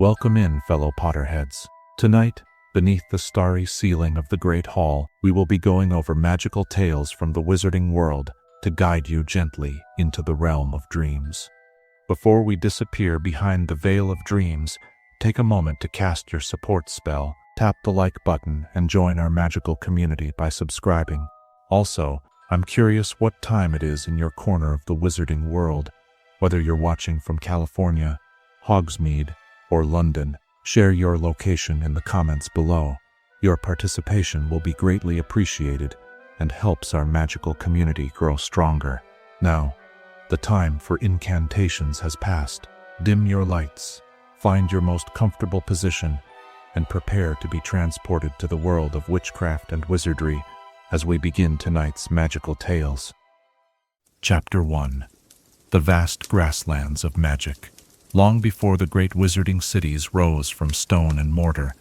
Welcome in, fellow Potterheads. Tonight, beneath the starry ceiling of the Great Hall, we will be going over magical tales from the wizarding world to guide you gently into the realm of dreams. Before we disappear behind the veil of dreams, take a moment to cast your support spell, tap the like button, and join our magical community by subscribing. Also, I'm curious what time it is in your corner of the wizarding world. Whether you're watching from California, Hogsmeade, or London, share your location in the comments below. Your participation will be greatly appreciated and helps our magical community grow stronger. Now, the time for incantations has passed. Dim your lights, find your most comfortable position, and prepare to be transported to the world of witchcraft and wizardry as we begin tonight's magical tales. Chapter 1. The Vast Grasslands of Magic. Long before the great wizarding cities rose from stone and mortar,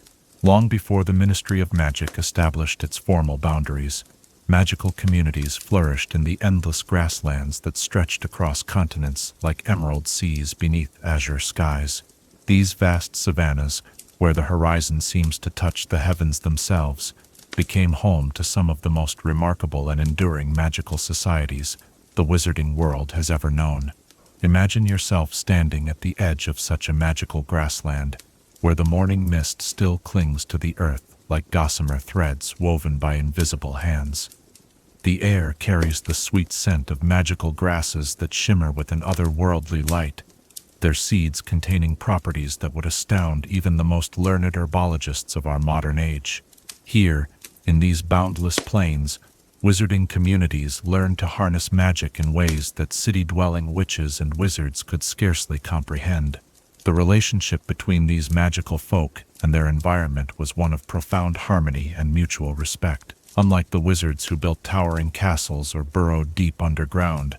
long before the Ministry of Magic established its formal boundaries, magical communities flourished in the endless grasslands that stretched across continents like emerald seas beneath azure skies. These vast savannas, where the horizon seems to touch the heavens themselves, became home to some of the most remarkable and enduring magical societies the wizarding world has ever known. Imagine yourself standing at the edge of such a magical grassland, where the morning mist still clings to the earth like gossamer threads woven by invisible hands. The air carries the sweet scent of magical grasses that shimmer with an otherworldly light, their seeds containing properties that would astound even the most learned herbologists of our modern age. Here, in these boundless plains, wizarding communities learn to harness magic in ways that city-dwelling witches and wizards could scarcely comprehend. The relationship between these magical folk and their environment was one of profound harmony and mutual respect. Unlike the wizards who built towering castles or burrowed deep underground,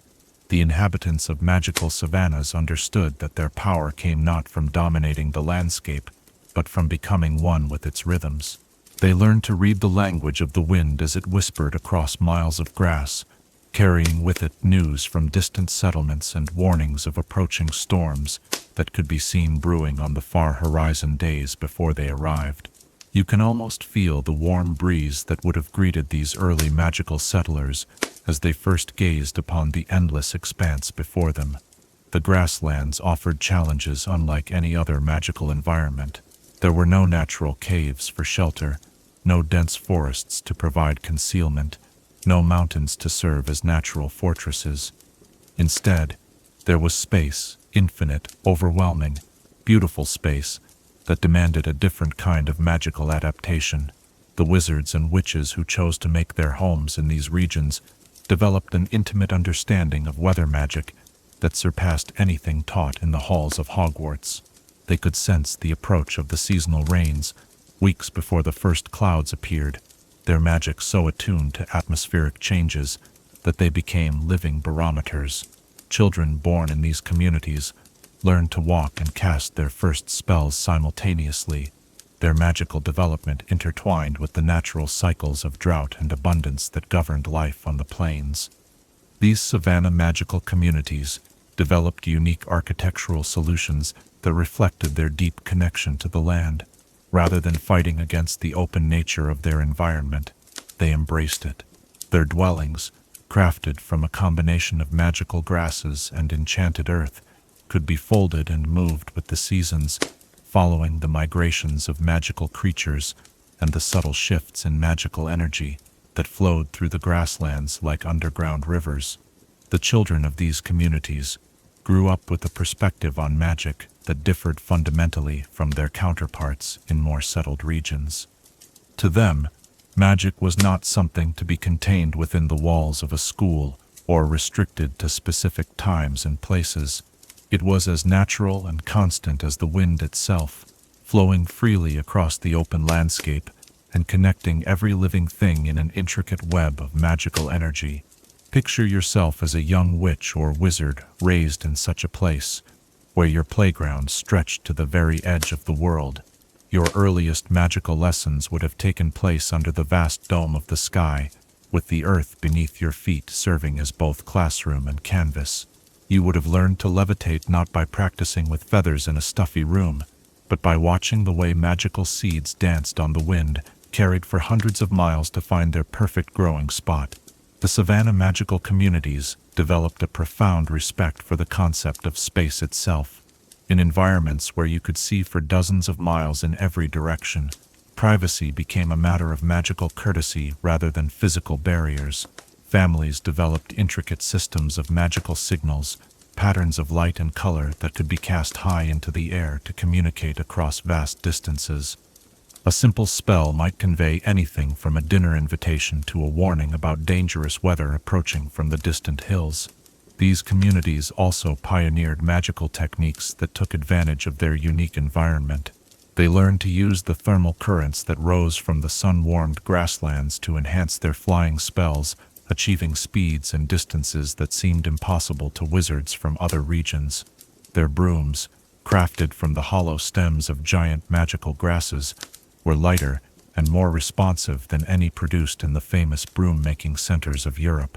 the inhabitants of magical savannas understood that their power came not from dominating the landscape, but from becoming one with its rhythms. They learned to read the language of the wind as it whispered across miles of grass, carrying with it news from distant settlements and warnings of approaching storms that could be seen brewing on the far horizon days before they arrived. You can almost feel the warm breeze that would have greeted these early magical settlers as they first gazed upon the endless expanse before them. The grasslands offered challenges unlike any other magical environment. There were no natural caves for shelter, no dense forests to provide concealment, no mountains to serve as natural fortresses. Instead, there was space, infinite, overwhelming, beautiful space, that demanded a different kind of magical adaptation. The wizards and witches who chose to make their homes in these regions developed an intimate understanding of weather magic that surpassed anything taught in the halls of Hogwarts. They could sense the approach of the seasonal rains, weeks before the first clouds appeared, their magic so attuned to atmospheric changes that they became living barometers. Children born in these communities learned to walk and cast their first spells simultaneously, their magical development intertwined with the natural cycles of drought and abundance that governed life on the plains. These savanna magical communities developed unique architectural solutions that reflected their deep connection to the land. Rather than fighting against the open nature of their environment, they embraced it. Their dwellings, crafted from a combination of magical grasses and enchanted earth, could be folded and moved with the seasons, following the migrations of magical creatures and the subtle shifts in magical energy that flowed through the grasslands like underground rivers. The children of these communities grew up with a perspective on magic that differed fundamentally from their counterparts in more settled regions. To them, magic was not something to be contained within the walls of a school or restricted to specific times and places. It was as natural and constant as the wind itself, flowing freely across the open landscape and connecting every living thing in an intricate web of magical energy. Picture yourself as a young witch or wizard raised in such a place, where your playground stretched to the very edge of the world. Your earliest magical lessons would have taken place under the vast dome of the sky, with the earth beneath your feet serving as both classroom and canvas. You would have learned to levitate not by practicing with feathers in a stuffy room, but by watching the way magical seeds danced on the wind, carried for hundreds of miles to find their perfect growing spot. The Savannah magical communities developed a profound respect for the concept of space itself. In environments where you could see for dozens of miles in every direction, privacy became a matter of magical courtesy rather than physical barriers. Families developed intricate systems of magical signals, patterns of light and color that could be cast high into the air to communicate across vast distances. A simple spell might convey anything from a dinner invitation to a warning about dangerous weather approaching from the distant hills. These communities also pioneered magical techniques that took advantage of their unique environment. They learned to use the thermal currents that rose from the sun-warmed grasslands to enhance their flying spells, achieving speeds and distances that seemed impossible to wizards from other regions. Their brooms, crafted from the hollow stems of giant magical grasses, were lighter and more responsive than any produced in the famous broom-making centers of Europe.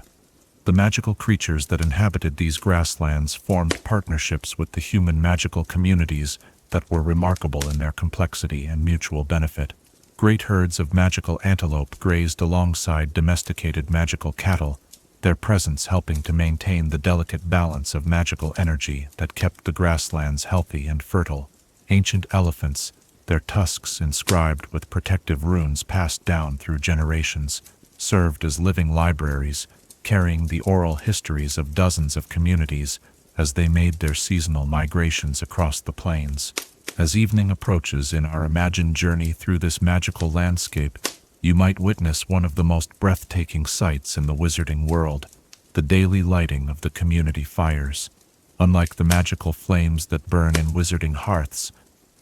The magical creatures that inhabited these grasslands formed partnerships with the human magical communities that were remarkable in their complexity and mutual benefit. Great herds of magical antelope grazed alongside domesticated magical cattle, their presence helping to maintain the delicate balance of magical energy that kept the grasslands healthy and fertile. Ancient elephants, their tusks inscribed with protective runes passed down through generations, served as living libraries, carrying the oral histories of dozens of communities as they made their seasonal migrations across the plains. As evening approaches in our imagined journey through this magical landscape, you might witness one of the most breathtaking sights in the wizarding world, the daily lighting of the community fires. Unlike the magical flames that burn in wizarding hearths,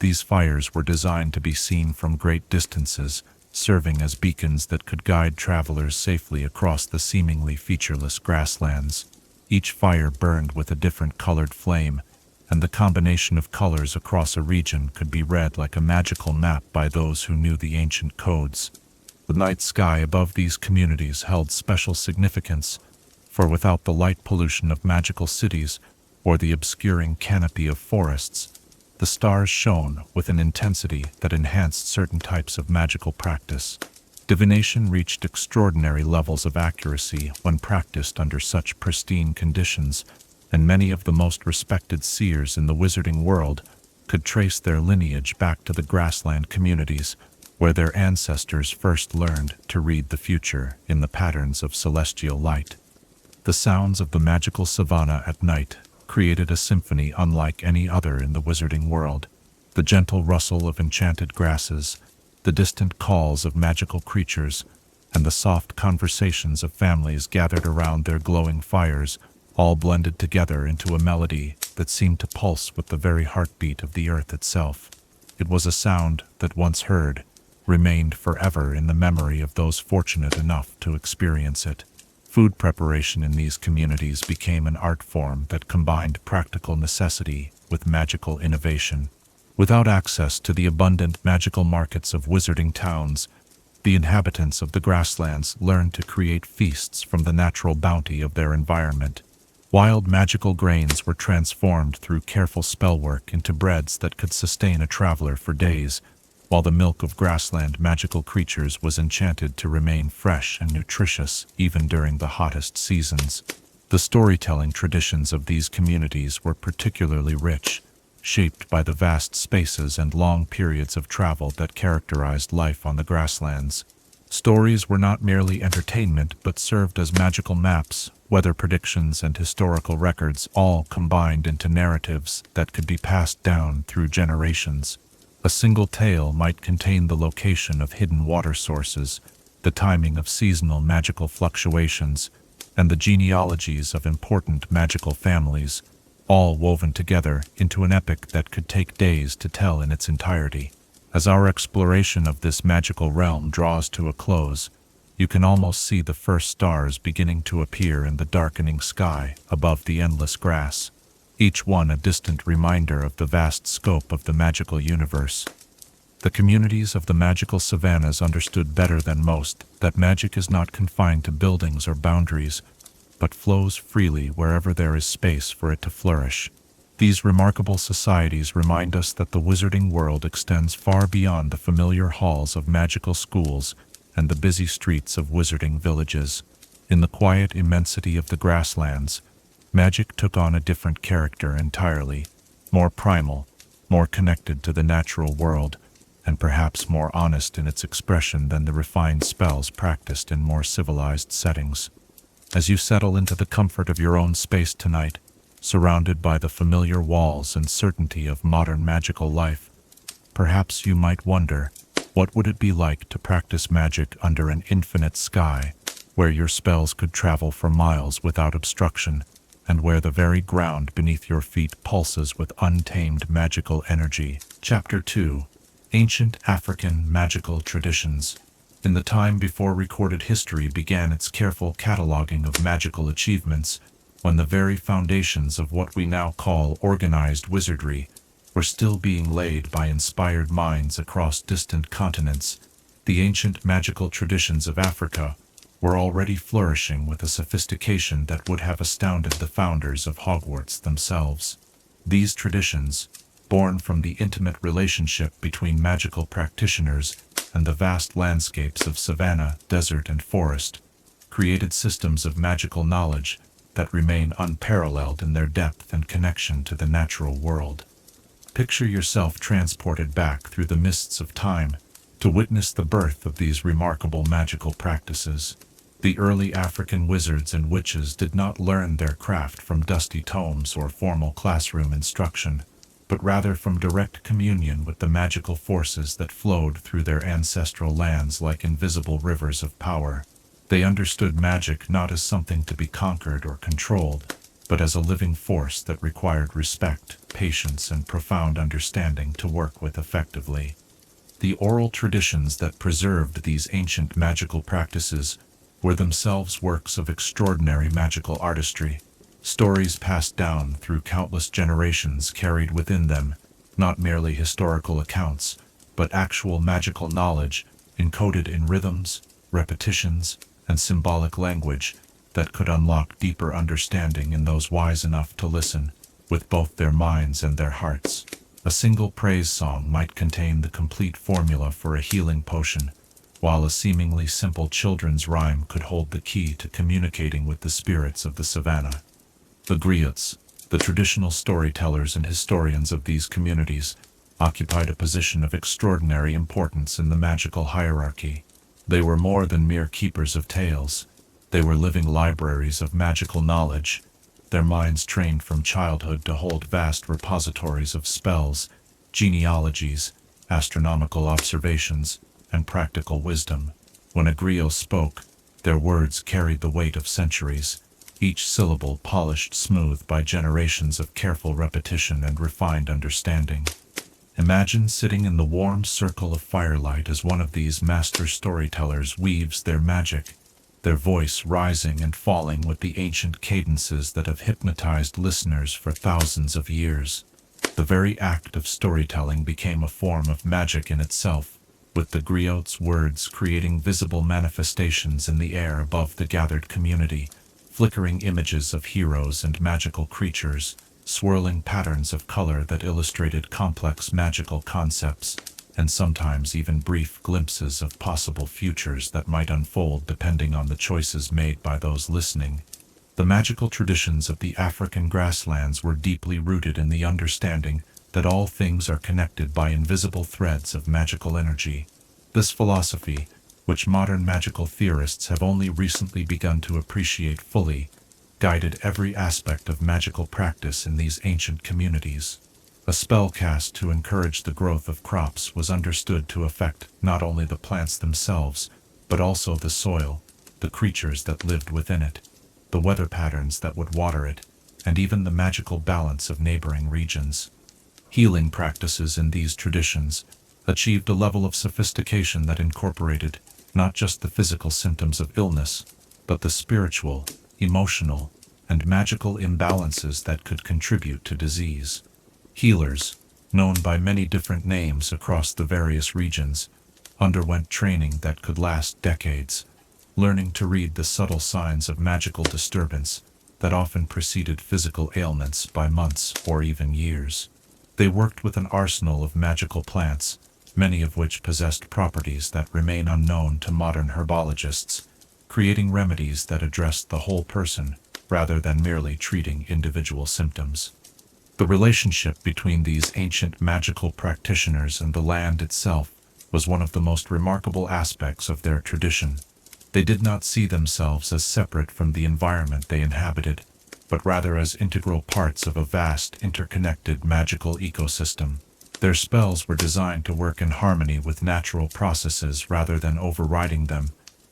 these fires were designed to be seen from great distances, serving as beacons that could guide travelers safely across the seemingly featureless grasslands. Each fire burned with a different colored flame, and the combination of colors across a region could be read like a magical map by those who knew the ancient codes. The night sky above these communities held special significance, for without the light pollution of magical cities or the obscuring canopy of forests, the stars shone with an intensity that enhanced certain types of magical practice. Divination reached extraordinary levels of accuracy when practiced under such pristine conditions, and many of the most respected seers in the wizarding world could trace their lineage back to the grassland communities, where their ancestors first learned to read the future in the patterns of celestial light. The sounds of the magical savannah at night created a symphony unlike any other in the wizarding world. The gentle rustle of enchanted grasses, the distant calls of magical creatures, and the soft conversations of families gathered around their glowing fires all blended together into a melody that seemed to pulse with the very heartbeat of the earth itself. It was a sound that, once heard, remained forever in the memory of those fortunate enough to experience it. Food preparation in these communities became an art form that combined practical necessity with magical innovation. Without access to the abundant magical markets of wizarding towns, the inhabitants of the grasslands learned to create feasts from the natural bounty of their environment. Wild magical grains were transformed through careful spellwork into breads that could sustain a traveler for days, while the milk of grassland magical creatures was enchanted to remain fresh and nutritious even during the hottest seasons. The storytelling traditions of these communities were particularly rich, shaped by the vast spaces and long periods of travel that characterized life on the grasslands. Stories were not merely entertainment but served as magical maps, weather predictions, and historical records, all combined into narratives that could be passed down through generations. A single tale might contain the location of hidden water sources, the timing of seasonal magical fluctuations, and the genealogies of important magical families, all woven together into an epic that could take days to tell in its entirety. As our exploration of this magical realm draws to a close, you can almost see the first stars beginning to appear in the darkening sky above the endless grass, each one a distant reminder of the vast scope of the magical universe. The communities of the magical savannas understood better than most that magic is not confined to buildings or boundaries, but flows freely wherever there is space for it to flourish. These remarkable societies remind us that the wizarding world extends far beyond the familiar halls of magical schools and the busy streets of wizarding villages. In the quiet immensity of the Grasslands, magic took on a different character entirely, more primal, more connected to the natural world, and perhaps more honest in its expression than the refined spells practiced in more civilized settings. As you settle into the comfort of your own space tonight, surrounded by the familiar walls and certainty of modern magical life, perhaps you might wonder, what would it be like to practice magic under an infinite sky, where your spells could travel for miles without obstruction, and where the very ground beneath your feet pulses with untamed magical energy? Chapter 2. Ancient African Magical Traditions. In the time before recorded history began its careful cataloging of magical achievements, when the very foundations of what we now call organized wizardry were still being laid by inspired minds across distant continents, the ancient magical traditions of Africa were already flourishing with a sophistication that would have astounded the founders of Hogwarts themselves. These traditions, born from the intimate relationship between magical practitioners and the vast landscapes of savanna, desert, and forest, created systems of magical knowledge that remain unparalleled in their depth and connection to the natural world. Picture yourself transported back through the mists of time to witness the birth of these remarkable magical practices. The early African wizards and witches did not learn their craft from dusty tomes or formal classroom instruction, but rather from direct communion with the magical forces that flowed through their ancestral lands like invisible rivers of power. They understood magic not as something to be conquered or controlled, but as a living force that required respect, patience, and profound understanding to work with effectively. The oral traditions that preserved these ancient magical practices were themselves works of extraordinary magical artistry. Stories passed down through countless generations carried within them not merely historical accounts, but actual magical knowledge encoded in rhythms, repetitions, and symbolic language that could unlock deeper understanding in those wise enough to listen with both their minds and their hearts. A single praise song might contain the complete formula for a healing potion, while a seemingly simple children's rhyme could hold the key to communicating with the spirits of the savannah. The griots, the traditional storytellers and historians of these communities, occupied a position of extraordinary importance in the magical hierarchy. They were more than mere keepers of tales. They were living libraries of magical knowledge, their minds trained from childhood to hold vast repositories of spells, genealogies, astronomical observations, and practical wisdom. When a griot spoke, their words carried the weight of centuries, each syllable polished smooth by generations of careful repetition and refined understanding. Imagine sitting in the warm circle of firelight as one of these master storytellers weaves their magic, their voice rising and falling with the ancient cadences that have hypnotized listeners for thousands of years. The very act of storytelling became a form of magic in itself, with the griot's words creating visible manifestations in the air above the gathered community, flickering images of heroes and magical creatures, swirling patterns of color that illustrated complex magical concepts, and sometimes even brief glimpses of possible futures that might unfold depending on the choices made by those listening. The magical traditions of the African grasslands were deeply rooted in the understanding that all things are connected by invisible threads of magical energy. This philosophy, which modern magical theorists have only recently begun to appreciate fully, guided every aspect of magical practice in these ancient communities. A spell cast to encourage the growth of crops was understood to affect not only the plants themselves, but also the soil, the creatures that lived within it, the weather patterns that would water it, and even the magical balance of neighboring regions. Healing practices in these traditions achieved a level of sophistication that incorporated not just the physical symptoms of illness, but the spiritual, emotional, and magical imbalances that could contribute to disease. Healers, known by many different names across the various regions, underwent training that could last decades, learning to read the subtle signs of magical disturbance that often preceded physical ailments by months or even years. They worked with an arsenal of magical plants, many of which possessed properties that remain unknown to modern herbologists, creating remedies that addressed the whole person rather than merely treating individual symptoms. The relationship between these ancient magical practitioners and the land itself was one of the most remarkable aspects of their tradition. They did not see themselves as separate from the environment they inhabited, but rather as integral parts of a vast, interconnected magical ecosystem. Their spells were designed to work in harmony with natural processes rather than overriding them,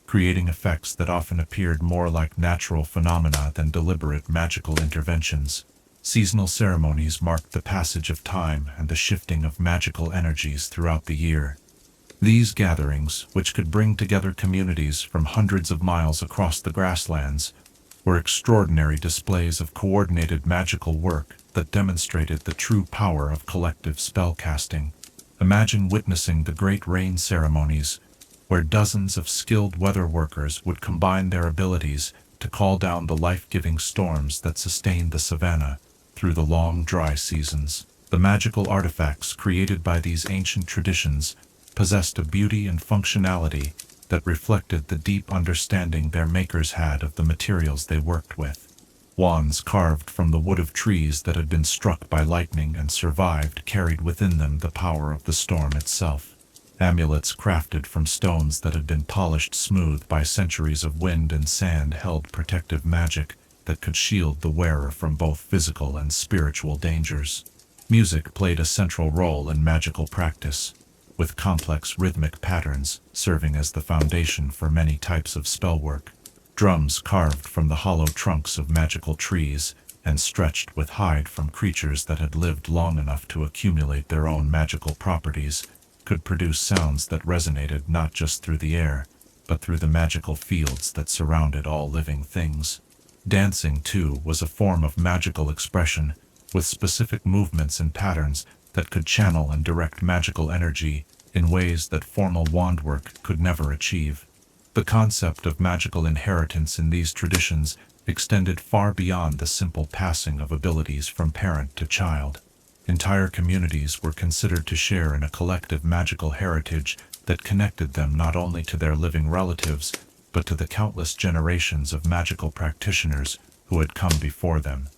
creating effects that often appeared more like natural phenomena than deliberate magical interventions. Seasonal ceremonies marked the passage of time and the shifting of magical energies throughout the year. These gatherings, which could bring together communities from hundreds of miles across the grasslands, were extraordinary displays of coordinated magical work that demonstrated the true power of collective spellcasting. Imagine witnessing the great rain ceremonies, where dozens of skilled weather workers would combine their abilities to call down the life-giving storms that sustained the Savannah through the long dry seasons. The magical artifacts created by these ancient traditions possessed a beauty and functionality that reflected the deep understanding their makers had of the materials they worked with. Wands carved from the wood of trees that had been struck by lightning and survived carried within them the power of the storm itself. Amulets crafted from stones that had been polished smooth by centuries of wind and sand held protective magic that could shield the wearer from both physical and spiritual dangers. Music played a central role in magical practice, with complex rhythmic patterns serving as the foundation for many types of spellwork. Drums carved from the hollow trunks of magical trees and stretched with hide from creatures that had lived long enough to accumulate their own magical properties could produce sounds that resonated not just through the air, but through the magical fields that surrounded all living things. Dancing, too, was a form of magical expression, with specific movements and patterns that could channel and direct magical energy in ways that formal wand work could never achieve. The concept of magical inheritance in these traditions extended far beyond the simple passing of abilities from parent to child. Entire communities were considered to share in a collective magical heritage that connected them not only to their living relatives, but to the countless generations of magical practitioners who had come before them.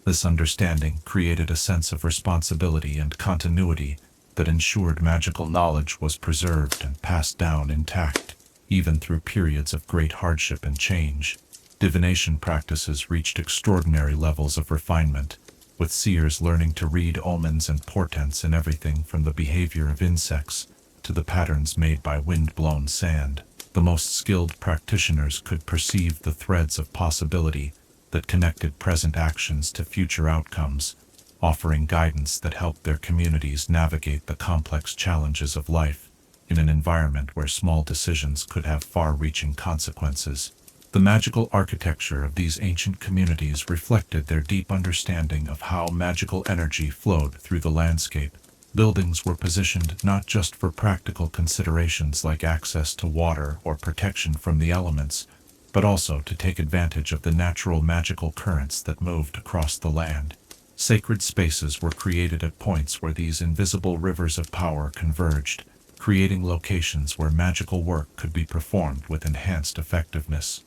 This understanding created a sense of responsibility and continuity that ensured magical knowledge was preserved and passed down intact, even through periods of great hardship and change. Divination practices reached extraordinary levels of refinement, with seers learning to read omens and portents in everything from the behavior of insects to the patterns made by wind-blown sand. The most skilled practitioners could perceive the threads of possibility that connected present actions to future outcomes, offering guidance that helped their communities navigate the complex challenges of life in an environment where small decisions could have far-reaching consequences. The magical architecture of these ancient communities reflected their deep understanding of how magical energy flowed through the landscape. Buildings were positioned not just for practical considerations like access to water or protection from the elements, but also to take advantage of the natural magical currents that moved across the land. Sacred spaces were created at points where these invisible rivers of power converged, creating locations where magical work could be performed with enhanced effectiveness.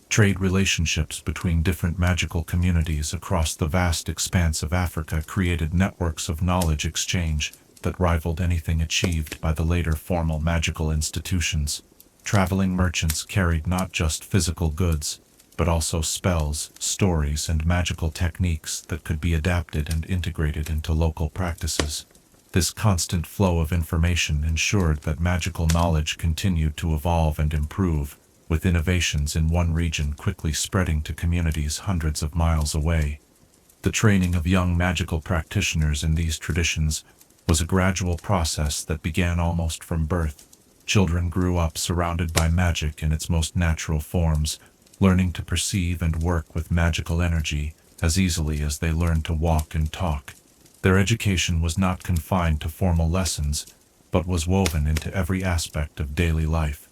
Trade relationships between different magical communities across the vast expanse of Africa created networks of knowledge exchange that rivaled anything achieved by the later formal magical institutions. Traveling merchants carried not just physical goods, but also spells, stories, and magical techniques that could be adapted and integrated into local practices. This constant flow of information ensured that magical knowledge continued to evolve and improve, with innovations in one region quickly spreading to communities hundreds of miles away. The training of young magical practitioners in these traditions was a gradual process that began almost from birth. Children grew up surrounded by magic in its most natural forms, learning to perceive and work with magical energy as easily as they learned to walk and talk. Their education was not confined to formal lessons, but was woven into every aspect of daily life,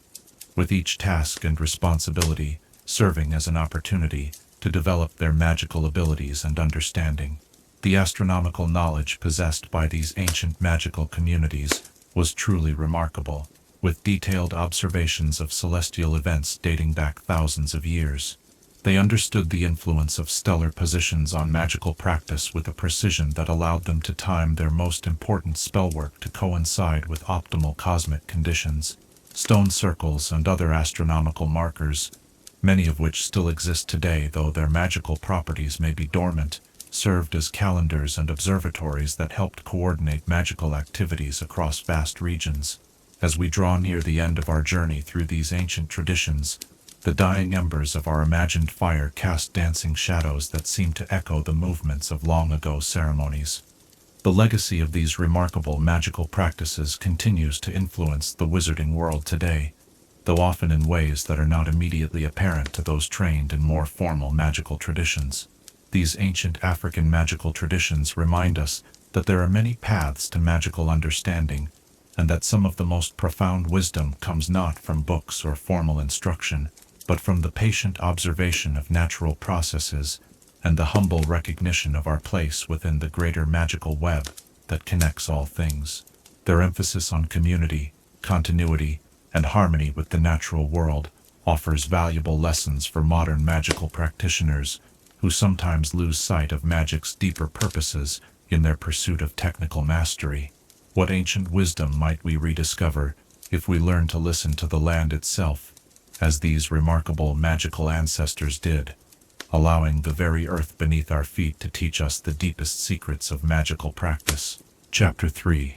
with each task and responsibility serving as an opportunity to to develop their magical abilities and understanding. The astronomical knowledge possessed by these ancient magical communities was truly remarkable, with detailed observations of celestial events dating back thousands of years. They understood the influence of stellar positions on magical practice with a precision that allowed them to time their most important spellwork to coincide with optimal cosmic conditions. Stone circles and other astronomical markers, many of which still exist today though their magical properties may be dormant, served as calendars and observatories that helped coordinate magical activities across vast regions. As we draw near the end of our journey through these ancient traditions, the dying embers of our imagined fire cast dancing shadows that seem to echo the movements of long-ago ceremonies. The legacy of these remarkable magical practices continues to influence the wizarding world today, though often in ways that are not immediately apparent to those trained in more formal magical traditions. These ancient African magical traditions remind us that there are many paths to magical understanding, and that some of the most profound wisdom comes not from books or formal instruction, but from the patient observation of natural processes and the humble recognition of our place within the greater magical web that connects all things. Their emphasis on community, continuity, and harmony with the natural world offers valuable lessons for modern magical practitioners who sometimes lose sight of magic's deeper purposes in their pursuit of technical mastery. What ancient wisdom might we rediscover if we learn to listen to the land itself, as these remarkable magical ancestors did, allowing the very earth beneath our feet to teach us the deepest secrets of magical practice? Chapter 3.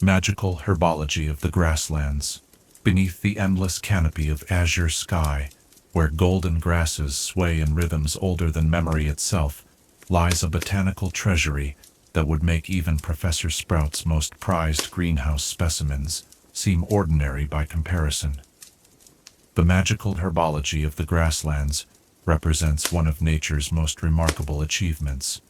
Magical Herbology of the Grasslands. Beneath the endless canopy of azure sky, where golden grasses sway in rhythms older than memory itself, lies a botanical treasury that would make even Professor Sprout's most prized greenhouse specimens seem ordinary by comparison. The magical herbology of the Grasslands represents one of nature's most remarkable achievements,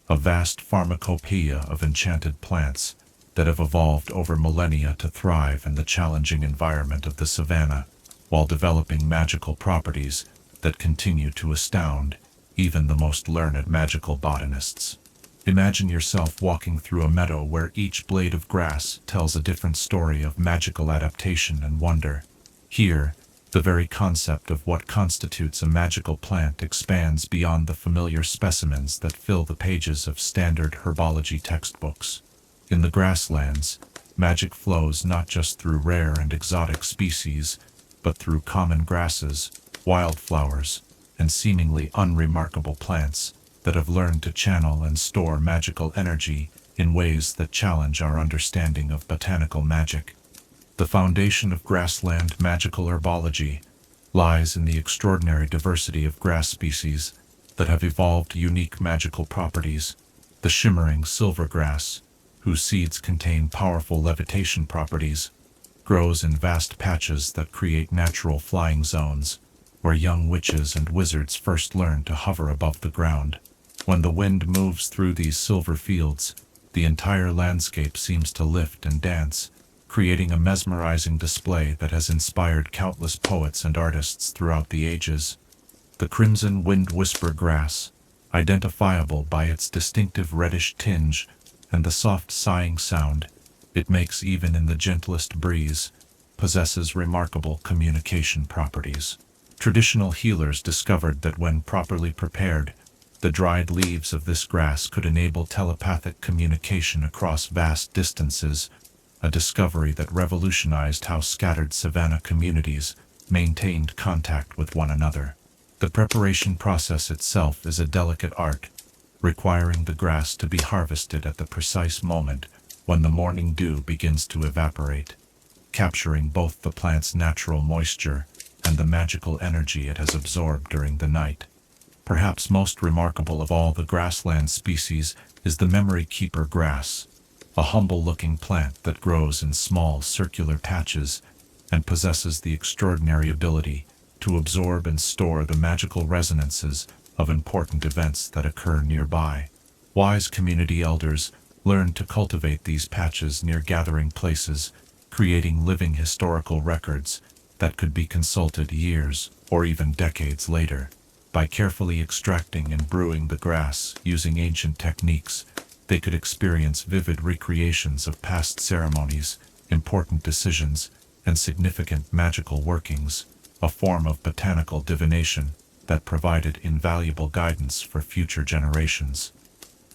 a vast pharmacopoeia of enchanted plants that have evolved over millennia to thrive in the challenging environment of the Savannah, while developing magical properties that continue to astound even the most learned magical botanists. Imagine yourself walking through a meadow where each blade of grass tells a different story of magical adaptation and wonder. Here, the very concept of what constitutes a magical plant expands beyond the familiar specimens that fill the pages of standard herbology textbooks. In the Grasslands, magic flows not just through rare and exotic species, but through common grasses, wildflowers, and seemingly unremarkable plants that have learned to channel and store magical energy in ways that challenge our understanding of botanical magic. The foundation of Grassland magical herbology lies in the extraordinary diversity of grass species that have evolved unique magical properties. The shimmering silvergrass, whose seeds contain powerful levitation properties, grows in vast patches that create natural flying zones, where young witches and wizards first learn to hover above the ground. When the wind moves through these silver fields, the entire landscape seems to lift and dance, creating a mesmerizing display that has inspired countless poets and artists throughout the ages. The crimson wind whisper grass, identifiable by its distinctive reddish tinge and the soft sighing sound it makes even in the gentlest breeze, possesses remarkable communication properties. Traditional healers discovered that when properly prepared, the dried leaves of this grass could enable telepathic communication across vast distances, a discovery that revolutionized how scattered savanna communities maintained contact with one another. The preparation process itself is a delicate art, requiring the grass to be harvested at the precise moment when the morning dew begins to evaporate, capturing both the plant's natural moisture and the magical energy it has absorbed during the night. Perhaps most remarkable of all the grassland species is the memory keeper grass, a humble-looking plant that grows in small circular patches and possesses the extraordinary ability to absorb and store the magical resonances of important events that occur nearby. Wise community elders learned to cultivate these patches near gathering places, creating living historical records that could be consulted years or even decades later. By carefully extracting and brewing the grass using ancient techniques, they could experience vivid recreations of past ceremonies, important decisions, and significant magical workings, a form of botanical divination that provided invaluable guidance for future generations.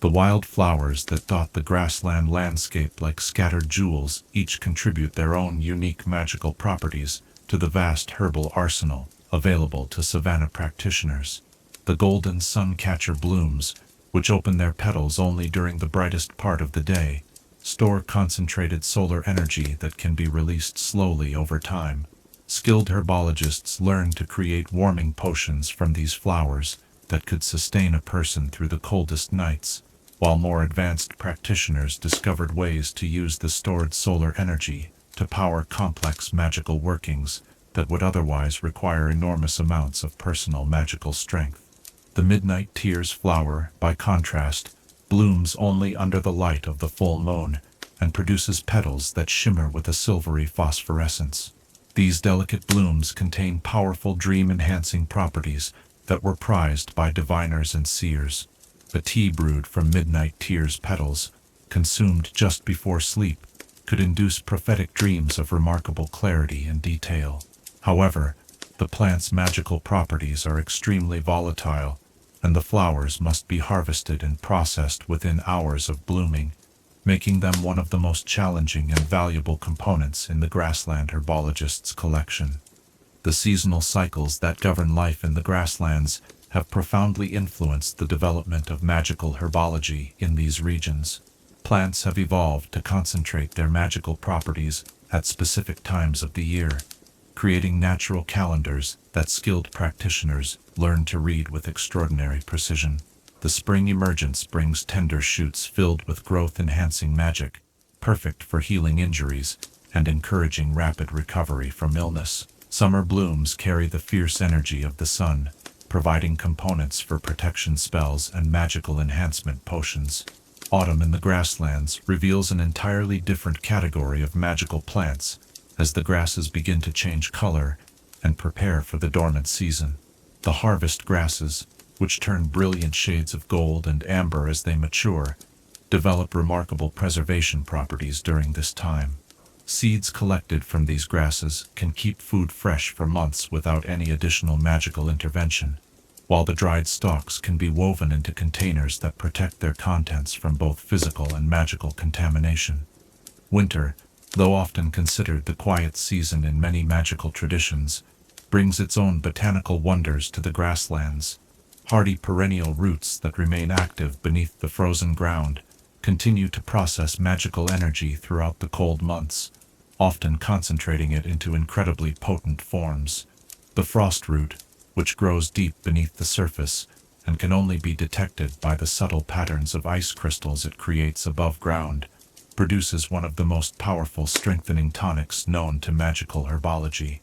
The wild flowers that dot the grassland landscape like scattered jewels each contribute their own unique magical properties to the vast herbal arsenal available to Savannah practitioners. The golden suncatcher blooms, which open their petals only during the brightest part of the day, store concentrated solar energy that can be released slowly over time. Skilled herbologists learn to create warming potions from these flowers that could sustain a person through the coldest nights, while more advanced practitioners discovered ways to use the stored solar energy to power complex magical workings that would otherwise require enormous amounts of personal magical strength. The midnight tears flower, by contrast, blooms only under the light of the full moon and produces petals that shimmer with a silvery phosphorescence. These delicate blooms contain powerful dream-enhancing properties that were prized by diviners and seers. A tea brewed from midnight tears petals, consumed just before sleep, could induce prophetic dreams of remarkable clarity and detail. However, the plant's magical properties are extremely volatile, and the flowers must be harvested and processed within hours of blooming, making them one of the most challenging and valuable components in the Grassland herbologist's collection. The seasonal cycles that govern life in the grasslands have profoundly influenced the development of magical herbology in these regions. Plants have evolved to concentrate their magical properties at specific times of the year, creating natural calendars that skilled practitioners learn to read with extraordinary precision. The spring emergence brings tender shoots filled with growth-enhancing magic, perfect for healing injuries and encouraging rapid recovery from illness. Summer blooms carry the fierce energy of the sun, providing components for protection spells and magical enhancement potions. Autumn in the grasslands reveals an entirely different category of magical plants as the grasses begin to change color and prepare for the dormant season. The harvest grasses, which turn brilliant shades of gold and amber as they mature, develop remarkable preservation properties during this time. Seeds collected from these grasses can keep food fresh for months without any additional magical intervention, while the dried stalks can be woven into containers that protect their contents from both physical and magical contamination. Winter, though often considered the quiet season in many magical traditions, brings its own botanical wonders to the grasslands. Hardy perennial roots that remain active beneath the frozen ground continue to process magical energy throughout the cold months, often concentrating it into incredibly potent forms. The frost root, which grows deep beneath the surface and can only be detected by the subtle patterns of ice crystals it creates above ground, produces one of the most powerful strengthening tonics known to magical herbology.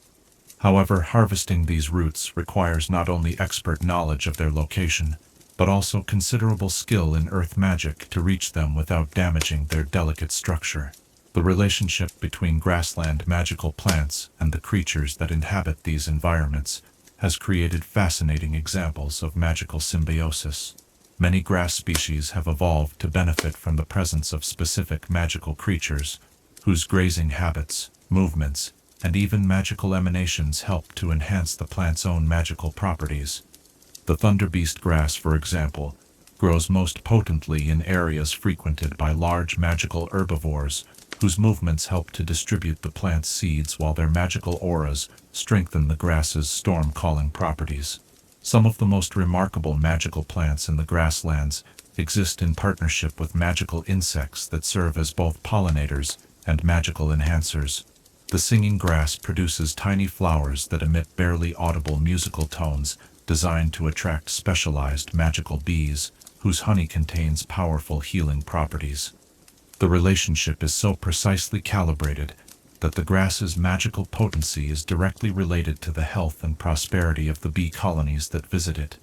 However, harvesting these roots requires not only expert knowledge of their location, but also considerable skill in earth magic to reach them without damaging their delicate structure. The relationship between grassland magical plants and the creatures that inhabit these environments has created fascinating examples of magical symbiosis. Many grass species have evolved to benefit from the presence of specific magical creatures, whose grazing habits, movements, and even magical emanations help to enhance the plant's own magical properties. The thunderbeast grass, for example, grows most potently in areas frequented by large magical herbivores, whose movements help to distribute the plant's seeds while their magical auras strengthen the grass's storm-calling properties. Some of the most remarkable magical plants in the grasslands exist in partnership with magical insects that serve as both pollinators and magical enhancers. The singing grass produces tiny flowers that emit barely audible musical tones designed to attract specialized magical bees, whose honey contains powerful healing properties. The relationship is so precisely calibrated that the grass's magical potency is directly related to the health and prosperity of the bee colonies that visit it.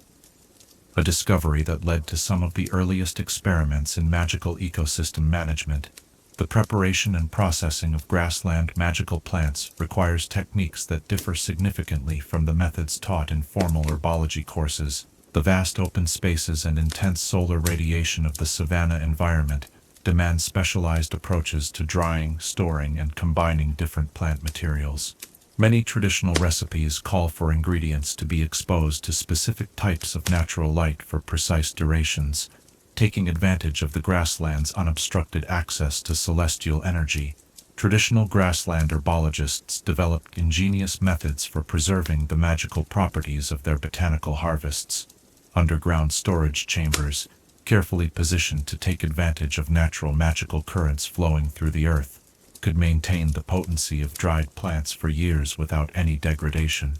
A discovery that led to some of the earliest experiments in magical ecosystem management. The preparation and processing of grassland magical plants requires techniques that differ significantly from the methods taught in formal herbology courses. The vast open spaces and intense solar radiation of the savanna environment demand specialized approaches to drying, storing, and combining different plant materials. Many traditional recipes call for ingredients to be exposed to specific types of natural light for precise durations, taking advantage of the grassland's unobstructed access to celestial energy. Traditional grassland herbologists developed ingenious methods for preserving the magical properties of their botanical harvests. Underground storage chambers, carefully positioned to take advantage of natural magical currents flowing through the earth, could maintain the potency of dried plants for years without any degradation.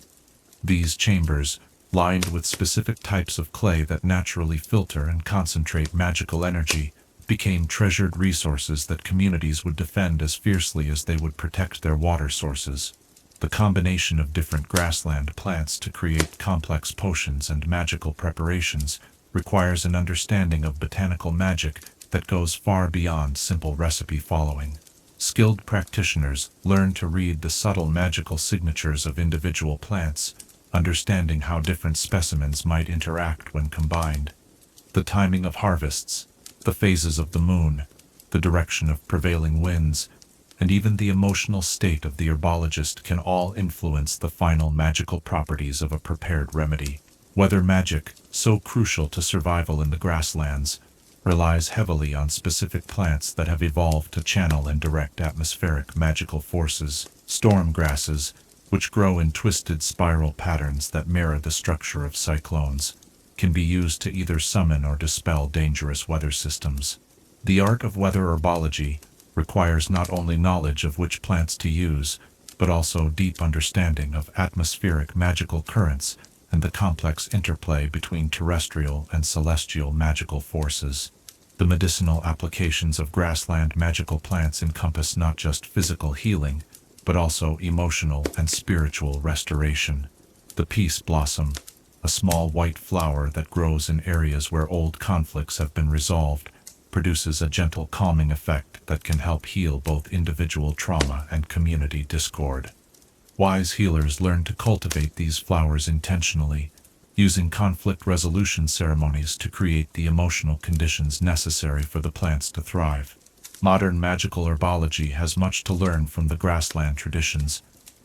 These chambers, lined with specific types of clay that naturally filter and concentrate magical energy, became treasured resources that communities would defend as fiercely as they would protect their water sources. The combination of different grassland plants to create complex potions and magical preparations requires an understanding of botanical magic that goes far beyond simple recipe following. Skilled practitioners learn to read the subtle magical signatures of individual plants, understanding how different specimens might interact when combined. The timing of harvests, the phases of the moon, the direction of prevailing winds, and even the emotional state of the herbologist can all influence the final magical properties of a prepared remedy. Weather magic, so crucial to survival in the grasslands, relies heavily on specific plants that have evolved to channel and direct atmospheric magical forces. Storm grasses, which grow in twisted spiral patterns that mirror the structure of cyclones, can be used to either summon or dispel dangerous weather systems. The art of weather herbology requires not only knowledge of which plants to use, but also deep understanding of atmospheric magical currents and the complex interplay between terrestrial and celestial magical forces. The medicinal applications of grassland magical plants encompass not just physical healing, but also emotional and spiritual restoration. The peace blossom, a small white flower that grows in areas where old conflicts have been resolved, produces a gentle calming effect that can help heal both individual trauma and community discord. Wise healers learn to cultivate these flowers intentionally, using conflict resolution ceremonies to create the emotional conditions necessary for the plants to thrive. Modern magical herbology has much to learn from the grassland traditions,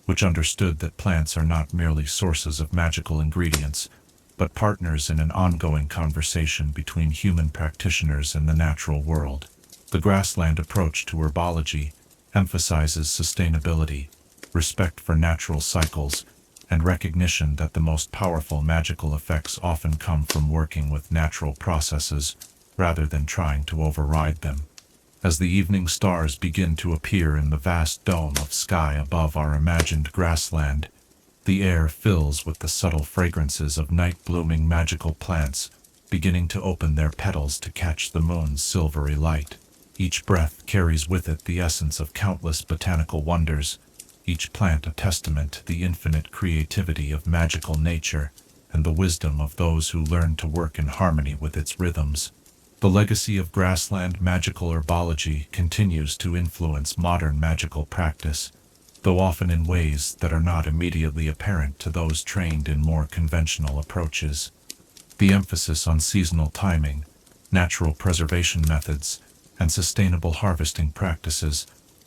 which understood that plants are not merely sources of magical ingredients, but partners in an ongoing conversation between human practitioners and the natural world. The grassland approach to herbology emphasizes sustainability, respect for natural cycles, and recognition that the most powerful magical effects often come from working with natural processes rather than trying to override them. As the evening stars begin to appear in the vast dome of sky above our imagined grassland, the air fills with the subtle fragrances of night-blooming magical plants, beginning to open their petals to catch the moon's silvery light. Each breath carries with it the essence of countless botanical wonders, each plant a testament to the infinite creativity of magical nature and the wisdom of those who learn to work in harmony with its rhythms. The legacy of grassland magical herbology continues to influence modern magical practice, though often in ways that are not immediately apparent to those trained in more conventional approaches. The emphasis on seasonal timing, natural preservation methods, and sustainable harvesting practices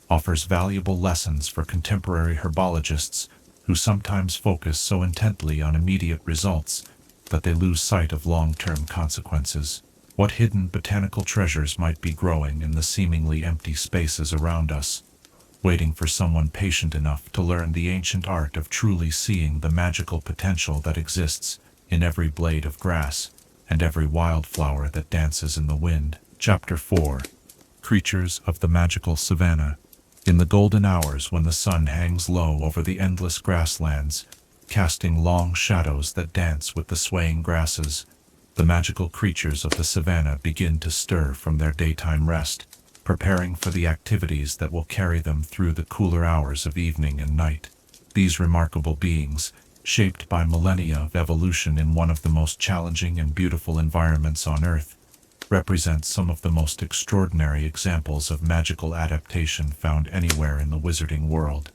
offers valuable lessons for contemporary herbologists who sometimes focus so intently on immediate results that they lose sight of long-term consequences. What hidden botanical treasures might be growing in the seemingly empty spaces around us, waiting for someone patient enough to learn the ancient art of truly seeing the magical potential that exists in every blade of grass and every wildflower that dances in the wind. Chapter 4. Creatures of the Magical Savannah. In the golden hours when the sun hangs low over the endless grasslands, casting long shadows that dance with the swaying grasses, the magical creatures of the savannah begin to stir from their daytime rest, preparing for the activities that will carry them through the cooler hours of evening and night. These remarkable beings, shaped by millennia of evolution in one of the most challenging and beautiful environments on Earth, represent some of the most extraordinary examples of magical adaptation found anywhere in the wizarding world.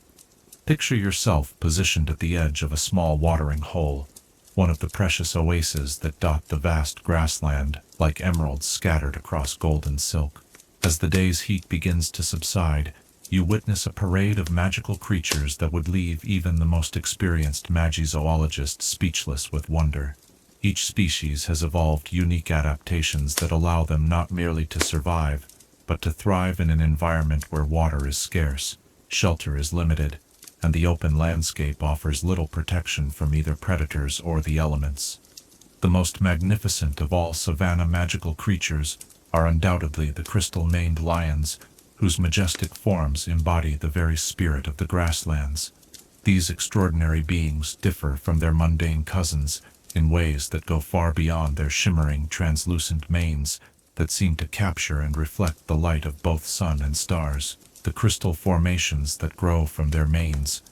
Picture yourself positioned at the edge of a small watering hole, one of the precious oases that dot the vast grassland like emeralds scattered across golden silk. As the day's heat begins to subside, you witness a parade of magical creatures that would leave even the most experienced magizoologist speechless with wonder. Each species has evolved unique adaptations that allow them not merely to survive, but to thrive in an environment where water is scarce, shelter is limited, and the open landscape offers little protection from either predators or the elements. The most magnificent of all Savannah magical creatures are undoubtedly the crystal-maned lions, whose majestic forms embody the very spirit of the Grasslands. These extraordinary beings differ from their mundane cousins in ways that go far beyond their shimmering, translucent manes that seem to capture and reflect the light of both sun and stars. The crystal formations that grow from their manes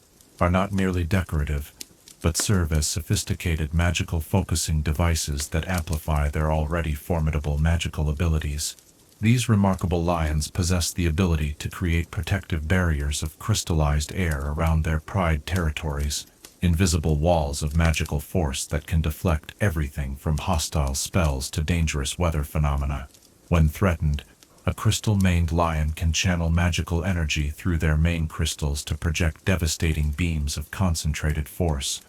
are not merely decorative, but serve as sophisticated magical focusing devices that amplify their already formidable magical abilities. These remarkable lions possess the ability to create protective barriers of crystallized air around their pride territories, invisible walls of magical force that can deflect everything from hostile spells to dangerous weather phenomena. When threatened, a crystal-maned lion can channel magical energy through their mane crystals to project devastating beams of concentrated force,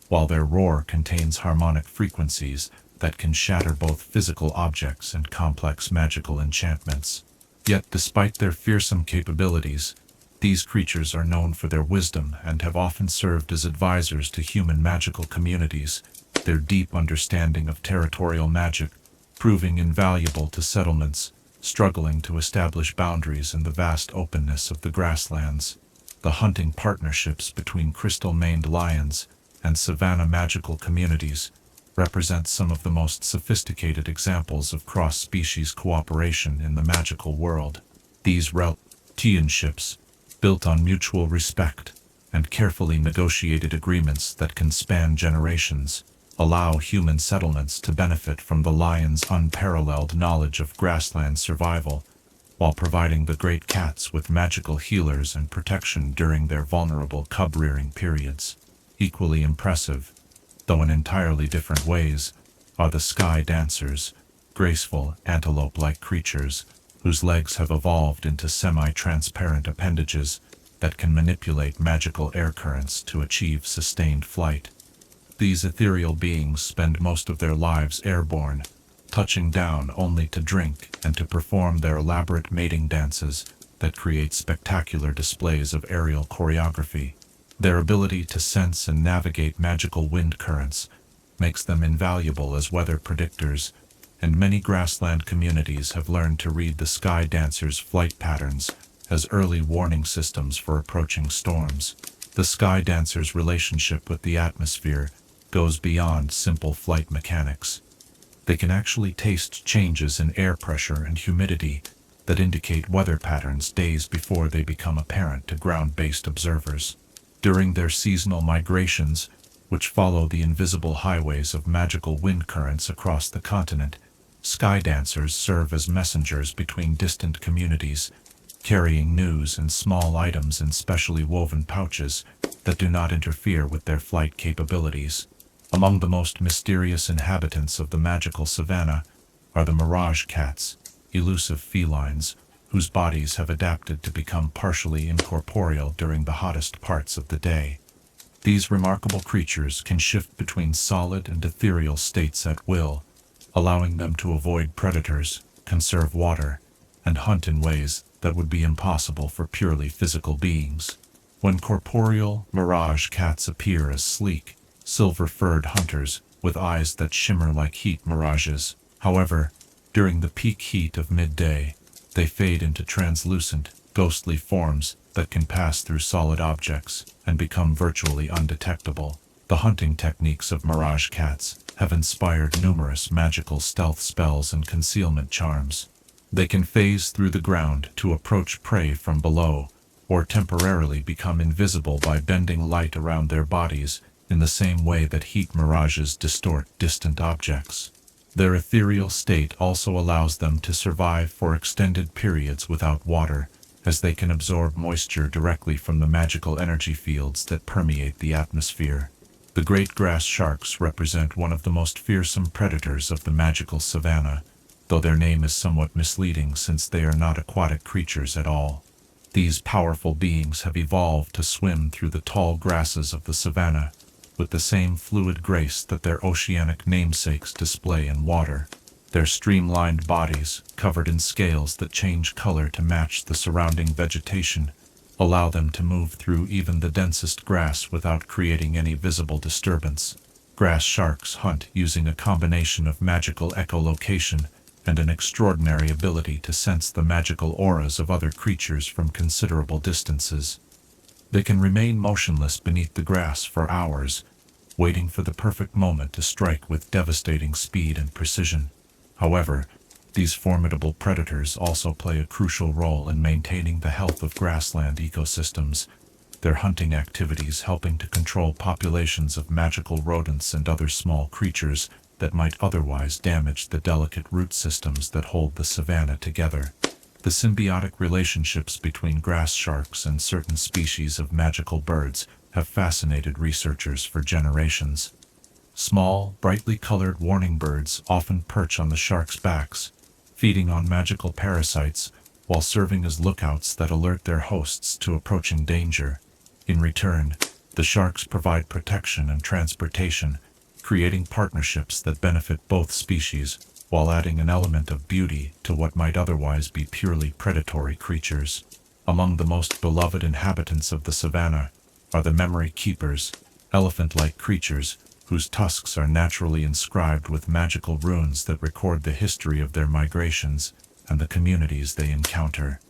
while their roar contains harmonic frequencies that can shatter both physical objects and complex magical enchantments. Yet despite their fearsome capabilities, these creatures are known for their wisdom and have often served as advisors to human magical communities, their deep understanding of territorial magic proving invaluable to settlements struggling to establish boundaries in the vast openness of the grasslands. The hunting partnerships between crystal-maned lions and Savannah magical communities represent some of the most sophisticated examples of cross-species cooperation in the magical world. These relationships, built on mutual respect and carefully negotiated agreements that can span generations, allow human settlements to benefit from the lion's unparalleled knowledge of grassland survival, while providing the great cats with magical healers and protection during their vulnerable cub-rearing periods. Equally impressive, though in entirely different ways, are the sky dancers, graceful antelope-like creatures whose legs have evolved into semi-transparent appendages that can manipulate magical air currents to achieve sustained flight. These ethereal beings spend most of their lives airborne, touching down only to drink and to perform their elaborate mating dances that create spectacular displays of aerial choreography. Their ability to sense and navigate magical wind currents makes them invaluable as weather predictors, and many grassland communities have learned to read the sky dancers' flight patterns as early warning systems for approaching storms. The sky dancers' relationship with the atmosphere goes beyond simple flight mechanics. They can actually taste changes in air pressure and humidity that indicate weather patterns days before they become apparent to ground-based observers. During their seasonal migrations, which follow the invisible highways of magical wind currents across the continent, sky dancers serve as messengers between distant communities, carrying news and small items in specially woven pouches that do not interfere with their flight capabilities. Among the most mysterious inhabitants of the magical savannah are the mirage cats, elusive felines, whose bodies have adapted to become partially incorporeal during the hottest parts of the day. These remarkable creatures can shift between solid and ethereal states at will, allowing them to avoid predators, conserve water, and hunt in ways that would be impossible for purely physical beings. When corporeal mirage cats appear as sleek, silver-furred hunters with eyes that shimmer like heat mirages. However, during the peak heat of midday, they fade into translucent, ghostly forms that can pass through solid objects and become virtually undetectable. The hunting techniques of mirage cats have inspired numerous magical stealth spells and concealment charms. They can phase through the ground to approach prey from below, or temporarily become invisible by bending light around their bodies in the same way that heat mirages distort distant objects. Their ethereal state also allows them to survive for extended periods without water, as they can absorb moisture directly from the magical energy fields that permeate the atmosphere. The great grass sharks represent one of the most fearsome predators of the magical savanna, though their name is somewhat misleading since they are not aquatic creatures at all. These powerful beings have evolved to swim through the tall grasses of the savanna, with the same fluid grace that their oceanic namesakes display in water. Their streamlined bodies, covered in scales that change color to match the surrounding vegetation, allow them to move through even the densest grass without creating any visible disturbance. Grass sharks hunt using a combination of magical echolocation and an extraordinary ability to sense the magical auras of other creatures from considerable distances. They can remain motionless beneath the grass for hours, waiting for the perfect moment to strike with devastating speed and precision. However, these formidable predators also play a crucial role in maintaining the health of grassland ecosystems, their hunting activities helping to control populations of magical rodents and other small creatures that might otherwise damage the delicate root systems that hold the savanna together. The symbiotic relationships between grass sharks and certain species of magical birds have fascinated researchers for generations. Small, brightly colored warning birds often perch on the sharks' backs, feeding on magical parasites while serving as lookouts that alert their hosts to approaching danger. In return, the sharks provide protection and transportation, creating partnerships that benefit both species, while adding an element of beauty to what might otherwise be purely predatory creatures. Among the most beloved inhabitants of the savanna are the memory keepers, elephant-like creatures whose tusks are naturally inscribed with magical runes that record the history of their migrations and the communities they encounter.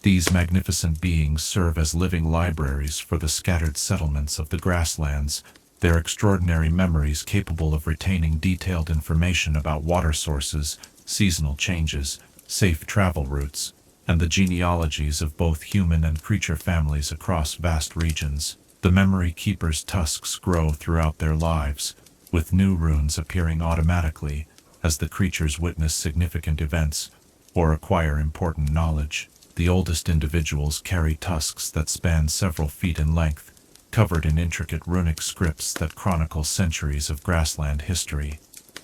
These magnificent beings serve as living libraries for the scattered settlements of the grasslands, their extraordinary memories capable of retaining detailed information about water sources, seasonal changes, safe travel routes, and the genealogies of both human and creature families across vast regions. The memory keepers' tusks grow throughout their lives, with new runes appearing automatically as the creatures witness significant events or acquire important knowledge. The oldest individuals carry tusks that span several feet in length, covered in intricate runic scripts that chronicle centuries of grassland history.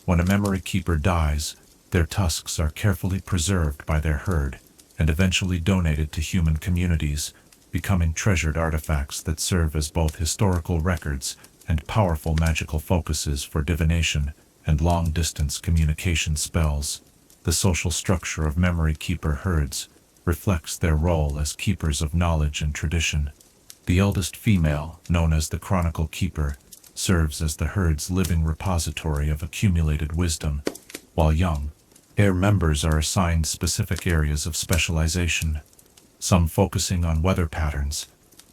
When a memory keeper dies, their tusks are carefully preserved by their herd and eventually donated to human communities, becoming treasured artifacts that serve as both historical records and powerful magical focuses for divination and long-distance communication spells. The social structure of memory keeper herds reflects their role as keepers of knowledge and tradition. The eldest female, known as the Chronicle Keeper, serves as the herd's living repository of accumulated wisdom, while young heir members are assigned specific areas of specialization, some focusing on weather patterns,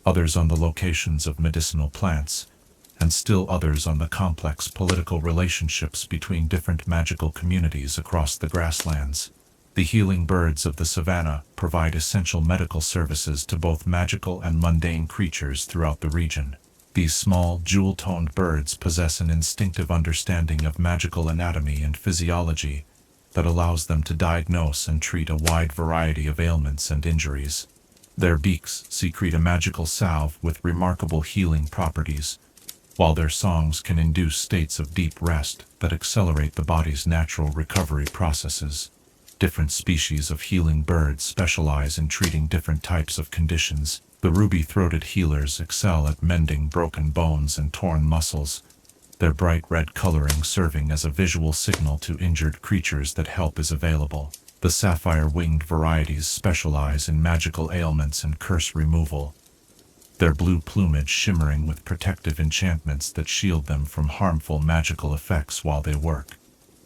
others on the locations of medicinal plants, and still others on the complex political relationships between different magical communities across the grasslands. The healing birds of the savanna provide essential medical services to both magical and mundane creatures throughout the region. These small, jewel-toned birds possess an instinctive understanding of magical anatomy and physiology that allows them to diagnose and treat a wide variety of ailments and injuries. Their beaks secrete a magical salve with remarkable healing properties, while their songs can induce states of deep rest that accelerate the body's natural recovery processes. Different species of healing birds specialize in treating different types of conditions. The ruby-throated healers excel at mending broken bones and torn muscles, their bright red coloring serving as a visual signal to injured creatures that help is available. The sapphire-winged varieties specialize in magical ailments and curse removal, their blue plumage shimmering with protective enchantments that shield them from harmful magical effects while they work.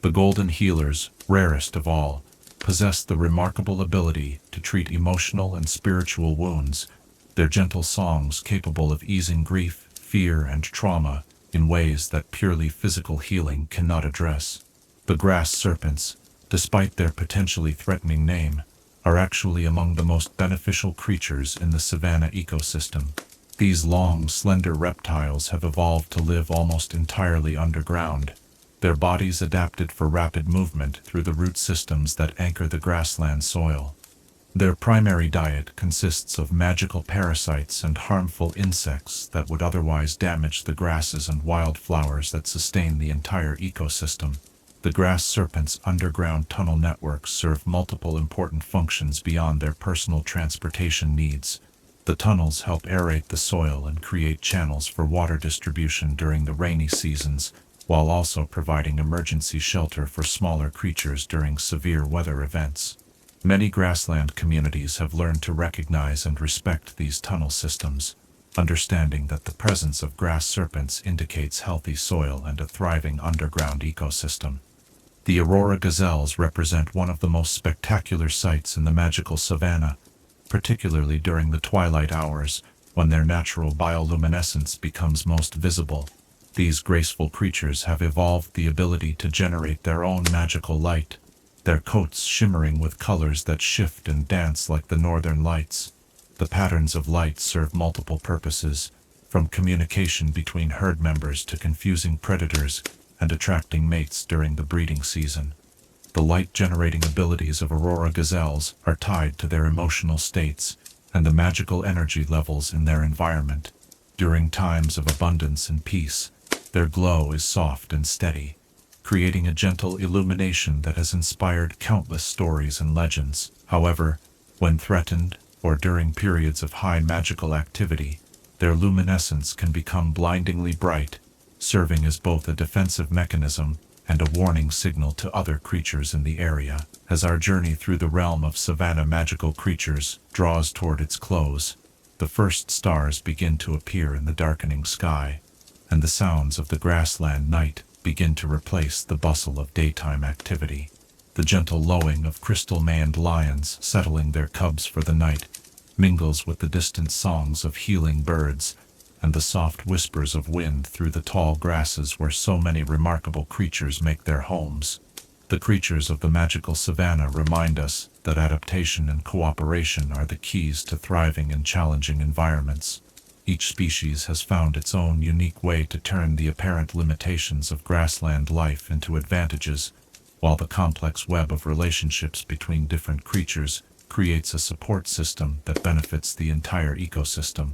The golden healers, rarest of all, possess the remarkable ability to treat emotional and spiritual wounds, their gentle songs capable of easing grief, fear, and trauma in ways that purely physical healing cannot address. The grass serpents, despite their potentially threatening name, are actually among the most beneficial creatures in the savanna ecosystem. These long, slender reptiles have evolved to live almost entirely underground, their bodies adapted for rapid movement through the root systems that anchor the grassland soil. Their primary diet consists of magical parasites and harmful insects that would otherwise damage the grasses and wildflowers that sustain the entire ecosystem. The grass serpent's underground tunnel networks serve multiple important functions beyond their personal transportation needs. The tunnels help aerate the soil and create channels for water distribution during the rainy seasons, while also providing emergency shelter for smaller creatures during severe weather events. Many grassland communities have learned to recognize and respect these tunnel systems, understanding that the presence of grass serpents indicates healthy soil and a thriving underground ecosystem. The aurora gazelles represent one of the most spectacular sights in the magical savanna, particularly during the twilight hours, when their natural bioluminescence becomes most visible. These graceful creatures have evolved the ability to generate their own magical light, their coats shimmering with colors that shift and dance like the northern lights. The patterns of light serve multiple purposes, from communication between herd members to confusing predators and attracting mates during the breeding season. The light-generating abilities of aurora gazelles are tied to their emotional states and the magical energy levels in their environment. During times of abundance and peace, their glow is soft and steady, creating a gentle illumination that has inspired countless stories and legends. However, when threatened, or during periods of high magical activity, their luminescence can become blindingly bright, serving as both a defensive mechanism and a warning signal to other creatures in the area. As our journey through the realm of savanna magical creatures draws toward its close, the first stars begin to appear in the darkening sky, and the sounds of the grassland night begin to replace the bustle of daytime activity. The gentle lowing of crystal-maned lions settling their cubs for the night mingles with the distant songs of healing birds and the soft whispers of wind through the tall grasses where so many remarkable creatures make their homes. The creatures of the magical savanna remind us that adaptation and cooperation are the keys to thriving in challenging environments. Each species has found its own unique way to turn the apparent limitations of grassland life into advantages, while the complex web of relationships between different creatures creates a support system that benefits the entire ecosystem.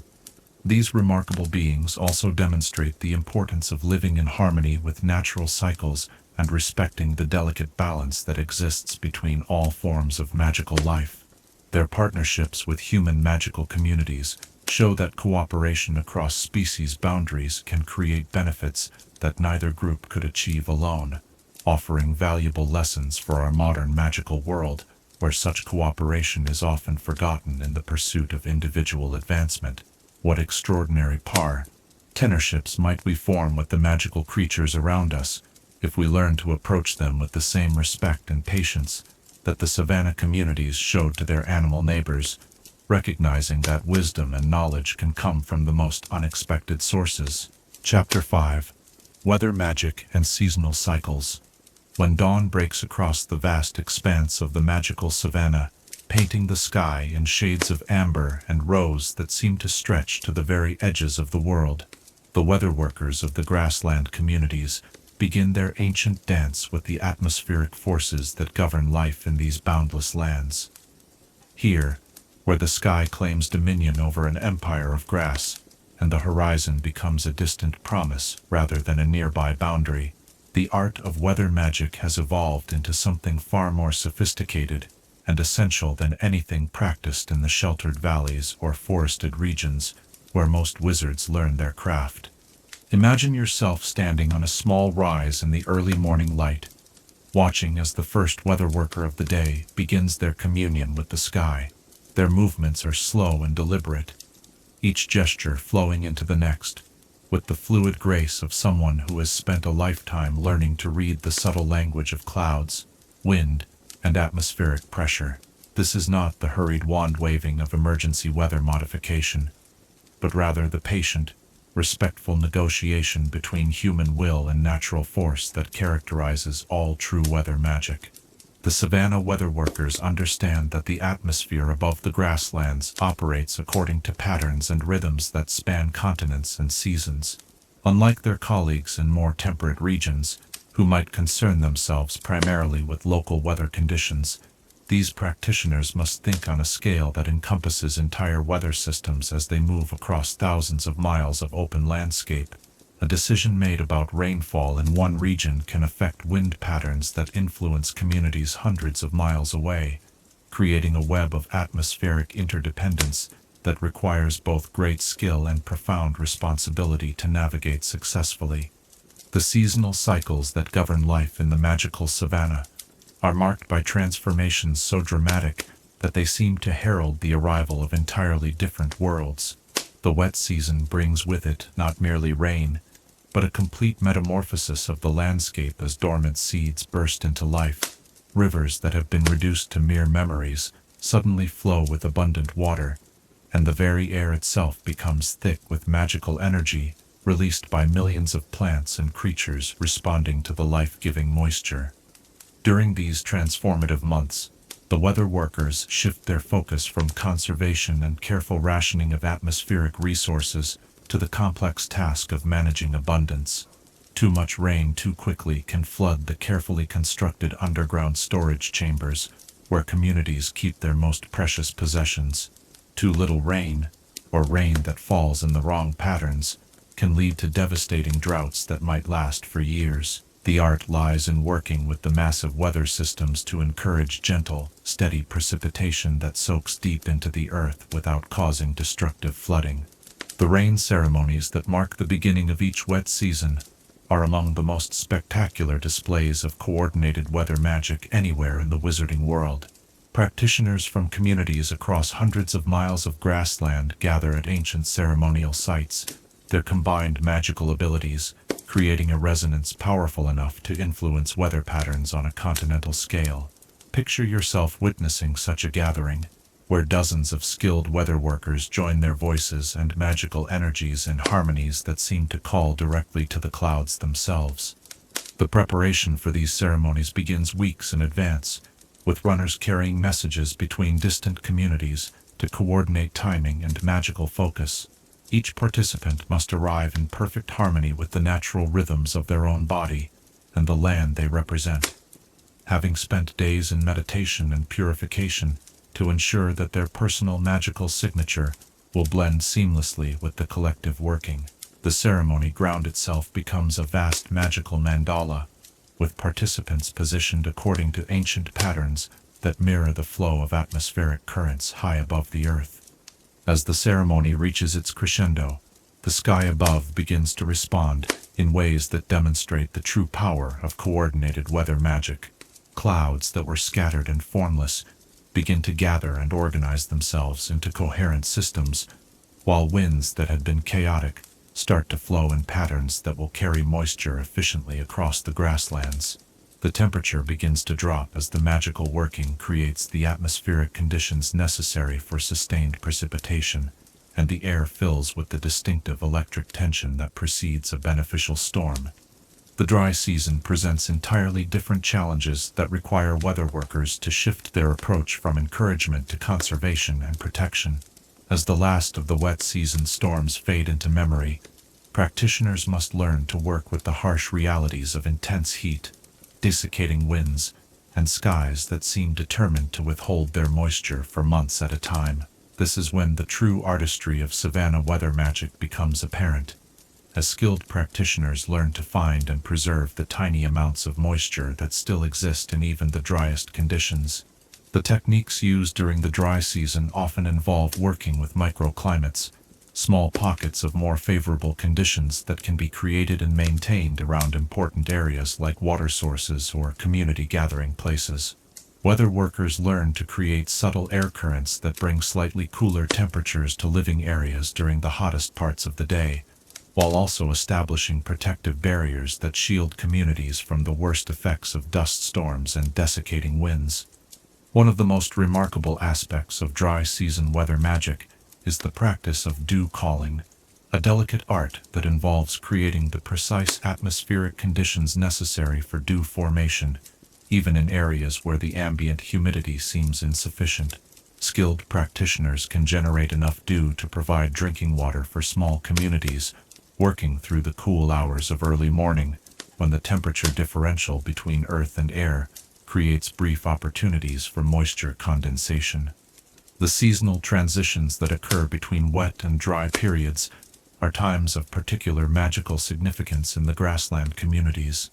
These remarkable beings also demonstrate the importance of living in harmony with natural cycles and respecting the delicate balance that exists between all forms of magical life. Their partnerships with human magical communities show that cooperation across species boundaries can create benefits that neither group could achieve alone, offering valuable lessons for our modern magical world, where such cooperation is often forgotten in the pursuit of individual advancement. What extraordinary partnerships might we form with the magical creatures around us, if we learn to approach them with the same respect and patience that the savanna communities showed to their animal neighbors, recognizing that wisdom and knowledge can come from the most unexpected sources. Chapter 5. Weather Magic and Seasonal Cycles. When dawn breaks across the vast expanse of the magical savanna, painting the sky in shades of amber and rose that seem to stretch to the very edges of the world, the weather workers of the grassland communities begin their ancient dance with the atmospheric forces that govern life in these boundless lands. Here, where the sky claims dominion over an empire of grass, and the horizon becomes a distant promise rather than a nearby boundary, the art of weather magic has evolved into something far more sophisticated and essential than anything practiced in the sheltered valleys or forested regions where most wizards learn their craft. Imagine yourself standing on a small rise in the early morning light, watching as the first weather worker of the day begins their communion with the sky. Their movements are slow and deliberate, each gesture flowing into the next, with the fluid grace of someone who has spent a lifetime learning to read the subtle language of clouds, wind, and atmospheric pressure. This is not the hurried wand-waving of emergency weather modification, but rather the patient, respectful negotiation between human will and natural force that characterizes all true weather magic. The savanna weather workers understand that the atmosphere above the grasslands operates according to patterns and rhythms that span continents and seasons. Unlike their colleagues in more temperate regions, who might concern themselves primarily with local weather conditions. These practitioners must think on a scale that encompasses entire weather systems as they move across thousands of miles of open landscape. A decision made about rainfall in one region can affect wind patterns that influence communities hundreds of miles away, creating a web of atmospheric interdependence that requires both great skill and profound responsibility to navigate successfully. The seasonal cycles that govern life in the magical Savannah are marked by transformations so dramatic that they seem to herald the arrival of entirely different worlds. The wet season brings with it not merely rain, but a complete metamorphosis of the landscape as dormant seeds burst into life. Rivers that have been reduced to mere memories suddenly flow with abundant water, and the very air itself becomes thick with magical energy released by millions of plants and creatures responding to the life-giving moisture. During these transformative months, the weather workers shift their focus from conservation and careful rationing of atmospheric resources to the complex task of managing abundance. Too much rain too quickly can flood the carefully constructed underground storage chambers where communities keep their most precious possessions. Too little rain, or rain that falls in the wrong patterns, can lead to devastating droughts that might last for years. The art lies in working with the massive weather systems to encourage gentle, steady precipitation that soaks deep into the earth without causing destructive flooding. The rain ceremonies that mark the beginning of each wet season are among the most spectacular displays of coordinated weather magic anywhere in the wizarding world. Practitioners from communities across hundreds of miles of grassland gather at ancient ceremonial sites, their combined magical abilities creating a resonance powerful enough to influence weather patterns on a continental scale. Picture yourself witnessing such a gathering, where dozens of skilled weather workers join their voices and magical energies in harmonies that seem to call directly to the clouds themselves. The preparation for these ceremonies begins weeks in advance, with runners carrying messages between distant communities to coordinate timing and magical focus. Each participant must arrive in perfect harmony with the natural rhythms of their own body and the land they represent. Having spent days in meditation and purification to ensure that their personal magical signature will blend seamlessly with the collective working, the ceremony ground itself becomes a vast magical mandala, with participants positioned according to ancient patterns that mirror the flow of atmospheric currents high above the earth. As the ceremony reaches its crescendo, the sky above begins to respond in ways that demonstrate the true power of coordinated weather magic. Clouds that were scattered and formless begin to gather and organize themselves into coherent systems, while winds that had been chaotic start to flow in patterns that will carry moisture efficiently across the grasslands. The temperature begins to drop as the magical working creates the atmospheric conditions necessary for sustained precipitation, and the air fills with the distinctive electric tension that precedes a beneficial storm. The dry season presents entirely different challenges that require weather workers to shift their approach from encouragement to conservation and protection. As the last of the wet season storms fade into memory, practitioners must learn to work with the harsh realities of intense heat, desiccating winds, and skies that seem determined to withhold their moisture for months at a time. This is when the true artistry of Savannah weather magic becomes apparent, as skilled practitioners learn to find and preserve the tiny amounts of moisture that still exist in even the driest conditions. The techniques used during the dry season often involve working with microclimates, small pockets of more favorable conditions that can be created and maintained around important areas like water sources or community gathering places. Weather workers learn to create subtle air currents that bring slightly cooler temperatures to living areas during the hottest parts of the day, while also establishing protective barriers that shield communities from the worst effects of dust storms and desiccating winds. One of the most remarkable aspects of dry season weather magic is the practice of dew calling, a delicate art that involves creating the precise atmospheric conditions necessary for dew formation, even in areas where the ambient humidity seems insufficient. Skilled practitioners can generate enough dew to provide drinking water for small communities, working through the cool hours of early morning, when the temperature differential between earth and air creates brief opportunities for moisture condensation. The seasonal transitions that occur between wet and dry periods are times of particular magical significance in the grassland communities.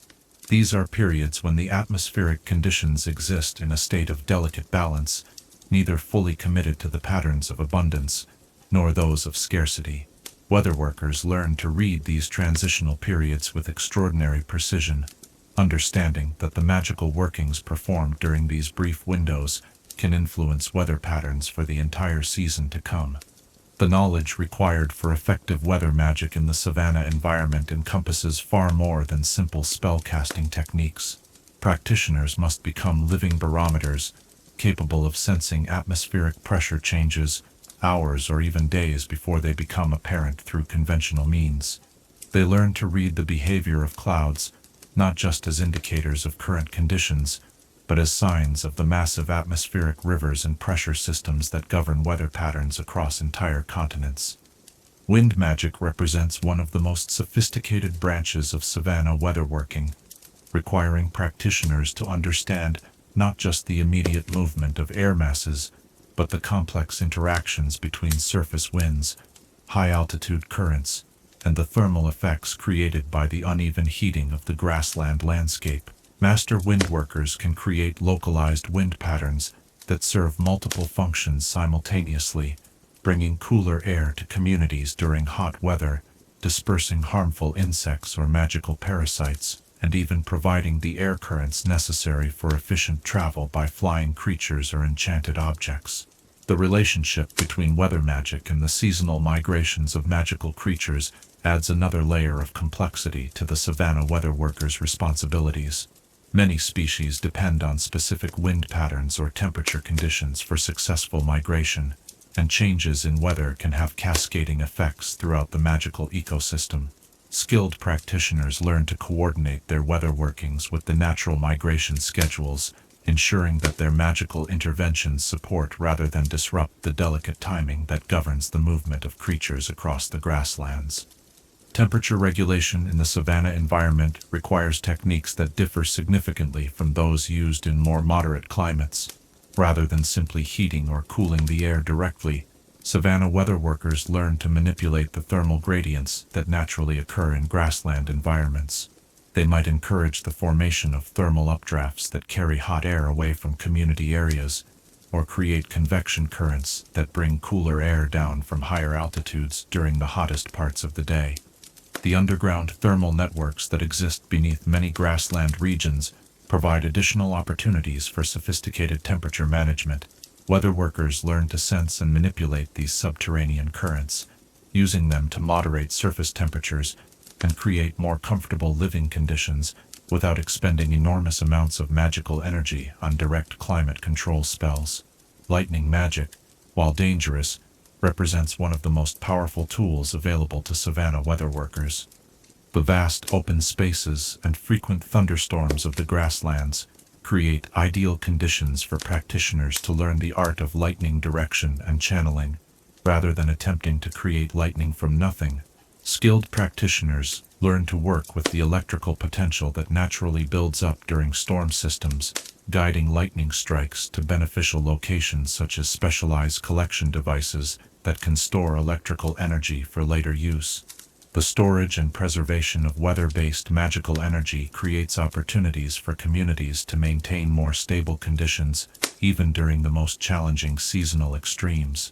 These are periods when the atmospheric conditions exist in a state of delicate balance, neither fully committed to the patterns of abundance, nor those of scarcity. Weatherworkers learn to read these transitional periods with extraordinary precision, understanding that the magical workings performed during these brief windows can influence weather patterns for the entire season to come. The knowledge required for effective weather magic in the Savannah environment encompasses far more than simple spell-casting techniques. Practitioners must become living barometers, capable of sensing atmospheric pressure changes hours or even days before they become apparent through conventional means. They learn to read the behavior of clouds, not just as indicators of current conditions, but as signs of the massive atmospheric rivers and pressure systems that govern weather patterns across entire continents. Wind magic represents one of the most sophisticated branches of Savannah weatherworking, requiring practitioners to understand not just the immediate movement of air masses, but the complex interactions between surface winds, high-altitude currents, and the thermal effects created by the uneven heating of the grassland landscape. Master windworkers can create localized wind patterns that serve multiple functions simultaneously, bringing cooler air to communities during hot weather, dispersing harmful insects or magical parasites, and even providing the air currents necessary for efficient travel by flying creatures or enchanted objects. The relationship between weather magic and the seasonal migrations of magical creatures adds another layer of complexity to the Savannah weatherworkers' responsibilities. Many species depend on specific wind patterns or temperature conditions for successful migration, and changes in weather can have cascading effects throughout the magical ecosystem. Skilled practitioners learn to coordinate their weather workings with the natural migration schedules, ensuring that their magical interventions support rather than disrupt the delicate timing that governs the movement of creatures across the grasslands. Temperature regulation in the Savannah environment requires techniques that differ significantly from those used in more moderate climates. Rather than simply heating or cooling the air directly, Savannah weatherworkers learn to manipulate the thermal gradients that naturally occur in grassland environments. They might encourage the formation of thermal updrafts that carry hot air away from community areas, or create convection currents that bring cooler air down from higher altitudes during the hottest parts of the day. The underground thermal networks that exist beneath many grassland regions provide additional opportunities for sophisticated temperature management. Weatherworkers learn to sense and manipulate these subterranean currents, using them to moderate surface temperatures and create more comfortable living conditions without expending enormous amounts of magical energy on direct climate control spells. Lightning magic, while dangerous, represents one of the most powerful tools available to Savannah weatherworkers. The vast open spaces and frequent thunderstorms of the grasslands create ideal conditions for practitioners to learn the art of lightning direction and channeling. Rather than attempting to create lightning from nothing, skilled practitioners learn to work with the electrical potential that naturally builds up during storm systems, guiding lightning strikes to beneficial locations such as specialized collection devices that can store electrical energy for later use. The storage and preservation of weather-based magical energy creates opportunities for communities to maintain more stable conditions, even during the most challenging seasonal extremes.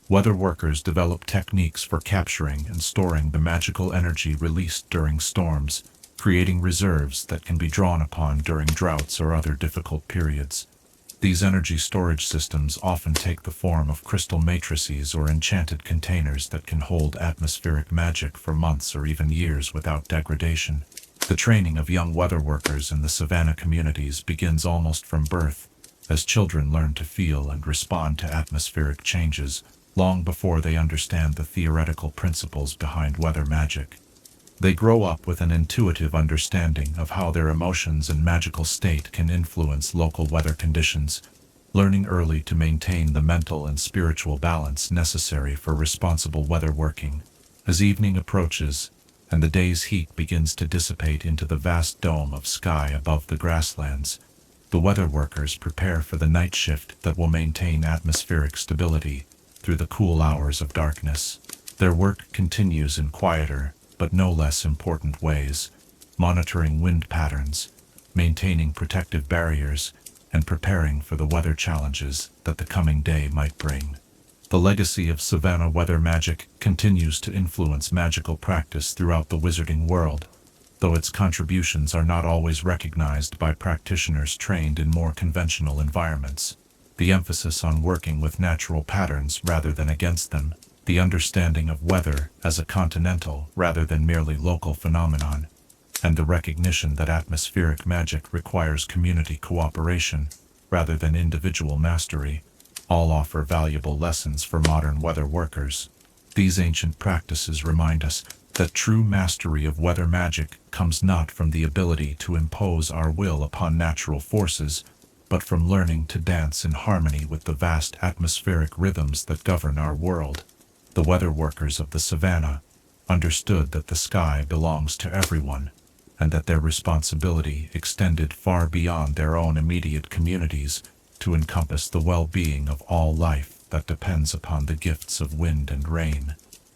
Weatherworkers develop techniques for capturing and storing the magical energy released during storms, creating reserves that can be drawn upon during droughts or other difficult periods. These energy storage systems often take the form of crystal matrices or enchanted containers that can hold atmospheric magic for months or even years without degradation. The training of young weatherworkers in the Savannah communities begins almost from birth, as children learn to feel and respond to atmospheric changes long before they understand the theoretical principles behind weather magic. They grow up with an intuitive understanding of how their emotions and magical state can influence local weather conditions, learning early to maintain the mental and spiritual balance necessary for responsible weather working. As evening approaches, and the day's heat begins to dissipate into the vast dome of sky above the grasslands. The weather workers prepare for the night shift that will maintain atmospheric stability through the cool hours of darkness. Their work continues in quieter, but no less important ways, monitoring wind patterns, maintaining protective barriers, and preparing for the weather challenges that the coming day might bring. The legacy of Savannah weather magic continues to influence magical practice throughout the wizarding world, though its contributions are not always recognized by practitioners trained in more conventional environments. The emphasis on working with natural patterns rather than against them, the understanding of weather as a continental rather than merely local phenomenon, and the recognition that atmospheric magic requires community cooperation rather than individual mastery, all offer valuable lessons for modern weather workers. These ancient practices remind us that true mastery of weather magic comes not from the ability to impose our will upon natural forces, but from learning to dance in harmony with the vast atmospheric rhythms that govern our world. The weather workers of the Savannah understood that the sky belongs to everyone, and that their responsibility extended far beyond their own immediate communities to encompass the well-being of all life that depends upon the gifts of wind and rain.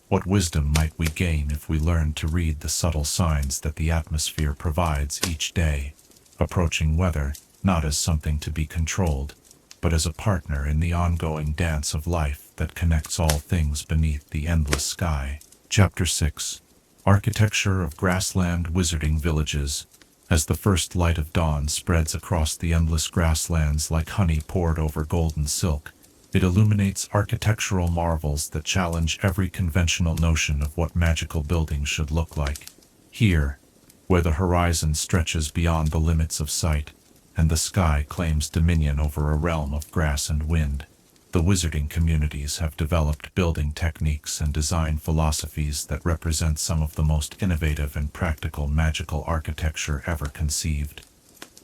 What wisdom might we gain if we learned to read the subtle signs that the atmosphere provides each day, approaching weather not as something to be controlled, but as a partner in the ongoing dance of life that connects all things beneath the endless sky. Chapter 6. Architecture of Grassland Wizarding Villages. As the first light of dawn spreads across the endless grasslands like honey poured over golden silk, it illuminates architectural marvels that challenge every conventional notion of what magical buildings should look like. Here, where the horizon stretches beyond the limits of sight, and the sky claims dominion over a realm of grass and wind, the wizarding communities have developed building techniques and design philosophies that represent some of the most innovative and practical magical architecture ever conceived.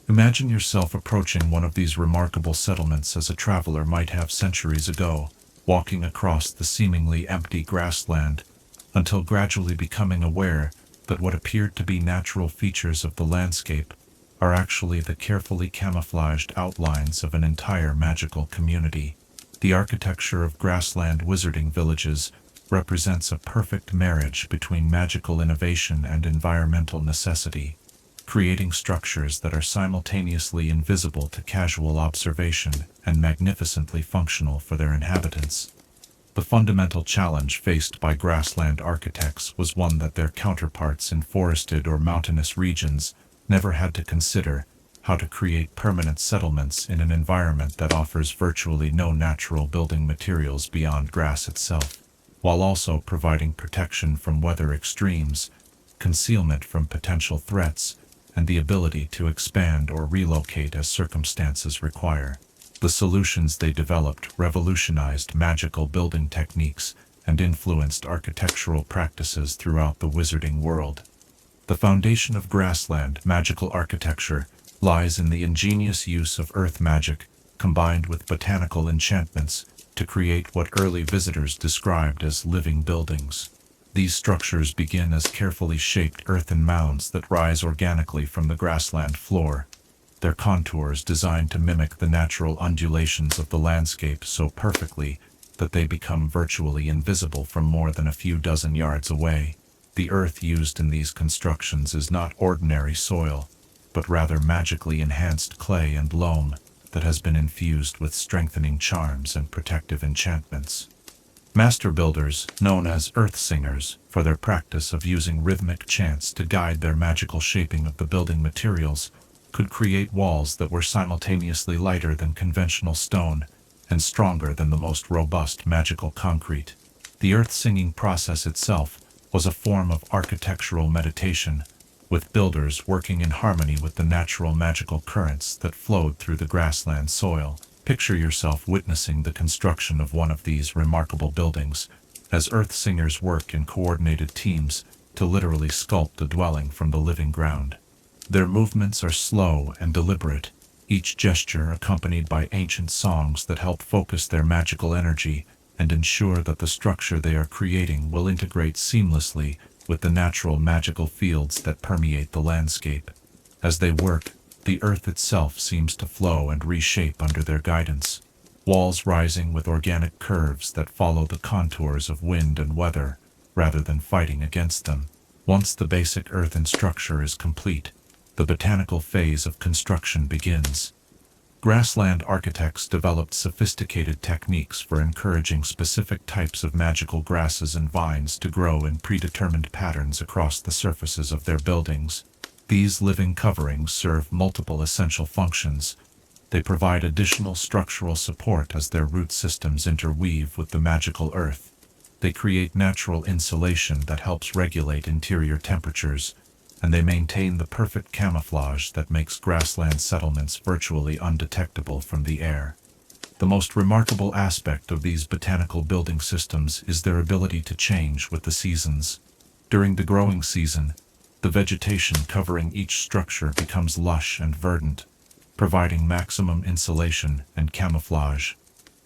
Imagine yourself approaching one of these remarkable settlements as a traveler might have centuries ago, walking across the seemingly empty grassland, until gradually becoming aware that what appeared to be natural features of the landscape are actually the carefully camouflaged outlines of an entire magical community. The architecture of Grassland Wizarding Villages represents a perfect marriage between magical innovation and environmental necessity, creating structures that are simultaneously invisible to casual observation and magnificently functional for their inhabitants. The fundamental challenge faced by grassland architects was one that their counterparts in forested or mountainous regions never had to consider: how to create permanent settlements in an environment that offers virtually no natural building materials beyond grass itself, while also providing protection from weather extremes, concealment from potential threats, and the ability to expand or relocate as circumstances require. The solutions they developed revolutionized magical building techniques and influenced architectural practices throughout the wizarding world. The foundation of grassland magical architecture lies in the ingenious use of earth magic combined with botanical enchantments to create what early visitors described as living buildings. These structures begin as carefully shaped earthen mounds that rise organically from the grassland floor, their contours designed to mimic the natural undulations of the landscape so perfectly that they become virtually invisible from more than a few dozen yards away. The earth used in these constructions is not ordinary soil, but rather magically enhanced clay and loam that has been infused with strengthening charms and protective enchantments. Master builders, known as earth singers, for their practice of using rhythmic chants to guide their magical shaping of the building materials, could create walls that were simultaneously lighter than conventional stone and stronger than the most robust magical concrete. The earth-singing process itself was a form of architectural meditation, with builders working in harmony with the natural magical currents that flowed through the grassland soil. Picture yourself witnessing the construction of one of these remarkable buildings, as earth singers work in coordinated teams to literally sculpt a dwelling from the living ground. Their movements are slow and deliberate, each gesture accompanied by ancient songs that help focus their magical energy and ensure that the structure they are creating will integrate seamlessly with the natural magical fields that permeate the landscape. As they work, the earth itself seems to flow and reshape under their guidance, walls rising with organic curves that follow the contours of wind and weather, rather than fighting against them. Once the basic earthen structure is complete, the botanical phase of construction begins. Grassland architects developed sophisticated techniques for encouraging specific types of magical grasses and vines to grow in predetermined patterns across the surfaces of their buildings. These living coverings serve multiple essential functions. They provide additional structural support as their root systems interweave with the magical earth. They create natural insulation that helps regulate interior temperatures, and they maintain the perfect camouflage that makes grassland settlements virtually undetectable from the air. The most remarkable aspect of these botanical building systems is their ability to change with the seasons. During the growing season, the vegetation covering each structure becomes lush and verdant, providing maximum insulation and camouflage.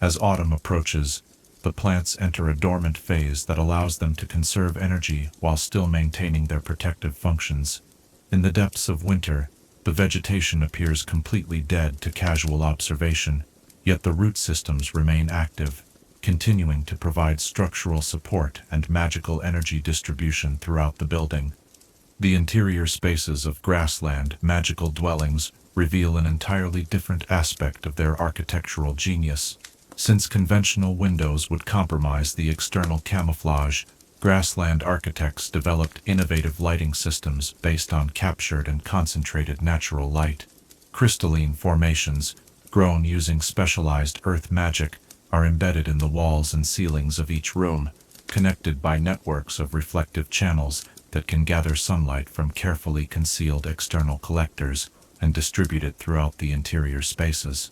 As autumn approaches, the plants enter a dormant phase that allows them to conserve energy while still maintaining their protective functions. In the depths of winter, the vegetation appears completely dead to casual observation, yet the root systems remain active, continuing to provide structural support and magical energy distribution throughout the building. The interior spaces of grassland magical dwellings reveal an entirely different aspect of their architectural genius. Since conventional windows would compromise the external camouflage, grassland architects developed innovative lighting systems based on captured and concentrated natural light. Crystalline formations, grown using specialized earth magic, are embedded in the walls and ceilings of each room, connected by networks of reflective channels that can gather sunlight from carefully concealed external collectors and distribute it throughout the interior spaces.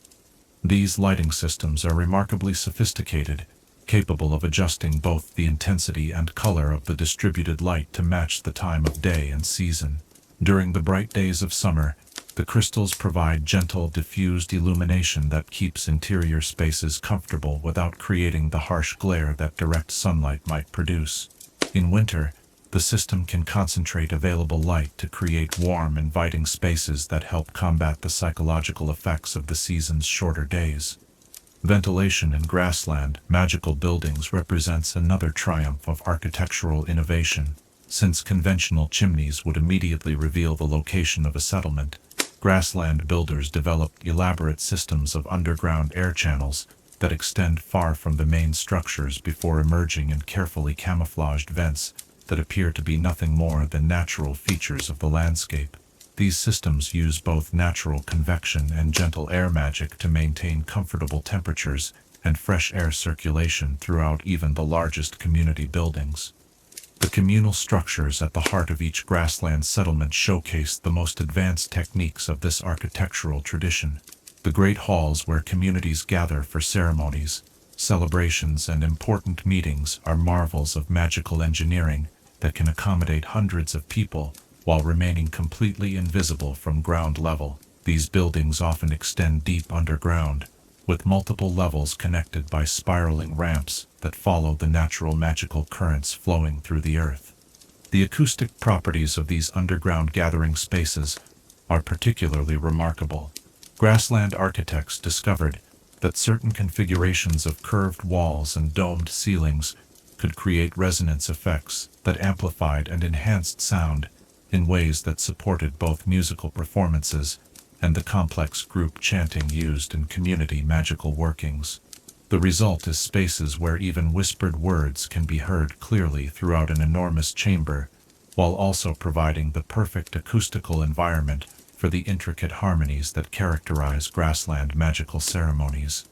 These lighting systems are remarkably sophisticated, capable of adjusting both the intensity and color of the distributed light to match the time of day and season. During the bright days of summer, the crystals provide gentle, diffused illumination that keeps interior spaces comfortable without creating the harsh glare that direct sunlight might produce. In winter, the system can concentrate available light to create warm, inviting spaces that help combat the psychological effects of the season's shorter days. Ventilation in grassland magical buildings represents another triumph of architectural innovation. Since conventional chimneys would immediately reveal the location of a settlement, grassland builders developed elaborate systems of underground air channels that extend far from the main structures before emerging in carefully camouflaged vents that appear to be nothing more than natural features of the landscape. These systems use both natural convection and gentle air magic to maintain comfortable temperatures and fresh air circulation throughout even the largest community buildings. The communal structures at the heart of each grassland settlement showcase the most advanced techniques of this architectural tradition. The great halls where communities gather for ceremonies, celebrations, and important meetings are marvels of magical engineering that can accommodate hundreds of people while remaining completely invisible from ground level. These buildings often extend deep underground, with multiple levels connected by spiraling ramps that follow the natural magical currents flowing through the earth. The acoustic properties of these underground gathering spaces are particularly remarkable. Grassland architects discovered that certain configurations of curved walls and domed ceilings could create resonance effects that amplified and enhanced sound in ways that supported both musical performances and the complex group chanting used in community magical workings. The result is spaces where even whispered words can be heard clearly throughout an enormous chamber, while also providing the perfect acoustical environment for the intricate harmonies that characterize grassland magical ceremonies.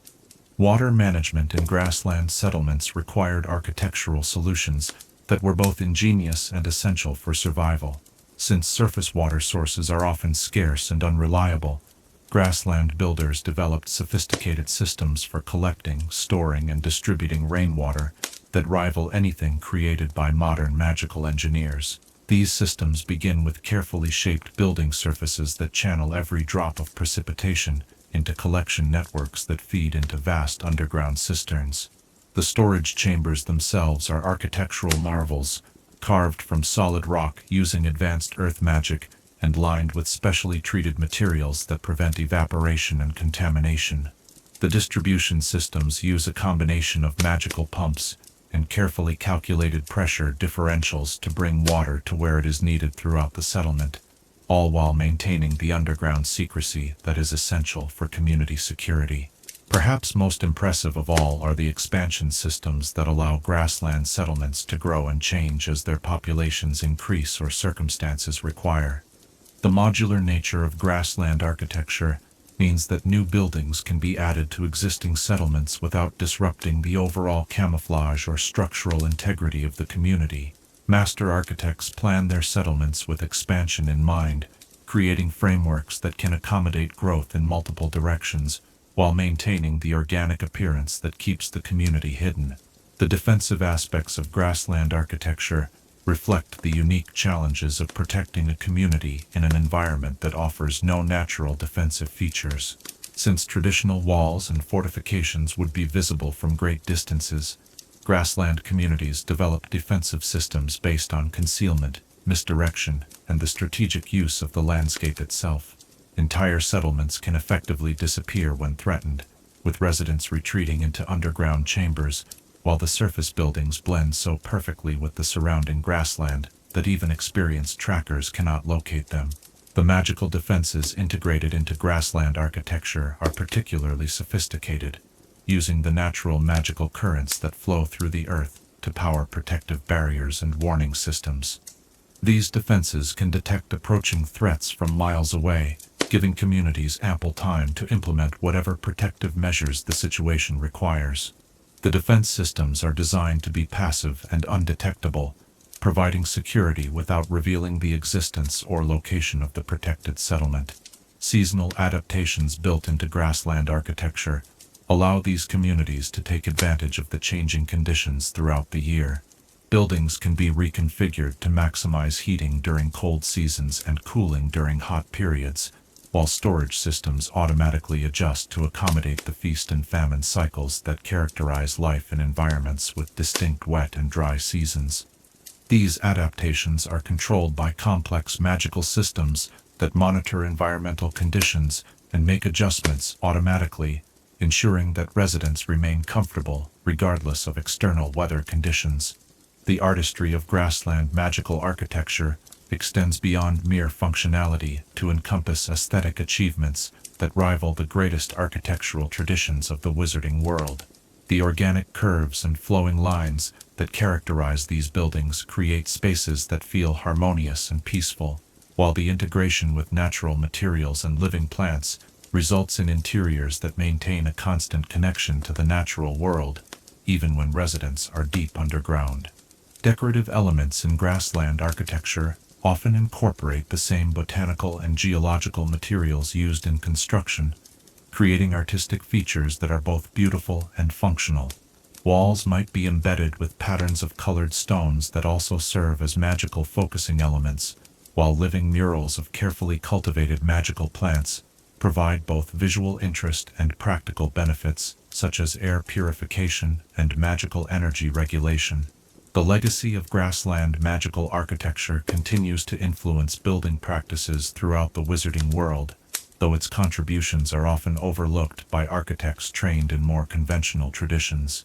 Water management in grassland settlements required architectural solutions that were both ingenious and essential for survival. Since surface water sources are often scarce and unreliable, grassland builders developed sophisticated systems for collecting, storing, and distributing rainwater that rival anything created by modern magical engineers. These systems begin with carefully shaped building surfaces that channel every drop of precipitation into collection networks that feed into vast underground cisterns. The storage chambers themselves are architectural marvels, carved from solid rock using advanced earth magic and lined with specially treated materials that prevent evaporation and contamination. The distribution systems use a combination of magical pumps and carefully calculated pressure differentials to bring water to where it is needed throughout the settlement, all while maintaining the underground secrecy that is essential for community security. Perhaps most impressive of all are the expansion systems that allow grassland settlements to grow and change as their populations increase or circumstances require. The modular nature of grassland architecture means that new buildings can be added to existing settlements without disrupting the overall camouflage or structural integrity of the community. Master architects plan their settlements with expansion in mind, creating frameworks that can accommodate growth in multiple directions, while maintaining the organic appearance that keeps the community hidden. The defensive aspects of grassland architecture reflect the unique challenges of protecting a community in an environment that offers no natural defensive features. Since traditional walls and fortifications would be visible from great distances, grassland communities develop defensive systems based on concealment, misdirection, and the strategic use of the landscape itself. Entire settlements can effectively disappear when threatened, with residents retreating into underground chambers, while the surface buildings blend so perfectly with the surrounding grassland that even experienced trackers cannot locate them. The magical defenses integrated into grassland architecture are particularly sophisticated, using the natural magical currents that flow through the earth to power protective barriers and warning systems. These defenses can detect approaching threats from miles away, giving communities ample time to implement whatever protective measures the situation requires. The defense systems are designed to be passive and undetectable, providing security without revealing the existence or location of the protected settlement. Seasonal adaptations built into grassland architecture allow these communities to take advantage of the changing conditions throughout the year. Buildings can be reconfigured to maximize heating during cold seasons and cooling during hot periods, while storage systems automatically adjust to accommodate the feast and famine cycles that characterize life in environments with distinct wet and dry seasons. These adaptations are controlled by complex magical systems that monitor environmental conditions and make adjustments automatically, ensuring that residents remain comfortable regardless of external weather conditions. The artistry of grassland magical architecture extends beyond mere functionality to encompass aesthetic achievements that rival the greatest architectural traditions of the wizarding world. The organic curves and flowing lines that characterize these buildings create spaces that feel harmonious and peaceful, while the integration with natural materials and living plants results in interiors that maintain a constant connection to the natural world, even when residents are deep underground. Decorative elements in grassland architecture often incorporate the same botanical and geological materials used in construction, creating artistic features that are both beautiful and functional. Walls might be embedded with patterns of colored stones that also serve as magical focusing elements, while living murals of carefully cultivated magical plants provide both visual interest and practical benefits, such as air purification and magical energy regulation. The legacy of grassland magical architecture continues to influence building practices throughout the wizarding world, though its contributions are often overlooked by architects trained in more conventional traditions.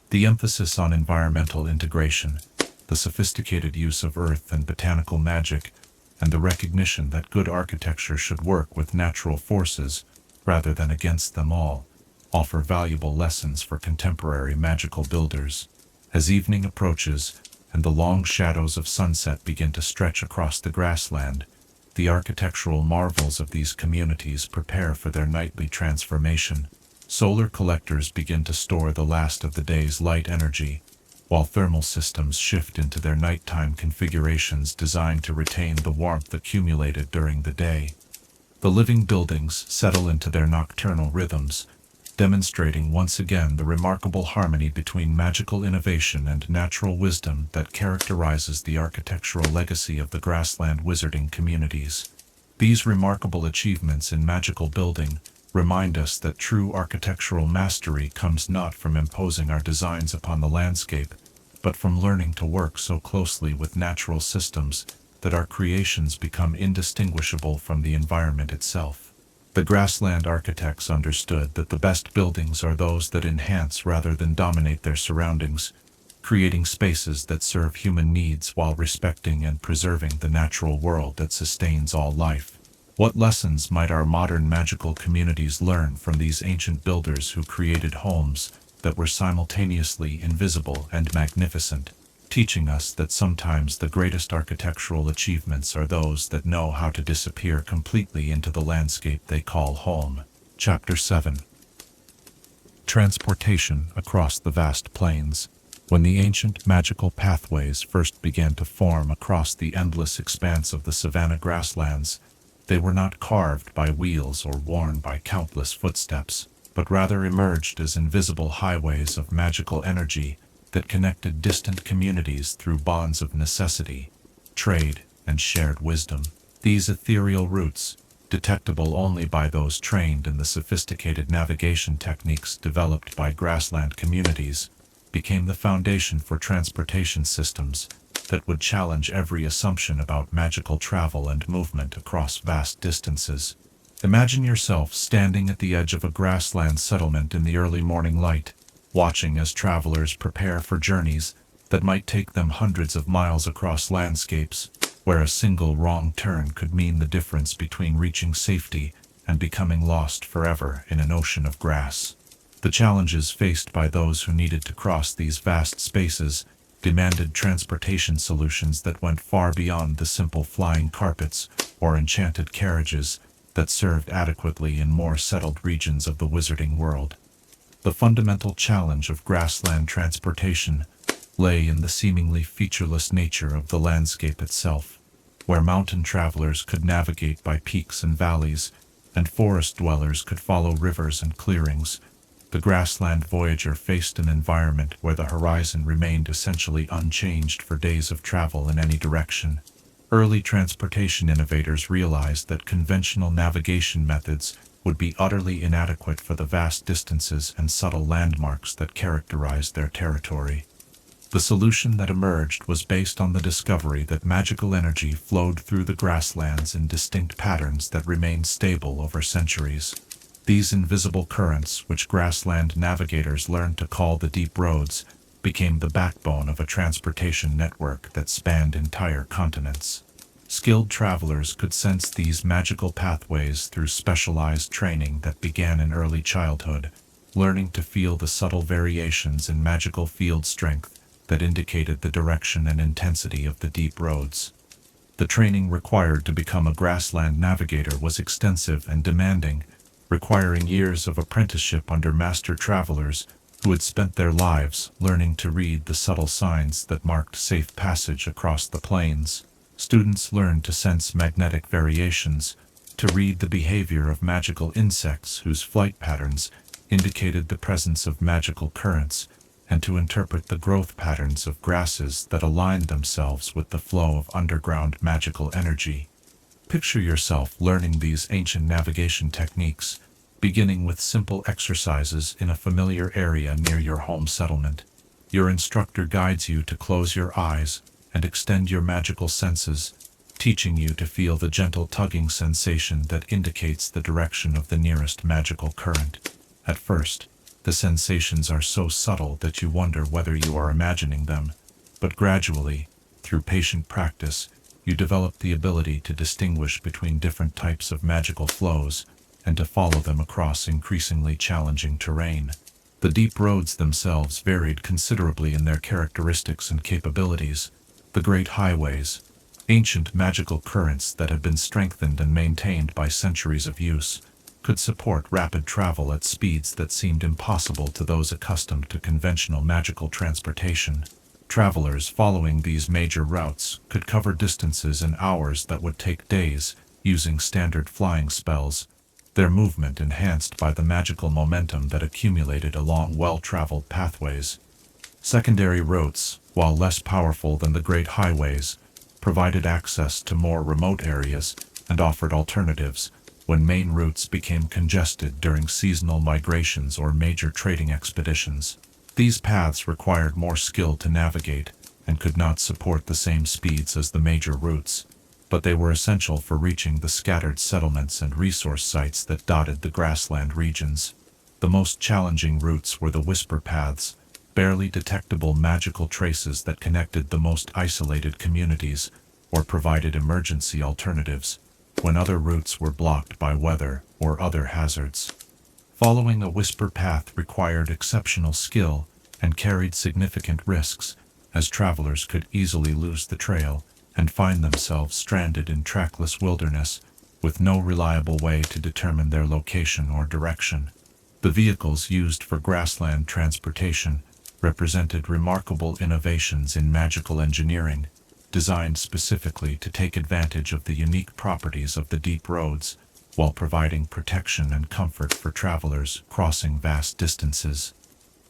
The emphasis on environmental integration, the sophisticated use of earth and botanical magic, and the recognition that good architecture should work with natural forces rather than against them all, offer valuable lessons for contemporary magical builders. As evening approaches and the long shadows of sunset begin to stretch across the grassland, the architectural marvels of these communities prepare for their nightly transformation. Solar collectors begin to store the last of the day's light energy, while thermal systems shift into their nighttime configurations designed to retain the warmth accumulated during the day. The living buildings settle into their nocturnal rhythms, demonstrating once again the remarkable harmony between magical innovation and natural wisdom that characterizes the architectural legacy of the grassland wizarding communities. These remarkable achievements in magical building remind us that true architectural mastery comes not from imposing our designs upon the landscape, but from learning to work so closely with natural systems that our creations become indistinguishable from the environment itself. The Grassland architects understood that the best buildings are those that enhance rather than dominate their surroundings, creating spaces that serve human needs while respecting and preserving the natural world that sustains all life. What lessons might our modern magical communities learn from these ancient builders who created homes that were simultaneously invisible and magnificent, teaching us that sometimes the greatest architectural achievements are those that know how to disappear completely into the landscape they call home. Chapter 7. Transportation across the vast plains. When the ancient magical pathways first began to form across the endless expanse of the Savannah grasslands, they were not carved by wheels or worn by countless footsteps, but rather emerged as invisible highways of magical energy that connected distant communities through bonds of necessity, trade, and shared wisdom. These ethereal routes, detectable only by those trained in the sophisticated navigation techniques developed by grassland communities, became the foundation for transportation systems that would challenge every assumption about magical travel and movement across vast distances. Imagine yourself standing at the edge of a grassland settlement in the early morning light, watching as travelers prepare for journeys that might take them hundreds of miles across landscapes, where a single wrong turn could mean the difference between reaching safety and becoming lost forever in an ocean of grass. The challenges faced by those who needed to cross these vast spaces demanded transportation solutions that went far beyond the simple flying carpets or enchanted carriages that served adequately in more settled regions of the wizarding world. The fundamental challenge of grassland transportation lay in the seemingly featureless nature of the landscape itself, where mountain travelers could navigate by peaks and valleys, and forest dwellers could follow rivers and clearings. The grassland voyager faced an environment where the horizon remained essentially unchanged for days of travel in any direction. Early transportation innovators realized that conventional navigation methods would be utterly inadequate for the vast distances and subtle landmarks that characterized their territory. The solution that emerged was based on the discovery that magical energy flowed through the grasslands in distinct patterns that remained stable over centuries. These invisible currents, which grassland navigators learned to call the deep roads, became the backbone of a transportation network that spanned entire continents. Skilled travelers could sense these magical pathways through specialized training that began in early childhood, learning to feel the subtle variations in magical field strength that indicated the direction and intensity of the deep roads. The training required to become a grassland navigator was extensive and demanding, requiring years of apprenticeship under master travelers who had spent their lives learning to read the subtle signs that marked safe passage across the plains. Students learned to sense magnetic variations, to read the behavior of magical insects whose flight patterns indicated the presence of magical currents, and to interpret the growth patterns of grasses that aligned themselves with the flow of underground magical energy. Picture yourself learning these ancient navigation techniques, beginning with simple exercises in a familiar area near your home settlement. Your instructor guides you to close your eyes and extend your magical senses, teaching you to feel the gentle tugging sensation that indicates the direction of the nearest magical current. At first, the sensations are so subtle that you wonder whether you are imagining them, but gradually, through patient practice, you develop the ability to distinguish between different types of magical flows and to follow them across increasingly challenging terrain. The deep roads themselves varied considerably in their characteristics and capabilities. The great highways, ancient magical currents that had been strengthened and maintained by centuries of use, could support rapid travel at speeds that seemed impossible to those accustomed to conventional magical transportation. Travelers following these major routes could cover distances in hours that would take days, using standard flying spells, their movement enhanced by the magical momentum that accumulated along well-traveled pathways. Secondary routes, while less powerful than the great highways, provided access to more remote areas and offered alternatives when main routes became congested during seasonal migrations or major trading expeditions. These paths required more skill to navigate and could not support the same speeds as the major routes, but they were essential for reaching the scattered settlements and resource sites that dotted the grassland regions. The most challenging routes were the whisper paths, barely detectable magical traces that connected the most isolated communities or provided emergency alternatives when other routes were blocked by weather or other hazards. Following a whisper path required exceptional skill and carried significant risks, as travelers could easily lose the trail and find themselves stranded in trackless wilderness with no reliable way to determine their location or direction. The vehicles used for grassland transportation represented remarkable innovations in magical engineering, designed specifically to take advantage of the unique properties of the deep roads, while providing protection and comfort for travelers crossing vast distances.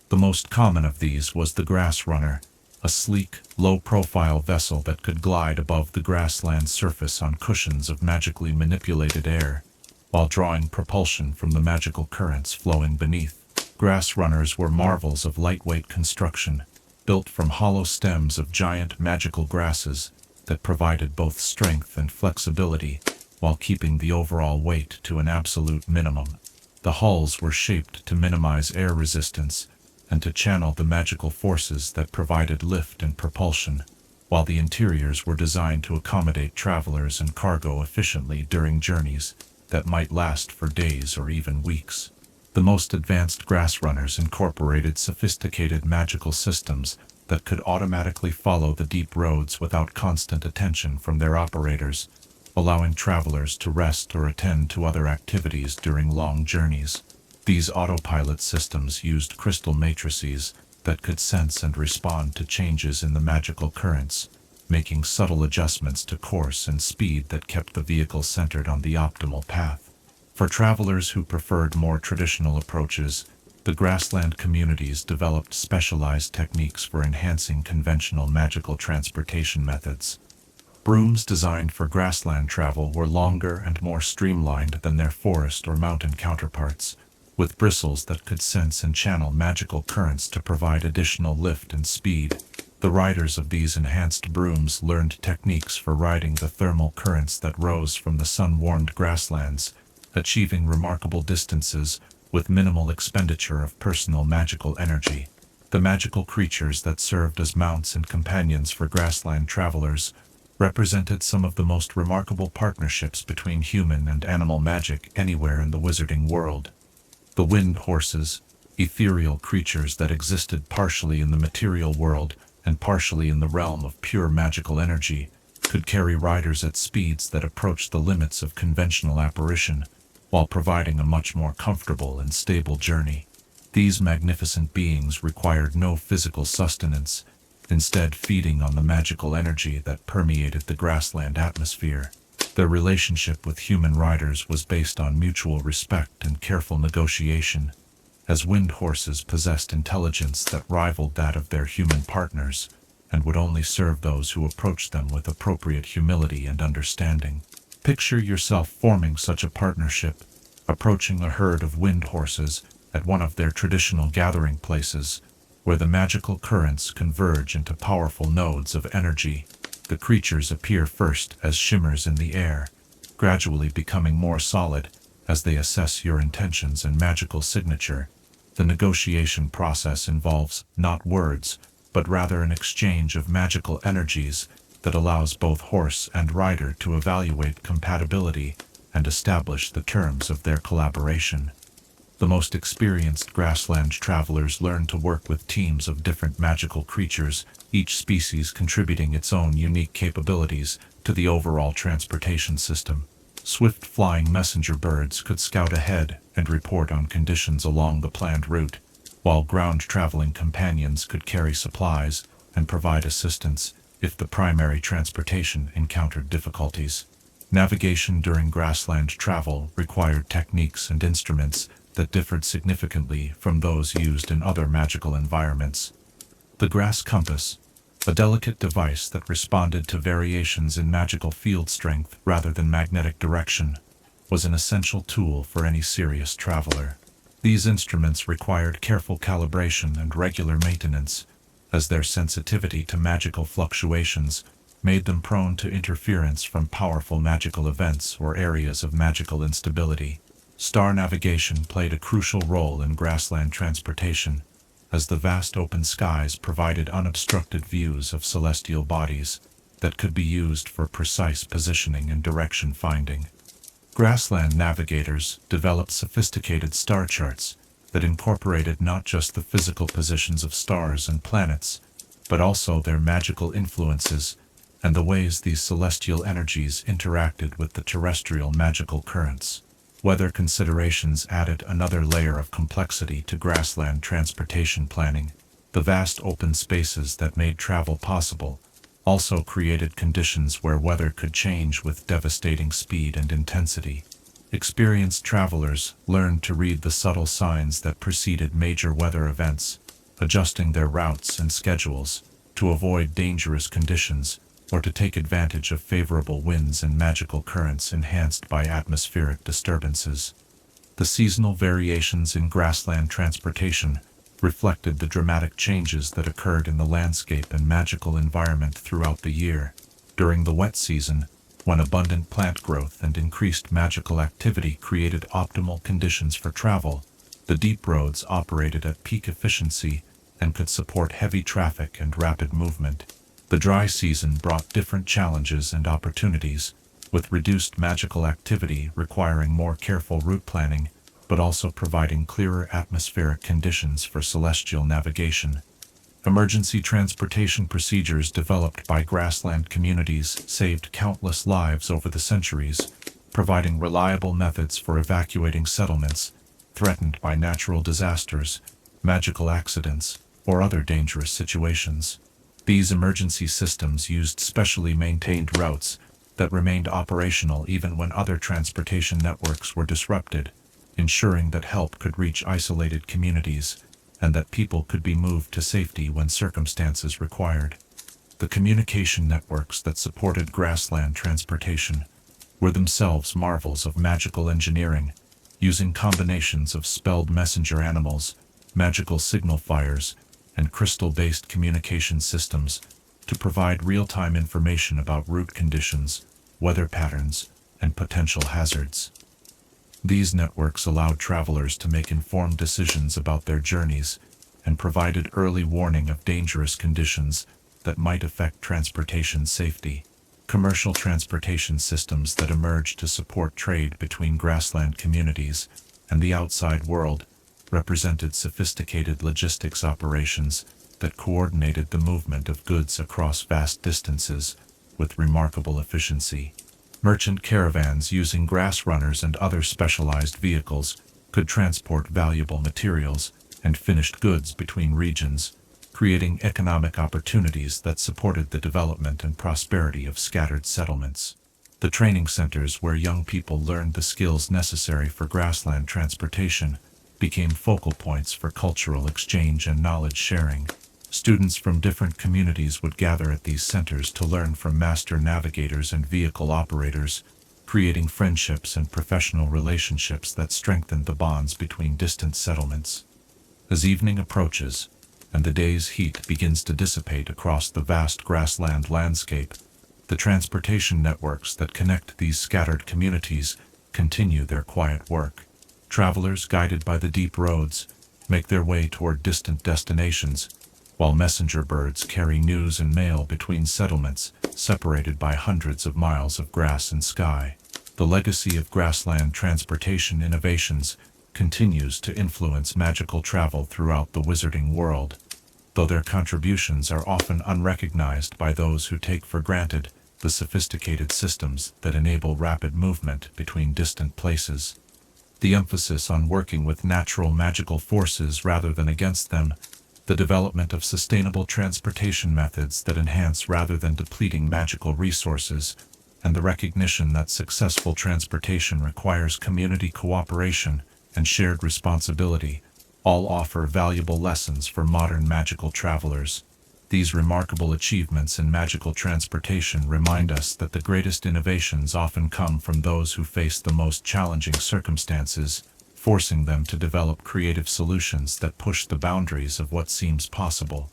The most common of these was the Grass Runner, a sleek, low-profile vessel that could glide above the grassland surface on cushions of magically manipulated air, while drawing propulsion from the magical currents flowing beneath. Grass runners were marvels of lightweight construction, built from hollow stems of giant magical grasses that provided both strength and flexibility while keeping the overall weight to an absolute minimum. The hulls were shaped to minimize air resistance and to channel the magical forces that provided lift and propulsion, while the interiors were designed to accommodate travelers and cargo efficiently during journeys that might last for days or even weeks. The most advanced grass runners incorporated sophisticated magical systems that could automatically follow the deep roads without constant attention from their operators, allowing travelers to rest or attend to other activities during long journeys. These autopilot systems used crystal matrices that could sense and respond to changes in the magical currents, making subtle adjustments to course and speed that kept the vehicle centered on the optimal path. For travelers who preferred more traditional approaches, the grassland communities developed specialized techniques for enhancing conventional magical transportation methods. Brooms designed for grassland travel were longer and more streamlined than their forest or mountain counterparts, with bristles that could sense and channel magical currents to provide additional lift and speed. The riders of these enhanced brooms learned techniques for riding the thermal currents that rose from the sun-warmed grasslands, achieving remarkable distances with minimal expenditure of personal magical energy. The magical creatures that served as mounts and companions for grassland travelers represented some of the most remarkable partnerships between human and animal magic anywhere in the wizarding world. The wind horses, ethereal creatures that existed partially in the material world and partially in the realm of pure magical energy, could carry riders at speeds that approached the limits of conventional apparition, while providing a much more comfortable and stable journey. These magnificent beings required no physical sustenance, instead feeding on the magical energy that permeated the grassland atmosphere. Their relationship with human riders was based on mutual respect and careful negotiation, as wind horses possessed intelligence that rivaled that of their human partners, and would only serve those who approached them with appropriate humility and understanding. Picture yourself forming such a partnership, approaching a herd of wind horses at one of their traditional gathering places, where the magical currents converge into powerful nodes of energy. The creatures appear first as shimmers in the air, gradually becoming more solid as they assess your intentions and magical signature. The negotiation process involves not words, but rather an exchange of magical energies that allows both horse and rider to evaluate compatibility and establish the terms of their collaboration. The most experienced grassland travelers learn to work with teams of different magical creatures, each species contributing its own unique capabilities to the overall transportation system. Swift flying messenger birds could scout ahead and report on conditions along the planned route, while ground-traveling companions could carry supplies and provide assistance if the primary transportation encountered difficulties. Navigation during grassland travel required techniques and instruments that differed significantly from those used in other magical environments. The grass compass, a delicate device that responded to variations in magical field strength rather than magnetic direction, was an essential tool for any serious traveler. These instruments required careful calibration and regular maintenance, as their sensitivity to magical fluctuations made them prone to interference from powerful magical events or areas of magical instability. Star navigation played a crucial role in grassland transportation, as the vast open skies provided unobstructed views of celestial bodies that could be used for precise positioning and direction finding. Grassland navigators developed sophisticated star charts that incorporated not just the physical positions of stars and planets, but also their magical influences and the ways these celestial energies interacted with the terrestrial magical currents. Weather considerations added another layer of complexity to grassland transportation planning. The vast open spaces that made travel possible also created conditions where weather could change with devastating speed and intensity. Experienced travelers learned to read the subtle signs that preceded major weather events, adjusting their routes and schedules to avoid dangerous conditions or to take advantage of favorable winds and magical currents enhanced by atmospheric disturbances. The seasonal variations in grassland transportation reflected the dramatic changes that occurred in the landscape and magical environment throughout the year. During the wet season, when abundant plant growth and increased magical activity created optimal conditions for travel, the deep roads operated at peak efficiency and could support heavy traffic and rapid movement. The dry season brought different challenges and opportunities, with reduced magical activity requiring more careful route planning, but also providing clearer atmospheric conditions for celestial navigation. Emergency transportation procedures developed by grassland communities saved countless lives over the centuries, providing reliable methods for evacuating settlements threatened by natural disasters, magical accidents, or other dangerous situations. These emergency systems used specially maintained routes that remained operational even when other transportation networks were disrupted, ensuring that help could reach isolated communities and that people could be moved to safety when circumstances required. The communication networks that supported grassland transportation were themselves marvels of magical engineering, using combinations of spelled messenger animals, magical signal fires, and crystal-based communication systems to provide real-time information about route conditions, weather patterns, and potential hazards. These networks allowed travelers to make informed decisions about their journeys and provided early warning of dangerous conditions that might affect transportation safety. Commercial transportation systems that emerged to support trade between grassland communities and the outside world represented sophisticated logistics operations that coordinated the movement of goods across vast distances with remarkable efficiency. Merchant caravans using grass runners and other specialized vehicles could transport valuable materials and finished goods between regions, creating economic opportunities that supported the development and prosperity of scattered settlements. The training centers where young people learned the skills necessary for grassland transportation became focal points for cultural exchange and knowledge sharing. Students from different communities would gather at these centers to learn from master navigators and vehicle operators, creating friendships and professional relationships that strengthened the bonds between distant settlements. As evening approaches, and the day's heat begins to dissipate across the vast grassland landscape, the transportation networks that connect these scattered communities continue their quiet work. Travelers guided by the deep roads make their way toward distant destinations, while messenger birds carry news and mail between settlements separated by hundreds of miles of grass and sky. The legacy of grassland transportation innovations continues to influence magical travel throughout the wizarding world, though their contributions are often unrecognized by those who take for granted the sophisticated systems that enable rapid movement between distant places. The emphasis on working with natural magical forces rather than against them, the development of sustainable transportation methods that enhance rather than depleting magical resources, and the recognition that successful transportation requires community cooperation and shared responsibility, all offer valuable lessons for modern magical travelers. These remarkable achievements in magical transportation remind us that the greatest innovations often come from those who face the most challenging circumstances, forcing them to develop creative solutions that push the boundaries of what seems possible.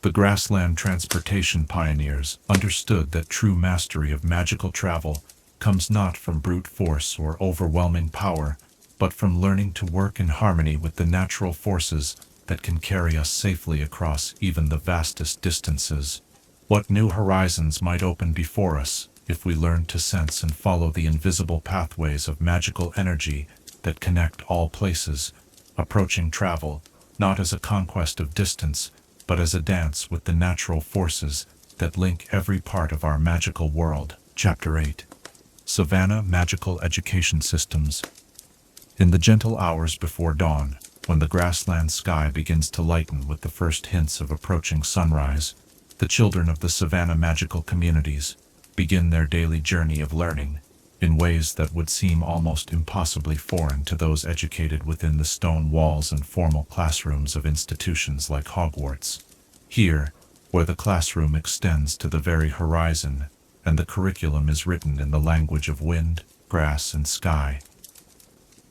The Grassland transportation pioneers understood that true mastery of magical travel comes not from brute force or overwhelming power, but from learning to work in harmony with the natural forces that can carry us safely across even the vastest distances. What new horizons might open before us if we learn to sense and follow the invisible pathways of magical energy that connect all places, approaching travel not as a conquest of distance, but as a dance with the natural forces that link every part of our magical world. Chapter 8. Savannah Magical Education Systems. In the gentle hours before dawn, when the grassland sky begins to lighten with the first hints of approaching sunrise, the children of the Savannah magical communities begin their daily journey of learning in ways that would seem almost impossibly foreign to those educated within the stone walls and formal classrooms of institutions like Hogwarts. Here, where the classroom extends to the very horizon and the curriculum is written in the language of wind, grass, and sky,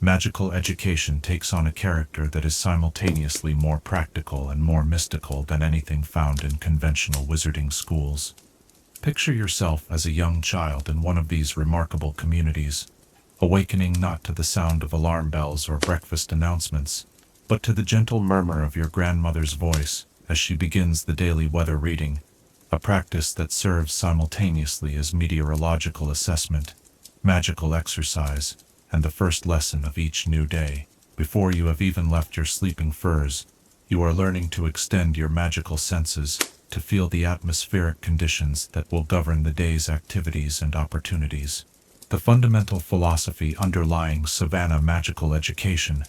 magical education takes on a character that is simultaneously more practical and more mystical than anything found in conventional wizarding schools. Picture yourself as a young child in one of these remarkable communities, awakening not to the sound of alarm bells or breakfast announcements, but to the gentle murmur of your grandmother's voice as she begins the daily weather reading, a practice that serves simultaneously as meteorological assessment, magical exercise, and the first lesson of each new day. Before you have even left your sleeping furs, you are learning to extend your magical senses to feel the atmospheric conditions that will govern the day's activities and opportunities. The fundamental philosophy underlying Savannah magical education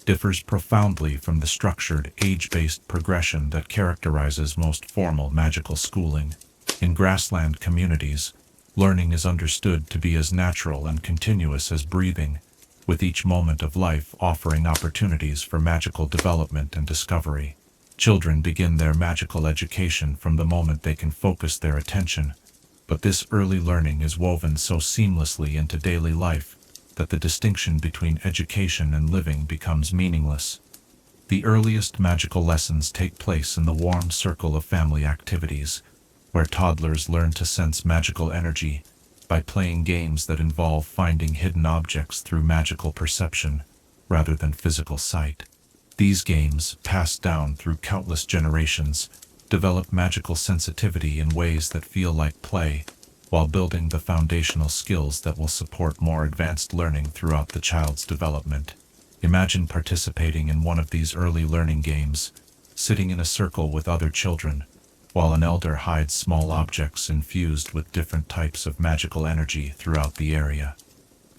differs profoundly from the structured, age-based progression that characterizes most formal magical schooling. In grassland communities, learning is understood to be as natural and continuous as breathing, with each moment of life offering opportunities for magical development and discovery. Children begin their magical education from the moment they can focus their attention, but this early learning is woven so seamlessly into daily life that the distinction between education and living becomes meaningless. The earliest magical lessons take place in the warm circle of family activities, where toddlers learn to sense magical energy by playing games that involve finding hidden objects through magical perception rather than physical sight. These games, passed down through countless generations, develop magical sensitivity in ways that feel like play, while building the foundational skills that will support more advanced learning throughout the child's development. Imagine participating in one of these early learning games, sitting in a circle with other children, while an elder hides small objects infused with different types of magical energy throughout the area.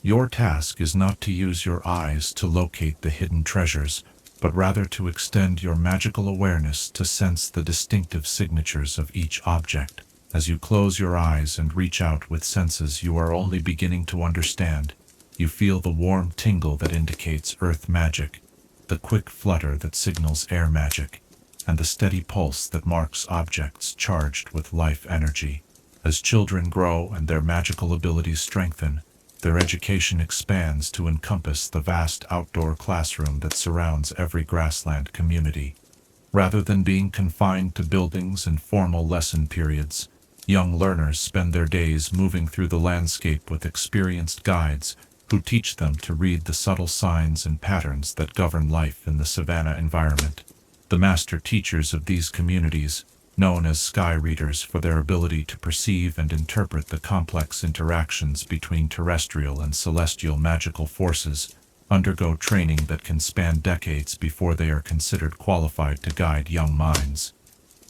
Your task is not to use your eyes to locate the hidden treasures, but rather to extend your magical awareness to sense the distinctive signatures of each object. As you close your eyes and reach out with senses you are only beginning to understand, you feel the warm tingle that indicates earth magic, the quick flutter that signals air magic, and the steady pulse that marks objects charged with life energy. As children grow and their magical abilities strengthen, their education expands to encompass the vast outdoor classroom that surrounds every grassland community. Rather than being confined to buildings and formal lesson periods, young learners spend their days moving through the landscape with experienced guides who teach them to read the subtle signs and patterns that govern life in the Savannah environment. The master teachers of these communities, known as sky readers for their ability to perceive and interpret the complex interactions between terrestrial and celestial magical forces, undergo training that can span decades before they are considered qualified to guide young minds.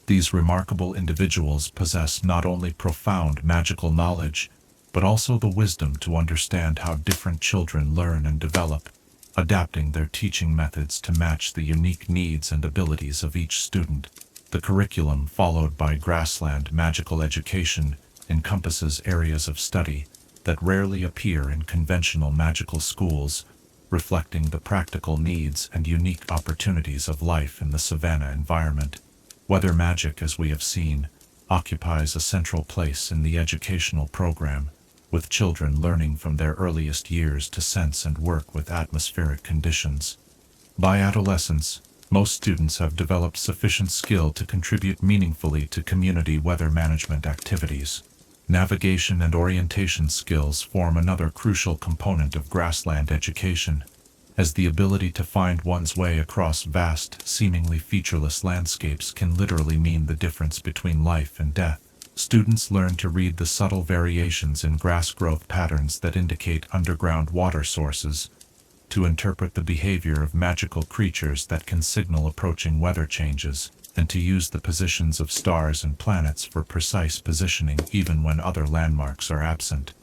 These remarkable individuals possess not only profound magical knowledge, but also the wisdom to understand how different children learn and develop, adapting their teaching methods to match the unique needs and abilities of each student. The curriculum followed by Grassland Magical Education encompasses areas of study that rarely appear in conventional magical schools, reflecting the practical needs and unique opportunities of life in the Savannah environment. Weather magic, as we have seen, occupies a central place in the educational program, with children learning from their earliest years to sense and work with atmospheric conditions. By adolescence, most students have developed sufficient skill to contribute meaningfully to community weather management activities. Navigation and orientation skills form another crucial component of grassland education, as the ability to find one's way across vast, seemingly featureless landscapes can literally mean the difference between life and death. Students learn to read the subtle variations in grass growth patterns that indicate underground water sources, to interpret the behavior of magical creatures that can signal approaching weather changes, and to use the positions of stars and planets for precise positioning even when other landmarks are absent.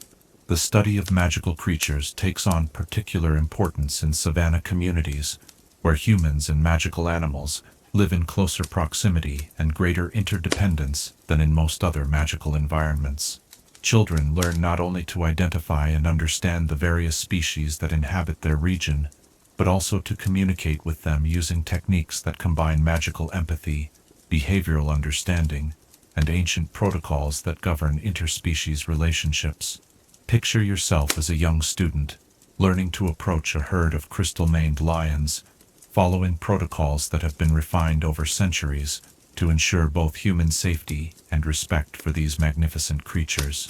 The study of magical creatures takes on particular importance in Savannah communities, where humans and magical animals live in closer proximity and greater interdependence than in most other magical environments. Children learn not only to identify and understand the various species that inhabit their region, but also to communicate with them using techniques that combine magical empathy, behavioral understanding, and ancient protocols that govern interspecies relationships. Picture yourself as a young student, learning to approach a herd of crystal-maned lions, following protocols that have been refined over centuries to ensure both human safety and respect for these magnificent creatures.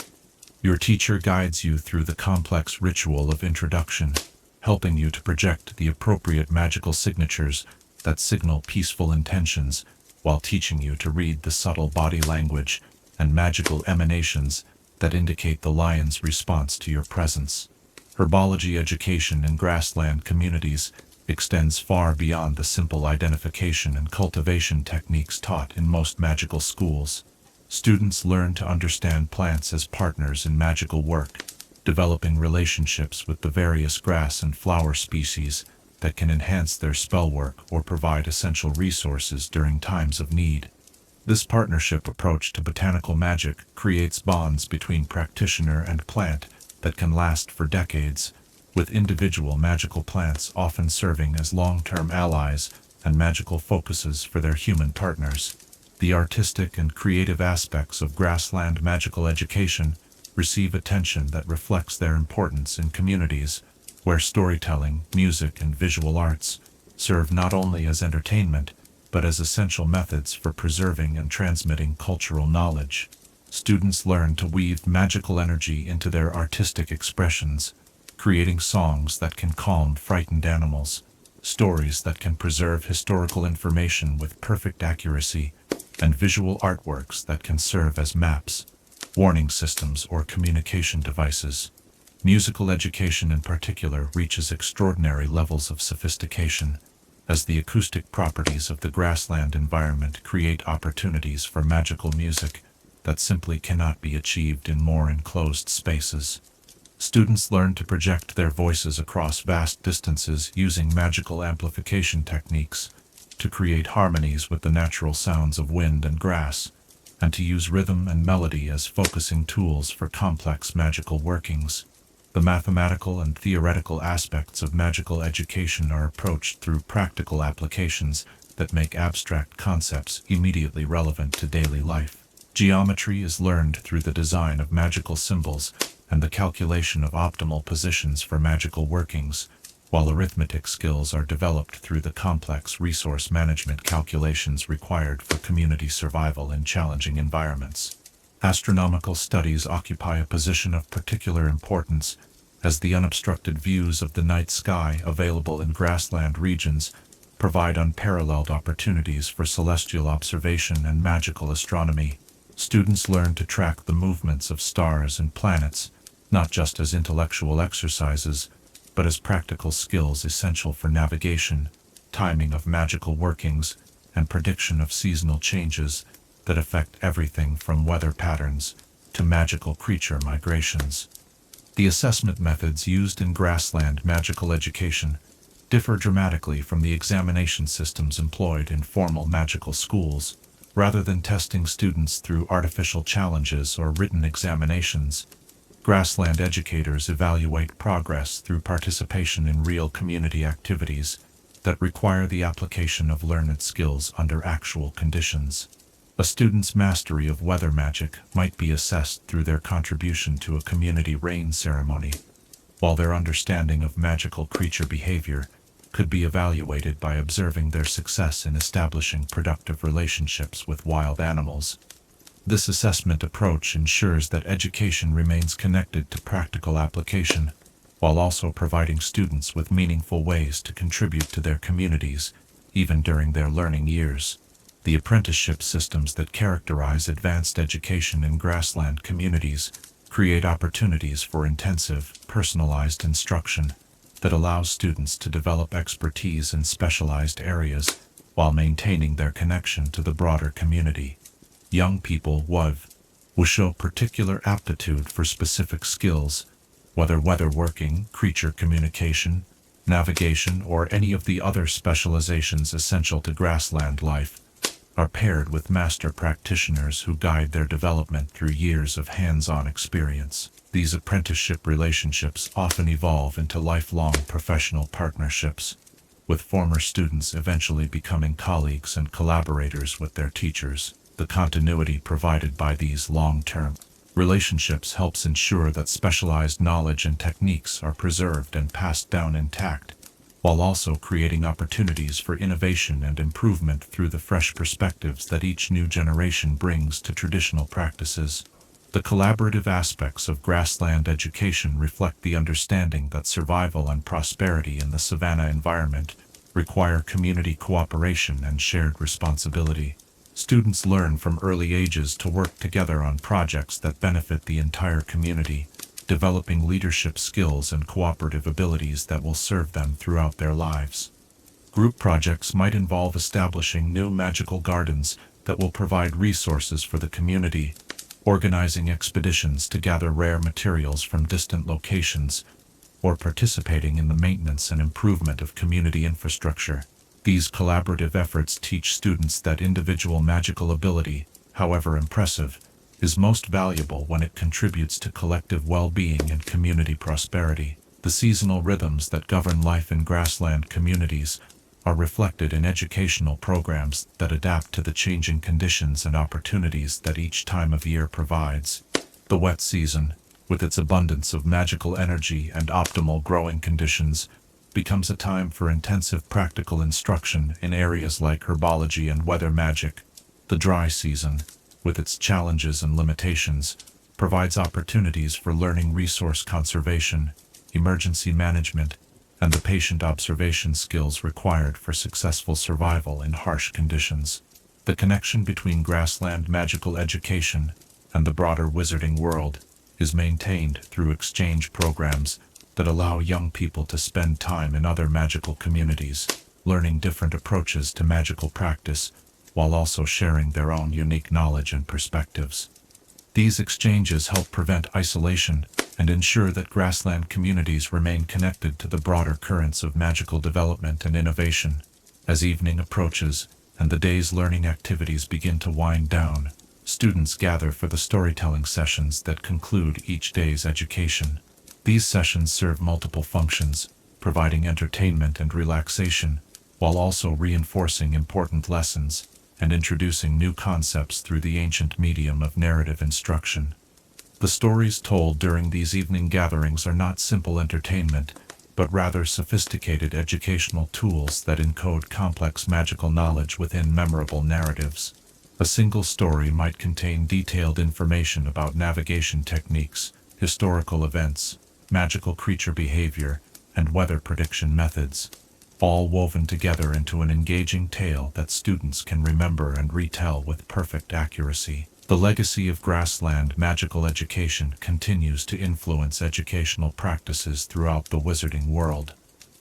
Your teacher guides you through the complex ritual of introduction, helping you to project the appropriate magical signatures that signal peaceful intentions, while teaching you to read the subtle body language and magical emanations that indicate the lion's response to your presence. Herbology education in grassland communities extends far beyond the simple identification and cultivation techniques taught in most magical schools. Students learn to understand plants as partners in magical work, developing relationships with the various grass and flower species that can enhance their spell work or provide essential resources during times of need. This partnership approach to botanical magic creates bonds between practitioner and plant that can last for decades, with individual magical plants often serving as long-term allies and magical focuses for their human partners. The artistic and creative aspects of grassland magical education receive attention that reflects their importance in communities where storytelling, music, and visual arts serve not only as entertainment, but as essential methods for preserving and transmitting cultural knowledge. Students learn to weave magical energy into their artistic expressions, creating songs that can calm frightened animals, stories that can preserve historical information with perfect accuracy, and visual artworks that can serve as maps, warning systems, or communication devices. Musical education in particular reaches extraordinary levels of sophistication, as the acoustic properties of the grassland environment create opportunities for magical music that simply cannot be achieved in more enclosed spaces. Students learn to project their voices across vast distances using magical amplification techniques to create harmonies with the natural sounds of wind and grass, and to use rhythm and melody as focusing tools for complex magical workings. The mathematical and theoretical aspects of magical education are approached through practical applications that make abstract concepts immediately relevant to daily life. Geometry is learned through the design of magical symbols and the calculation of optimal positions for magical workings, while arithmetic skills are developed through the complex resource management calculations required for community survival in challenging environments. Astronomical studies occupy a position of particular importance, as the unobstructed views of the night sky available in grassland regions provide unparalleled opportunities for celestial observation and magical astronomy. Students learn to track the movements of stars and planets, not just as intellectual exercises, but as practical skills essential for navigation, timing of magical workings, and prediction of seasonal changes that affect everything from weather patterns to magical creature migrations. The assessment methods used in grassland magical education differ dramatically from the examination systems employed in formal magical schools. Rather than testing students through artificial challenges or written examinations, grassland educators evaluate progress through participation in real community activities that require the application of learned skills under actual conditions. A student's mastery of weather magic might be assessed through their contribution to a community rain ceremony, while their understanding of magical creature behavior could be evaluated by observing their success in establishing productive relationships with wild animals. This assessment approach ensures that education remains connected to practical application, while also providing students with meaningful ways to contribute to their communities, even during their learning years. The apprenticeship systems that characterize advanced education in grassland communities create opportunities for intensive, personalized instruction that allows students to develop expertise in specialized areas while maintaining their connection to the broader community. Young people will show particular aptitude for specific skills, whether weatherworking, creature communication, navigation, or any of the other specializations essential to grassland life, are paired with master practitioners who guide their development through years of hands-on experience. These apprenticeship relationships often evolve into lifelong professional partnerships, with former students eventually becoming colleagues and collaborators with their teachers. The continuity provided by these long-term relationships helps ensure that specialized knowledge and techniques are preserved and passed down intact, while also creating opportunities for innovation and improvement through the fresh perspectives that each new generation brings to traditional practices. The collaborative aspects of grassland education reflect the understanding that survival and prosperity in the Savannah environment require community cooperation and shared responsibility. Students learn from early ages to work together on projects that benefit the entire community, developing leadership skills and cooperative abilities that will serve them throughout their lives. Group projects might involve establishing new magical gardens that will provide resources for the community, organizing expeditions to gather rare materials from distant locations, or participating in the maintenance and improvement of community infrastructure. These collaborative efforts teach students that individual magical ability, however impressive, is most valuable when it contributes to collective well-being and community prosperity. The seasonal rhythms that govern life in grassland communities are reflected in educational programs that adapt to the changing conditions and opportunities that each time of year provides. The wet season, with its abundance of magical energy and optimal growing conditions, becomes a time for intensive practical instruction in areas like herbology and weather magic. The dry season, with its challenges and limitations, provides opportunities for learning resource conservation, emergency management, and the patient observation skills required for successful survival in harsh conditions. The connection between grassland magical education and the broader wizarding world is maintained through exchange programs that allow young people to spend time in other magical communities, learning different approaches to magical practice, while also sharing their own unique knowledge and perspectives. These exchanges help prevent isolation and ensure that grassland communities remain connected to the broader currents of magical development and innovation. As evening approaches and the day's learning activities begin to wind down, students gather for the storytelling sessions that conclude each day's education. These sessions serve multiple functions, providing entertainment and relaxation, while also reinforcing important lessons and introducing new concepts through the ancient medium of narrative instruction. The stories told during these evening gatherings are not simple entertainment, but rather sophisticated educational tools that encode complex magical knowledge within memorable narratives. A single story might contain detailed information about navigation techniques, historical events, magical creature behavior, and weather prediction methods, all woven together into an engaging tale that students can remember and retell with perfect accuracy. The legacy of grassland magical education continues to influence educational practices throughout the wizarding world,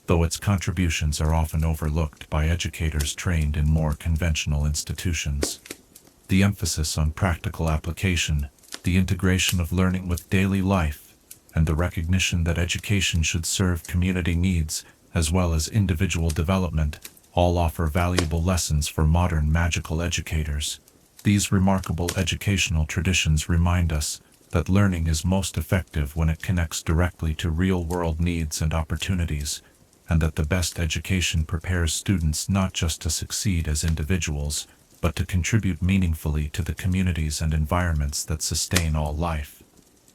though its contributions are often overlooked by educators trained in more conventional institutions. The emphasis on practical application, the integration of learning with daily life, and the recognition that education should serve community needs as well as individual development all offer valuable lessons for modern magical educators. These remarkable educational traditions remind us that learning is most effective when it connects directly to real-world needs and opportunities, and that the best education prepares students not just to succeed as individuals, but to contribute meaningfully to the communities and environments that sustain all life.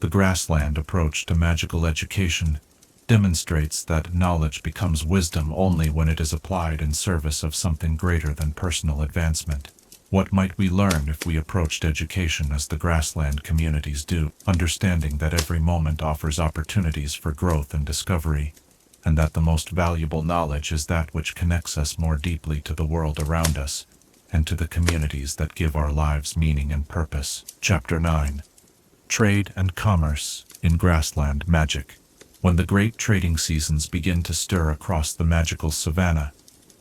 The Grassland approach to magical education demonstrates that knowledge becomes wisdom only when it is applied in service of something greater than personal advancement. What might we learn if we approached education as the Grassland communities do, understanding that every moment offers opportunities for growth and discovery, and that the most valuable knowledge is that which connects us more deeply to the world around us, and to the communities that give our lives meaning and purpose. Chapter 9. Trade and Commerce in Grassland Magic. When the great trading seasons begin to stir across the magical Savannah,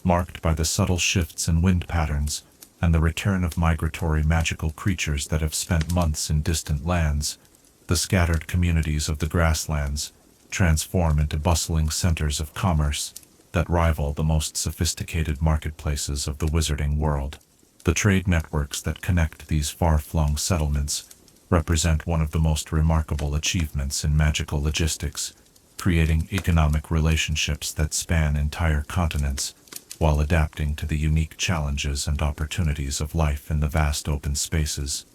marked by the subtle shifts in wind patterns and the return of migratory magical creatures that have spent months in distant lands, the scattered communities of the Grasslands transform into bustling centers of commerce that rival the most sophisticated marketplaces of the wizarding world. The trade networks that connect these far-flung settlements represent one of the most remarkable achievements in magical logistics, creating economic relationships that span entire continents while adapting to the unique challenges and opportunities of life in the vast open spaces.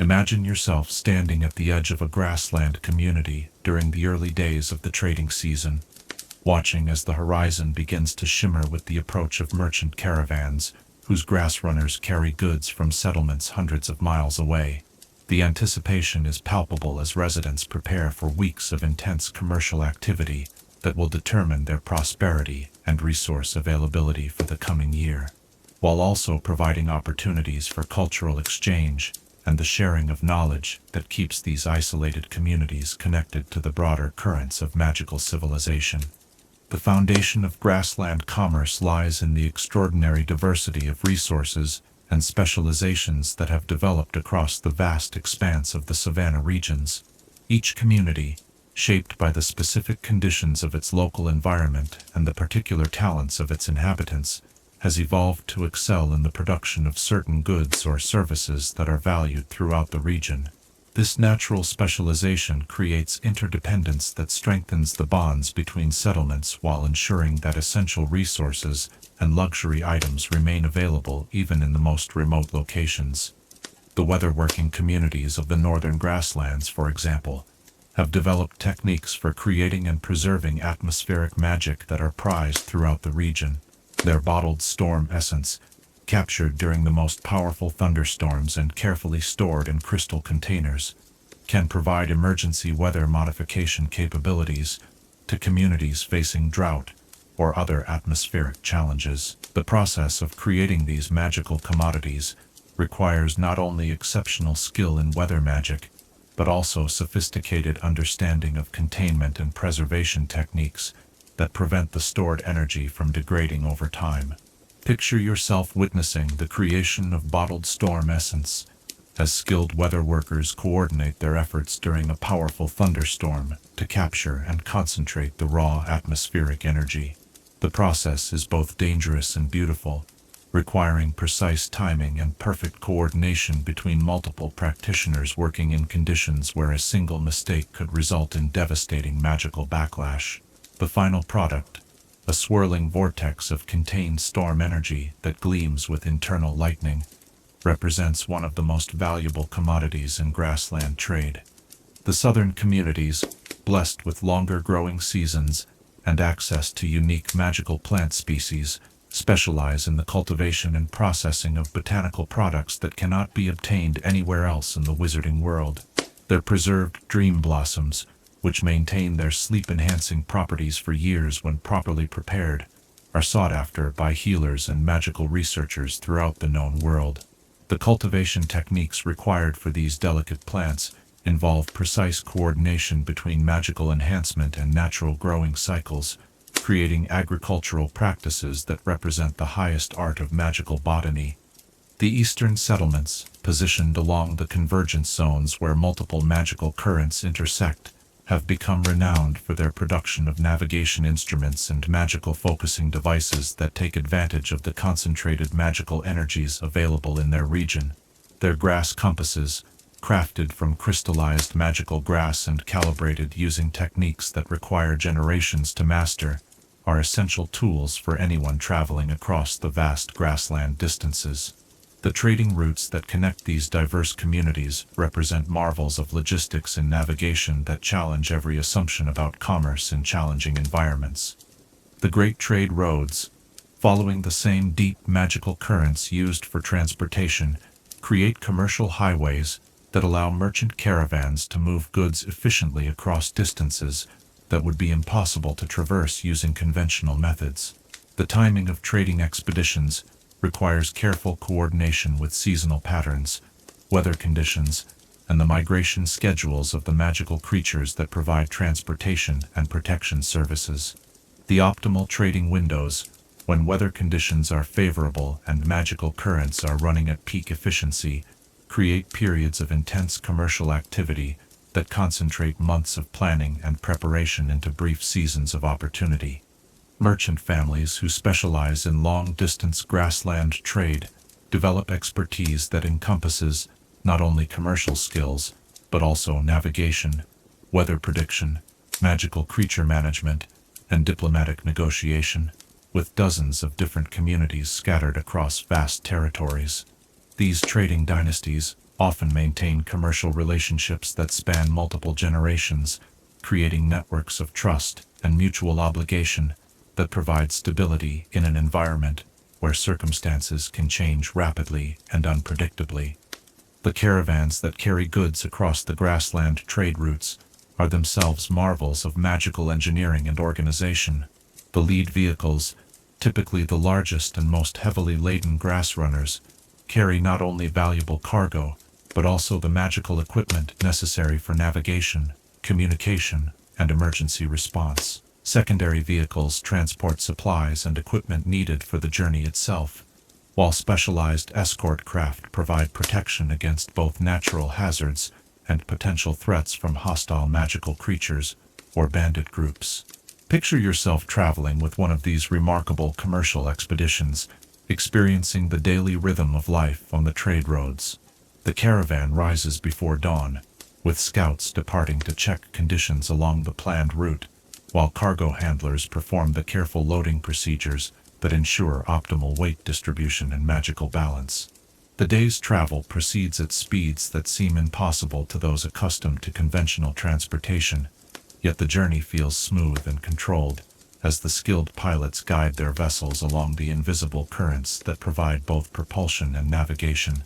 Imagine yourself standing at the edge of a grassland community during the early days of the trading season, watching as the horizon begins to shimmer with the approach of merchant caravans whose grass runners carry goods from settlements hundreds of miles away. The anticipation is palpable as residents prepare for weeks of intense commercial activity that will determine their prosperity and resource availability for the coming year, while also providing opportunities for cultural exchange and the sharing of knowledge that keeps these isolated communities connected to the broader currents of magical civilization. The foundation of grassland commerce lies in the extraordinary diversity of resources and specializations that have developed across the vast expanse of the Savannah regions. Each community, shaped by the specific conditions of its local environment and the particular talents of its inhabitants, has evolved to excel in the production of certain goods or services that are valued throughout the region. This natural specialization creates interdependence that strengthens the bonds between settlements while ensuring that essential resources and luxury items remain available even in the most remote locations. The weatherworking communities of the northern grasslands, for example, have developed techniques for creating and preserving atmospheric magic that are prized throughout the region. Their bottled storm essence, captured during the most powerful thunderstorms and carefully stored in crystal containers, can provide emergency weather modification capabilities to communities facing drought or other atmospheric challenges. The process of creating these magical commodities requires not only exceptional skill in weather magic, but also sophisticated understanding of containment and preservation techniques that prevent the stored energy from degrading over time. Picture yourself witnessing the creation of bottled storm essence as skilled weather workers coordinate their efforts during a powerful thunderstorm to capture and concentrate the raw atmospheric energy. The process is both dangerous and beautiful, requiring precise timing and perfect coordination between multiple practitioners working in conditions where a single mistake could result in devastating magical backlash. The final product, a swirling vortex of contained storm energy that gleams with internal lightning, represents one of the most valuable commodities in grassland trade. The southern communities, blessed with longer growing seasons and access to unique magical plant species, specialize in the cultivation and processing of botanical products that cannot be obtained anywhere else in the wizarding world. Their preserved dream blossoms, which maintain their sleep-enhancing properties for years when properly prepared, are sought after by healers and magical researchers throughout the known world. The cultivation techniques required for these delicate plants involve precise coordination between magical enhancement and natural growing cycles, creating agricultural practices that represent the highest art of magical botany. The eastern settlements, positioned along the convergence zones where multiple magical currents intersect, have become renowned for their production of navigation instruments and magical focusing devices that take advantage of the concentrated magical energies available in their region. Their grass compasses, crafted from crystallized magical grass and calibrated using techniques that require generations to master, are essential tools for anyone traveling across the vast grassland distances. The trading routes that connect these diverse communities represent marvels of logistics and navigation that challenge every assumption about commerce in challenging environments. The Great Trade Roads, following the same deep magical currents used for transportation, create commercial highways that allow merchant caravans to move goods efficiently across distances that would be impossible to traverse using conventional methods. The timing of trading expeditions requires careful coordination with seasonal patterns, weather conditions, and the migration schedules of the magical creatures that provide transportation and protection services. The optimal trading windows, when weather conditions are favorable and magical currents are running at peak efficiency, create periods of intense commercial activity that concentrate months of planning and preparation into brief seasons of opportunity. Merchant families who specialize in long-distance grassland trade develop expertise that encompasses not only commercial skills, but also navigation, weather prediction, magical creature management, and diplomatic negotiation, with dozens of different communities scattered across vast territories. These trading dynasties often maintain commercial relationships that span multiple generations, creating networks of trust and mutual obligation that provide stability in an environment where circumstances can change rapidly and unpredictably. The caravans that carry goods across the grassland trade routes are themselves marvels of magical engineering and organization. The lead vehicles, typically the largest and most heavily laden grass runners, carry not only valuable cargo, but also the magical equipment necessary for navigation, communication, and emergency response. Secondary vehicles transport supplies and equipment needed for the journey itself, while specialized escort craft provide protection against both natural hazards and potential threats from hostile magical creatures or bandit groups. Picture yourself traveling with one of these remarkable commercial expeditions, experiencing the daily rhythm of life on the trade roads. The caravan rises before dawn, with scouts departing to check conditions along the planned route, while cargo handlers perform the careful loading procedures that ensure optimal weight distribution and magical balance. The day's travel proceeds at speeds that seem impossible to those accustomed to conventional transportation, yet the journey feels smooth and controlled, as the skilled pilots guide their vessels along the invisible currents that provide both propulsion and navigation.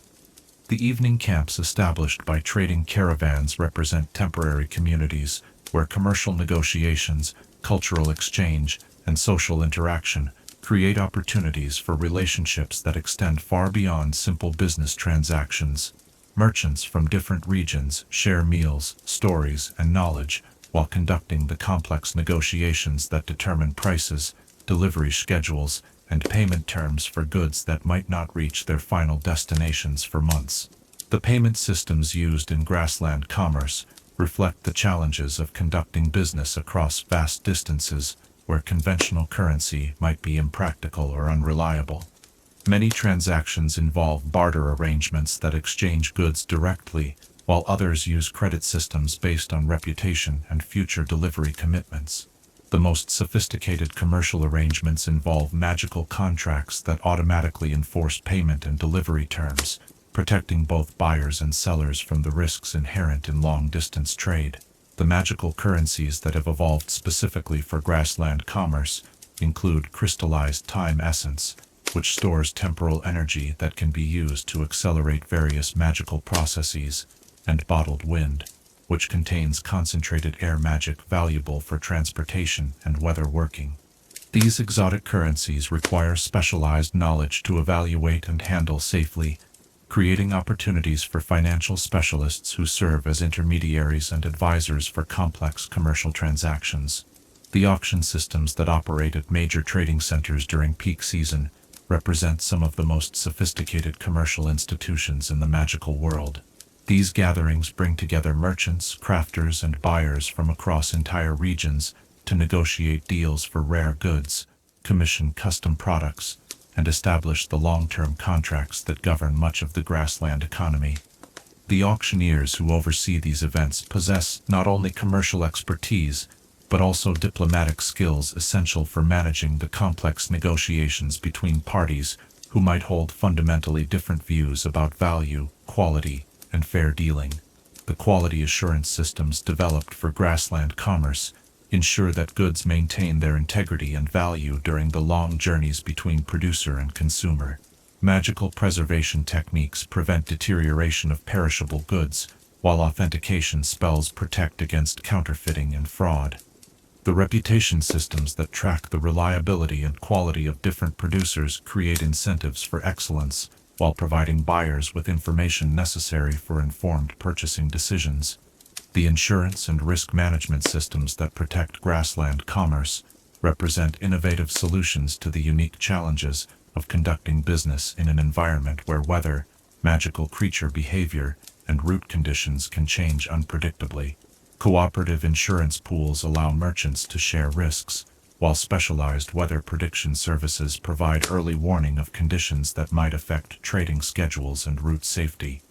The evening camps established by trading caravans represent temporary communities where commercial negotiations, cultural exchange, and social interaction create opportunities for relationships that extend far beyond simple business transactions. Merchants from different regions share meals, stories, and knowledge while conducting the complex negotiations that determine prices, delivery schedules, and payment terms for goods that might not reach their final destinations for months. The payment systems used in grassland commerce reflect the challenges of conducting business across vast distances where conventional currency might be impractical or unreliable. Many transactions involve barter arrangements that exchange goods directly, while others use credit systems based on reputation and future delivery commitments. The most sophisticated commercial arrangements involve magical contracts that automatically enforce payment and delivery terms, protecting both buyers and sellers from the risks inherent in long-distance trade. The magical currencies that have evolved specifically for grassland commerce include crystallized time essence, which stores temporal energy that can be used to accelerate various magical processes, and bottled wind, which contains concentrated air magic valuable for transportation and weather working. These exotic currencies require specialized knowledge to evaluate and handle safely, creating opportunities for financial specialists who serve as intermediaries and advisors for complex commercial transactions. The auction systems that operate at major trading centers during peak season represent some of the most sophisticated commercial institutions in the magical world. These gatherings bring together merchants, crafters, and buyers from across entire regions to negotiate deals for rare goods, commission custom products, and establish the long-term contracts that govern much of the grassland economy. The auctioneers who oversee these events possess not only commercial expertise, but also diplomatic skills essential for managing the complex negotiations between parties who might hold fundamentally different views about value, quality, and fair dealing. The quality assurance systems developed for grassland commerce ensure that goods maintain their integrity and value during the long journeys between producer and consumer. Magical preservation techniques prevent deterioration of perishable goods, while authentication spells protect against counterfeiting and fraud. The reputation systems that track the reliability and quality of different producers create incentives for excellence, while providing buyers with information necessary for informed purchasing decisions. The insurance and risk management systems that protect grassland commerce represent innovative solutions to the unique challenges of conducting business in an environment where weather, magical creature behavior, and route conditions can change unpredictably. Cooperative insurance pools allow merchants to share risks, while specialized weather prediction services provide early warning of conditions that might affect trading schedules and route safety.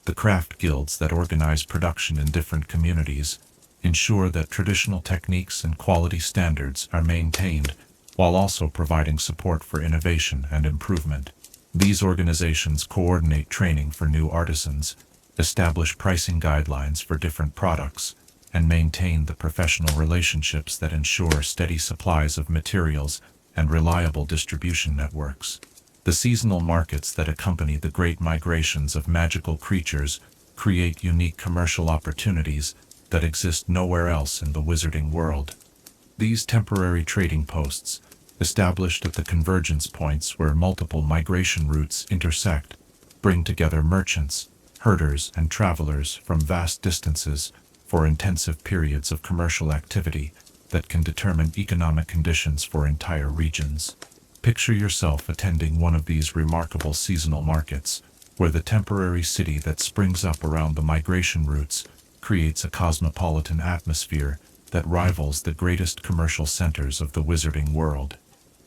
The craft guilds that organize production in different communities ensure that traditional techniques and quality standards are maintained, while also providing support for innovation and improvement. These organizations coordinate training for new artisans, establish pricing guidelines for different products, and maintain the professional relationships that ensure steady supplies of materials and reliable distribution networks. The seasonal markets that accompany the great migrations of magical creatures create unique commercial opportunities that exist nowhere else in the wizarding world. These temporary trading posts, established at the convergence points where multiple migration routes intersect, bring together merchants, herders, and travelers from vast distances for intensive periods of commercial activity that can determine economic conditions for entire regions. Picture yourself attending one of these remarkable seasonal markets, where the temporary city that springs up around the migration routes creates a cosmopolitan atmosphere that rivals the greatest commercial centers of the wizarding world.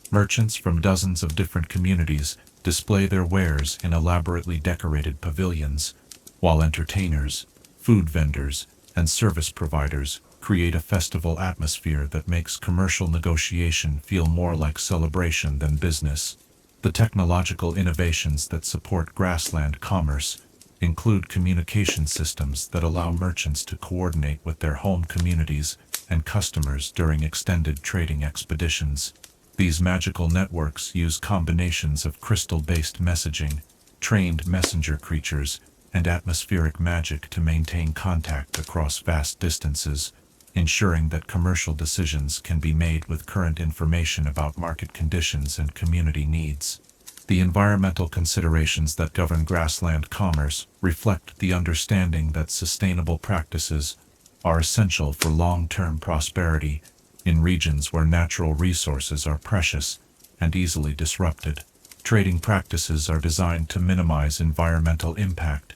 Merchants from dozens of different communities display their wares in elaborately decorated pavilions, while entertainers, food vendors, and service providers create a festival atmosphere that makes commercial negotiation feel more like celebration than business. The technological innovations that support grassland commerce include communication systems that allow merchants to coordinate with their home communities and customers during extended trading expeditions. These magical networks use combinations of crystal-based messaging, trained messenger creatures, and atmospheric magic to maintain contact across vast distances, ensuring that commercial decisions can be made with current information about market conditions and community needs. The environmental considerations that govern grassland commerce reflect the understanding that sustainable practices are essential for long-term prosperity in regions where natural resources are precious and easily disrupted. Trading practices are designed to minimize environmental impact,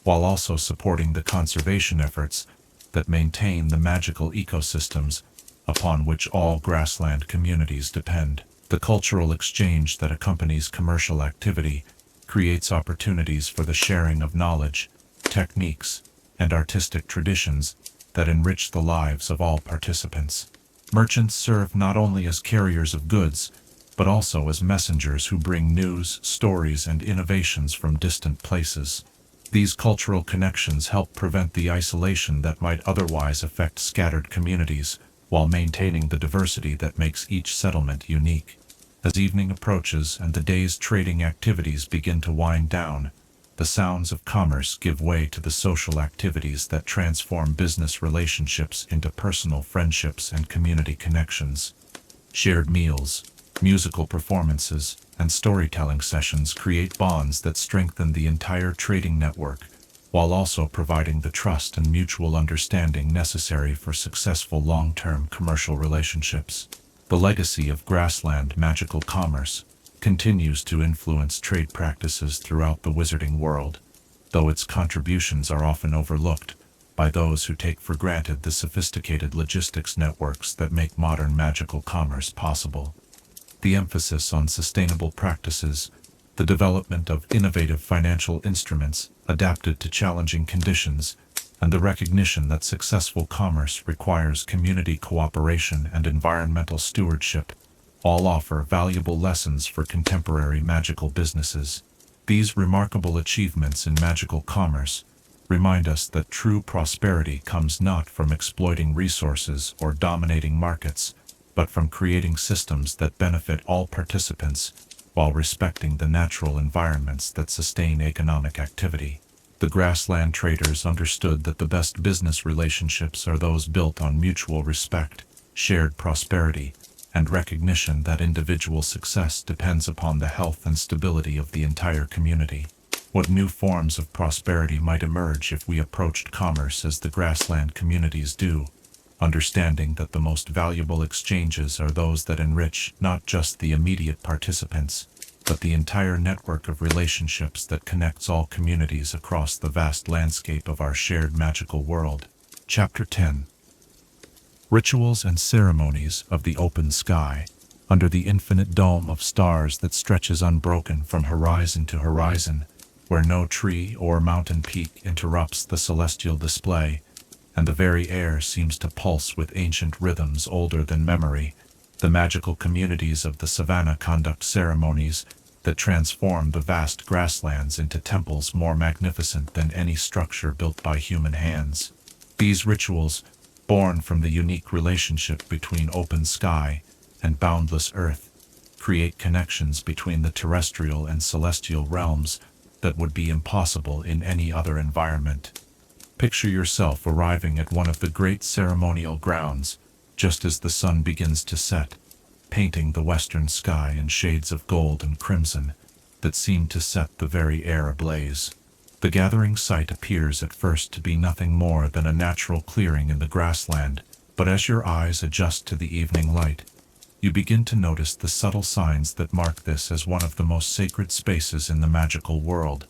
while also supporting the conservation efforts that maintain the magical ecosystems upon which all grassland communities depend. The cultural exchange that accompanies commercial activity creates opportunities for the sharing of knowledge, techniques, and artistic traditions that enrich the lives of all participants. Merchants serve not only as carriers of goods, but also as messengers who bring news, stories, and innovations from distant places. These cultural connections help prevent the isolation that might otherwise affect scattered communities, while maintaining the diversity that makes each settlement unique. As evening approaches and the day's trading activities begin to wind down, the sounds of commerce give way to the social activities that transform business relationships into personal friendships and community connections. Shared meals, musical performances, and storytelling sessions create bonds that strengthen the entire trading network, while also providing the trust and mutual understanding necessary for successful long-term commercial relationships. The legacy of grassland magical commerce continues to influence trade practices throughout the wizarding world, though its contributions are often overlooked by those who take for granted the sophisticated logistics networks that make modern magical commerce possible. The emphasis on sustainable practices, the development of innovative financial instruments adapted to challenging conditions, and the recognition that successful commerce requires community cooperation and environmental stewardship all offer valuable lessons for contemporary magical businesses. These remarkable achievements in magical commerce remind us that true prosperity comes not from exploiting resources or dominating markets, but from creating systems that benefit all participants while respecting the natural environments that sustain economic activity. The Grassland traders understood that the best business relationships are those built on mutual respect, shared prosperity, and recognition that individual success depends upon the health and stability of the entire community. What new forms of prosperity might emerge if we approached commerce as the Grassland communities do, understanding that the most valuable exchanges are those that enrich not just the immediate participants, but the entire network of relationships that connects all communities across the vast landscape of our shared magical world. Chapter 10. Rituals and Ceremonies of the Open Sky. Under the infinite dome of stars that stretches unbroken from horizon to horizon, where no tree or mountain peak interrupts the celestial display, and the very air seems to pulse with ancient rhythms older than memory, the magical communities of the Savannah conduct ceremonies that transform the vast grasslands into temples more magnificent than any structure built by human hands. These rituals, born from the unique relationship between open sky and boundless earth, create connections between the terrestrial and celestial realms that would be impossible in any other environment. Picture yourself arriving at one of the great ceremonial grounds, just as the sun begins to set, painting the western sky in shades of gold and crimson that seem to set the very air ablaze. The gathering sight appears at first to be nothing more than a natural clearing in the grassland, but as your eyes adjust to the evening light, you begin to notice the subtle signs that mark this as one of the most sacred spaces in the magical world.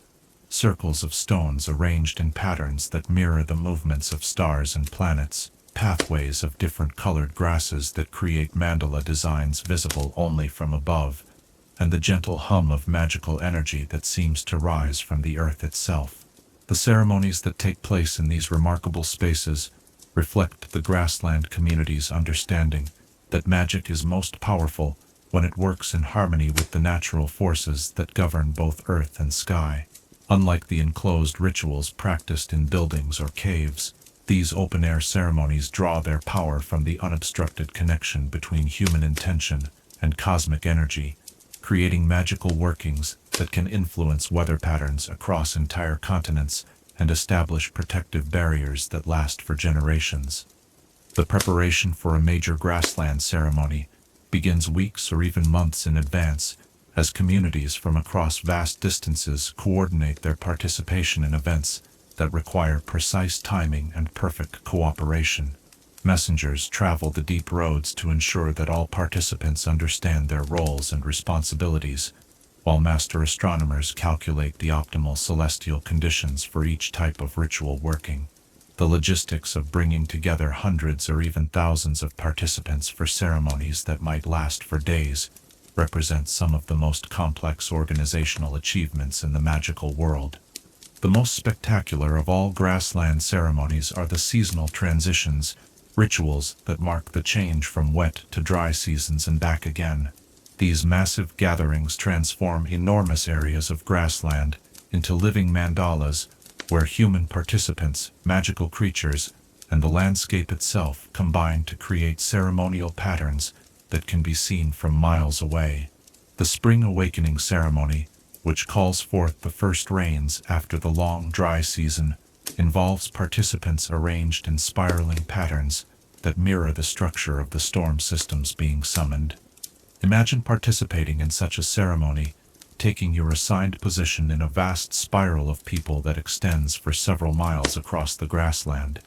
Circles of stones arranged in patterns that mirror the movements of stars and planets, pathways of different colored grasses that create mandala designs visible only from above, and the gentle hum of magical energy that seems to rise from the earth itself. The ceremonies that take place in these remarkable spaces reflect the Grassland community's understanding that magic is most powerful when it works in harmony with the natural forces that govern both earth and sky. Unlike the enclosed rituals practiced in buildings or caves, these open-air ceremonies draw their power from the unobstructed connection between human intention and cosmic energy, creating magical workings that can influence weather patterns across entire continents and establish protective barriers that last for generations. The preparation for a major grassland ceremony begins weeks or even months in advance, as communities from across vast distances coordinate their participation in events that require precise timing and perfect cooperation. Messengers travel the deep roads to ensure that all participants understand their roles and responsibilities, while master astronomers calculate the optimal celestial conditions for each type of ritual working. The logistics of bringing together hundreds or even thousands of participants for ceremonies that might last for days represents some of the most complex organizational achievements in the magical world. The most spectacular of all grassland ceremonies are the seasonal transitions, rituals that mark the change from wet to dry seasons and back again. These massive gatherings transform enormous areas of grassland into living mandalas, where human participants, magical creatures, and the landscape itself combine to create ceremonial patterns that can be seen from miles away. The Spring Awakening ceremony, which calls forth the first rains after the long dry season, involves participants arranged in spiraling patterns that mirror the structure of the storm systems being summoned. Imagine participating in such a ceremony, taking your assigned position in a vast spiral of people that extends for several miles across the grassland.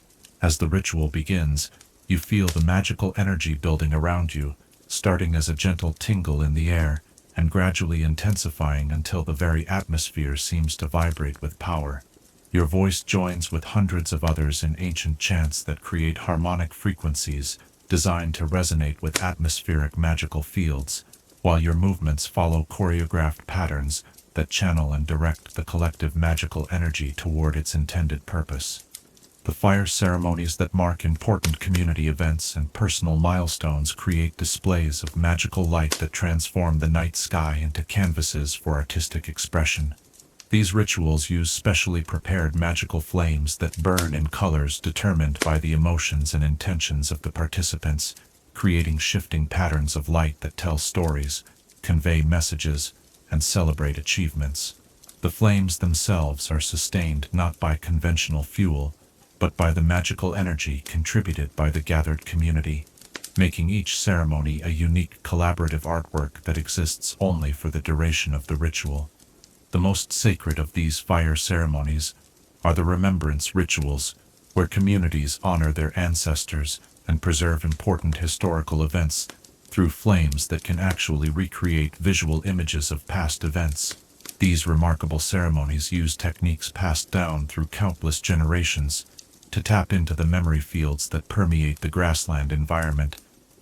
As the ritual begins, you feel the magical energy building around you, starting as a gentle tingle in the air and gradually intensifying until the very atmosphere seems to vibrate with power. Your voice joins with hundreds of others in ancient chants that create harmonic frequencies designed to resonate with atmospheric magical fields, while your movements follow choreographed patterns that channel and direct the collective magical energy toward its intended purpose. The fire ceremonies that mark important community events and personal milestones create displays of magical light that transform the night sky into canvases for artistic expression. These rituals use specially prepared magical flames that burn in colors determined by the emotions and intentions of the participants, creating shifting patterns of light that tell stories, convey messages, and celebrate achievements. The flames themselves are sustained not by conventional fuel, but by the magical energy contributed by the gathered community, making each ceremony a unique collaborative artwork that exists only for the duration of the ritual. The most sacred of these fire ceremonies are the remembrance rituals, where communities honor their ancestors and preserve important historical events through flames that can actually recreate visual images of past events. These remarkable ceremonies use techniques passed down through countless generations to tap into the memory fields that permeate the grassland environment,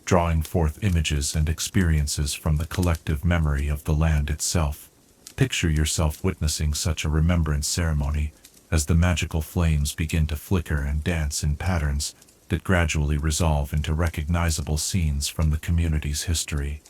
drawing forth images and experiences from the collective memory of the land itself. Picture yourself witnessing such a remembrance ceremony as the magical flames begin to flicker and dance in patterns that gradually resolve into recognizable scenes from the community's history.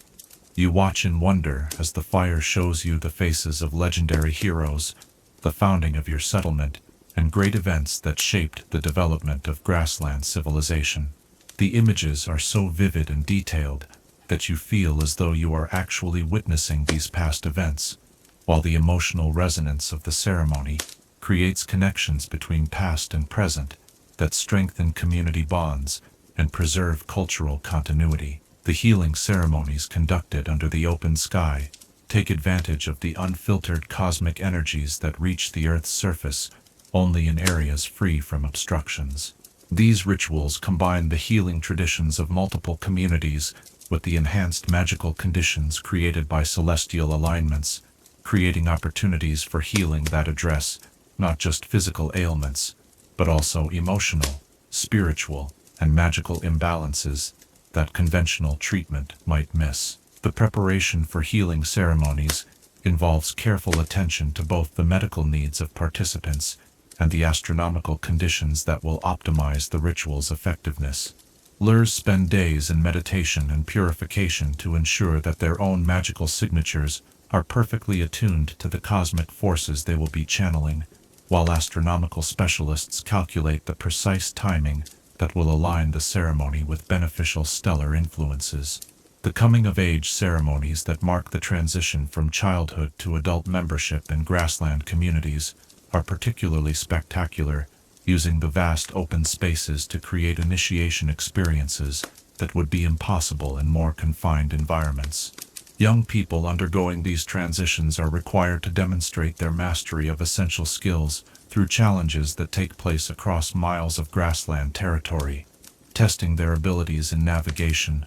You watch in wonder as the fire shows you the faces of legendary heroes, the founding of your settlement, and great events that shaped the development of grassland civilization. The images are so vivid and detailed that you feel as though you are actually witnessing these past events, while the emotional resonance of the ceremony creates connections between past and present that strengthen community bonds and preserve cultural continuity. The healing ceremonies conducted under the open sky take advantage of the unfiltered cosmic energies that reach the Earth's surface only in areas free from obstructions. These rituals combine the healing traditions of multiple communities with the enhanced magical conditions created by celestial alignments, creating opportunities for healing that address not just physical ailments, but also emotional, spiritual, and magical imbalances that conventional treatment might miss. The preparation for healing ceremonies involves careful attention to both the medical needs of participants and the astronomical conditions that will optimize the ritual's effectiveness. Lurs spend days in meditation and purification to ensure that their own magical signatures are perfectly attuned to the cosmic forces they will be channeling, while astronomical specialists calculate the precise timing that will align the ceremony with beneficial stellar influences. The coming-of-age ceremonies that mark the transition from childhood to adult membership in grassland communities are particularly spectacular, using the vast open spaces to create initiation experiences that would be impossible in more confined environments. Young people undergoing these transitions are required to demonstrate their mastery of essential skills through challenges that take place across miles of grassland territory, testing their abilities in navigation,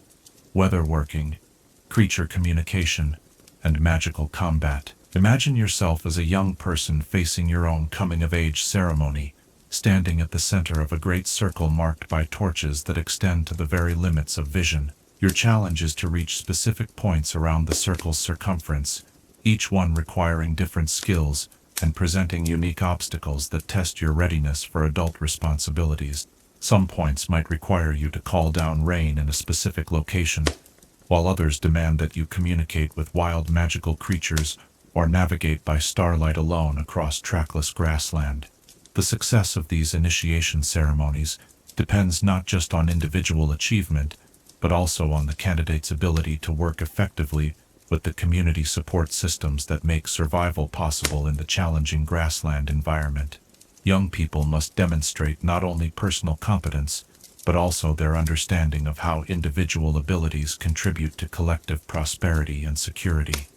weatherworking, creature communication, and magical combat. Imagine yourself as a young person facing your own coming-of-age ceremony, standing at the center of a great circle marked by torches that extend to the very limits of vision. Your challenge is to reach specific points around the circle's circumference, each one requiring different skills and presenting unique obstacles that test your readiness for adult responsibilities. Some points might require you to call down rain in a specific location, while others demand that you communicate with wild magical creatures or navigate by starlight alone across trackless grassland. The success of these initiation ceremonies depends not just on individual achievement, but also on the candidate's ability to work effectively with the community support systems that make survival possible in the challenging grassland environment. Young people must demonstrate not only personal competence, but also their understanding of how individual abilities contribute to collective prosperity and security.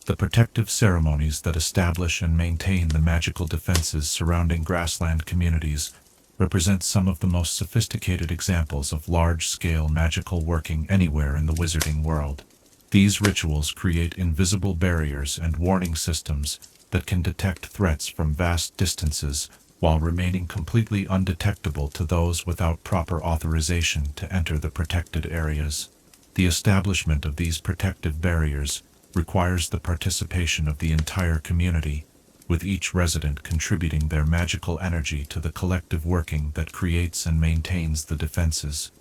The protective ceremonies that establish and maintain the magical defenses surrounding grassland communities represent some of the most sophisticated examples of large-scale magical working anywhere in the wizarding world. These rituals create invisible barriers and warning systems that can detect threats from vast distances while remaining completely undetectable to those without proper authorization to enter the protected areas. The establishment of these protective barriers requires the participation of the entire community, with each resident contributing their magical energy to the collective working that creates and maintains the defenses.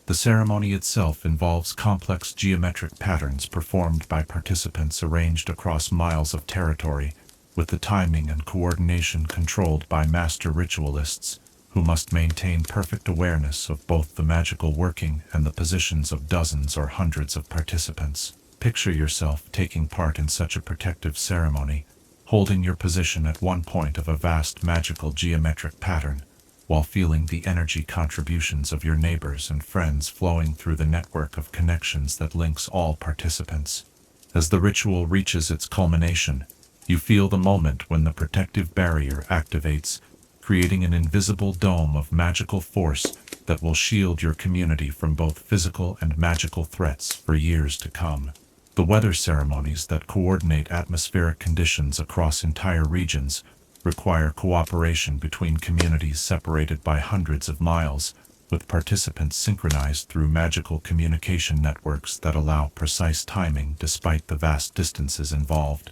The ceremony itself involves complex geometric patterns performed by participants arranged across miles of territory, with the timing and coordination controlled by master ritualists, who must maintain perfect awareness of both the magical working and the positions of dozens or hundreds of participants. Picture yourself taking part in such a protective ceremony, holding your position at one point of a vast magical geometric pattern, while feeling the energy contributions of your neighbors and friends flowing through the network of connections that links all participants. As the ritual reaches its culmination, you feel the moment when the protective barrier activates, creating an invisible dome of magical force that will shield your community from both physical and magical threats for years to come. The weather ceremonies that coordinate atmospheric conditions across entire regions require cooperation between communities separated by hundreds of miles, with participants synchronized through magical communication networks that allow precise timing despite the vast distances involved.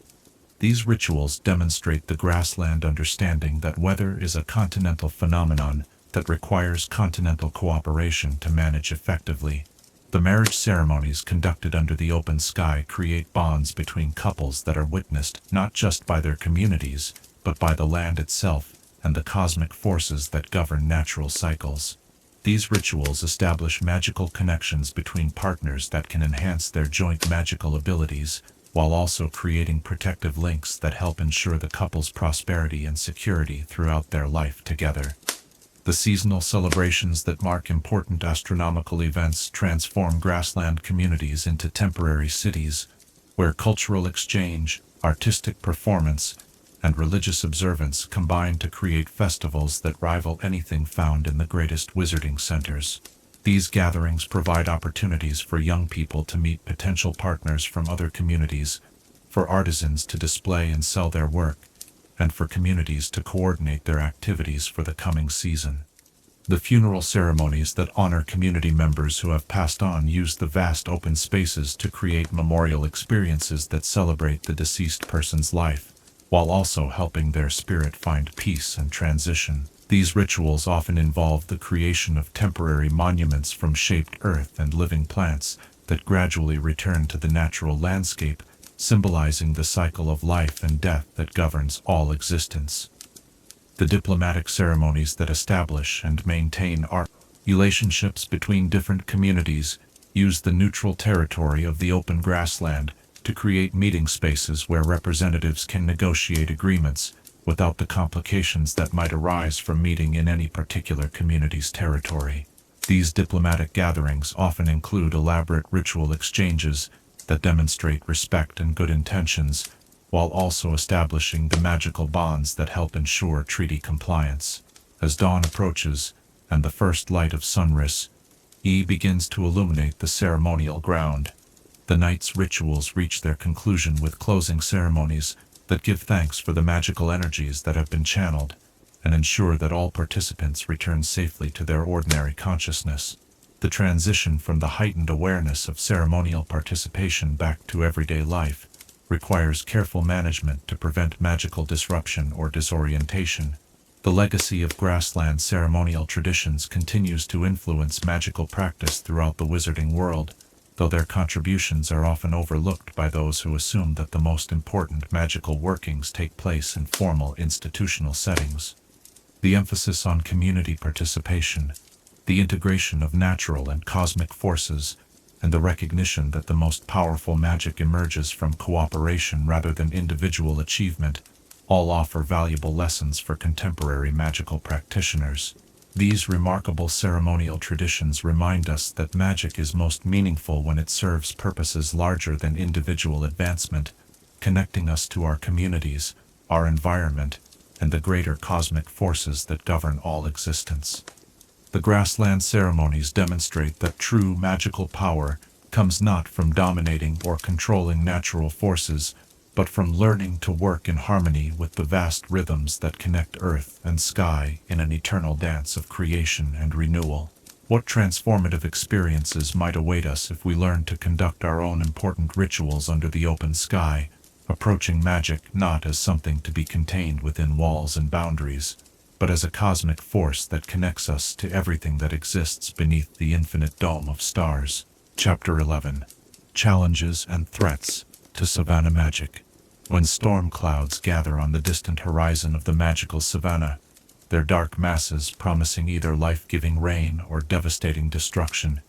These rituals demonstrate the Grassland understanding that weather is a continental phenomenon that requires continental cooperation to manage effectively. The marriage ceremonies conducted under the open sky create bonds between couples that are witnessed not just by their communities, but by the land itself and the cosmic forces that govern natural cycles. These rituals establish magical connections between partners that can enhance their joint magical abilities, while also creating protective links that help ensure the couple's prosperity and security throughout their life together. The seasonal celebrations that mark important astronomical events transform grassland communities into temporary cities, where cultural exchange, artistic performance, and religious observance combine to create festivals that rival anything found in the greatest wizarding centers. These gatherings provide opportunities for young people to meet potential partners from other communities, for artisans to display and sell their work, and for communities to coordinate their activities for the coming season. The funeral ceremonies that honor community members who have passed on use the vast open spaces to create memorial experiences that celebrate the deceased person's life, while also helping their spirit find peace and transition. These rituals often involve the creation of temporary monuments from shaped earth and living plants that gradually return to the natural landscape, symbolizing the cycle of life and death that governs all existence. The diplomatic ceremonies that establish and maintain our relationships between different communities use the neutral territory of the open grassland to create meeting spaces where representatives can negotiate agreements without the complications that might arise from meeting in any particular community's territory. These diplomatic gatherings often include elaborate ritual exchanges that demonstrate respect and good intentions, while also establishing the magical bonds that help ensure treaty compliance. As dawn approaches, and the first light of sunrise begins to illuminate the ceremonial ground, the night's rituals reach their conclusion with closing ceremonies that give thanks for the magical energies that have been channeled, and ensure that all participants return safely to their ordinary consciousness. The transition from the heightened awareness of ceremonial participation back to everyday life requires careful management to prevent magical disruption or disorientation. The legacy of Grassland ceremonial traditions continues to influence magical practice throughout the wizarding world, though their contributions are often overlooked by those who assume that the most important magical workings take place in formal institutional settings. The emphasis on community participation, the integration of natural and cosmic forces, and the recognition that the most powerful magic emerges from cooperation rather than individual achievement, all offer valuable lessons for contemporary magical practitioners. These remarkable ceremonial traditions remind us that magic is most meaningful when it serves purposes larger than individual advancement, connecting us to our communities, our environment, and the greater cosmic forces that govern all existence. The Grassland ceremonies demonstrate that true magical power comes not from dominating or controlling natural forces, but from learning to work in harmony with the vast rhythms that connect earth and sky in an eternal dance of creation and renewal. What transformative experiences might await us if we learn to conduct our own important rituals under the open sky, approaching magic not as something to be contained within walls and boundaries, but as a cosmic force that connects us to everything that exists beneath the infinite dome of stars. Chapter 11. Challenges and Threats to Savannah Magic. When storm clouds gather on the distant horizon of the magical savannah, their dark masses promising either life-giving rain or devastating destruction,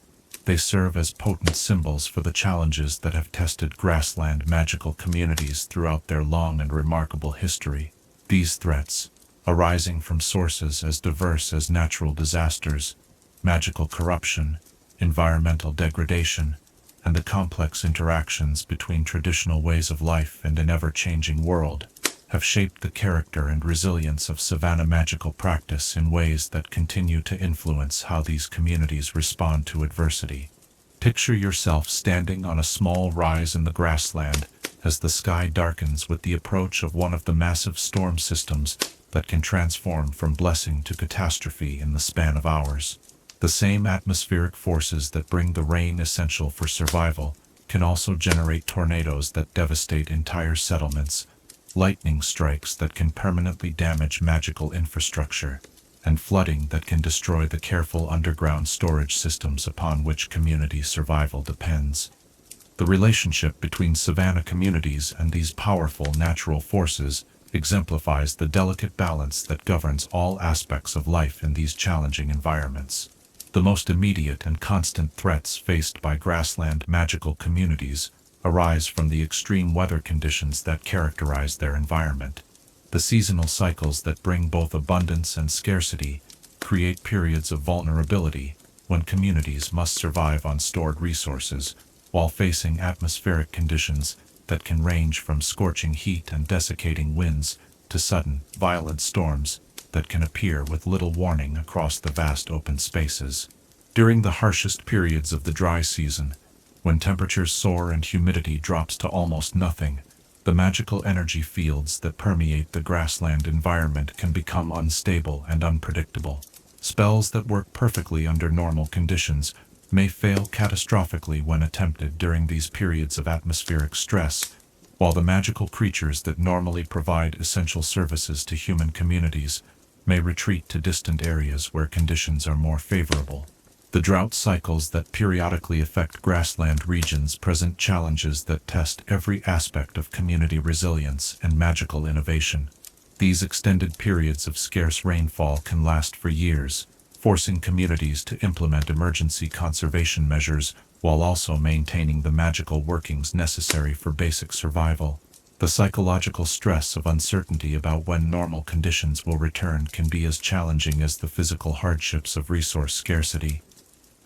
they serve as potent symbols for the challenges that have tested grassland magical communities throughout their long and remarkable history. These threats, arising from sources as diverse as natural disasters, magical corruption, environmental degradation, and the complex interactions between traditional ways of life and an ever-changing world, have shaped the character and resilience of Savannah magical practice in ways that continue to influence how these communities respond to adversity. Picture yourself standing on a small rise in the grassland as the sky darkens with the approach of one of the massive storm systems that can transform from blessing to catastrophe in the span of hours. The same atmospheric forces that bring the rain essential for survival can also generate tornadoes that devastate entire settlements, lightning strikes that can permanently damage magical infrastructure, and flooding that can destroy the careful underground storage systems upon which community survival depends. The relationship between Savannah communities and these powerful natural forces exemplifies the delicate balance that governs all aspects of life in these challenging environments. The most immediate and constant threats faced by grassland magical communities arise from the extreme weather conditions that characterize their environment. The seasonal cycles that bring both abundance and scarcity create periods of vulnerability when communities must survive on stored resources while facing atmospheric conditions that can range from scorching heat and desiccating winds to sudden, violent storms that can appear with little warning across the vast open spaces. During the harshest periods of the dry season, when temperatures soar and humidity drops to almost nothing, the magical energy fields that permeate the grassland environment can become unstable and unpredictable. Spells that work perfectly under normal conditions may fail catastrophically when attempted during these periods of atmospheric stress, while the magical creatures that normally provide essential services to human communities may retreat to distant areas where conditions are more favorable. The drought cycles that periodically affect grassland regions present challenges that test every aspect of community resilience and magical innovation. These extended periods of scarce rainfall can last for years, forcing communities to implement emergency conservation measures while also maintaining the magical workings necessary for basic survival. The psychological stress of uncertainty about when normal conditions will return can be as challenging as the physical hardships of resource scarcity.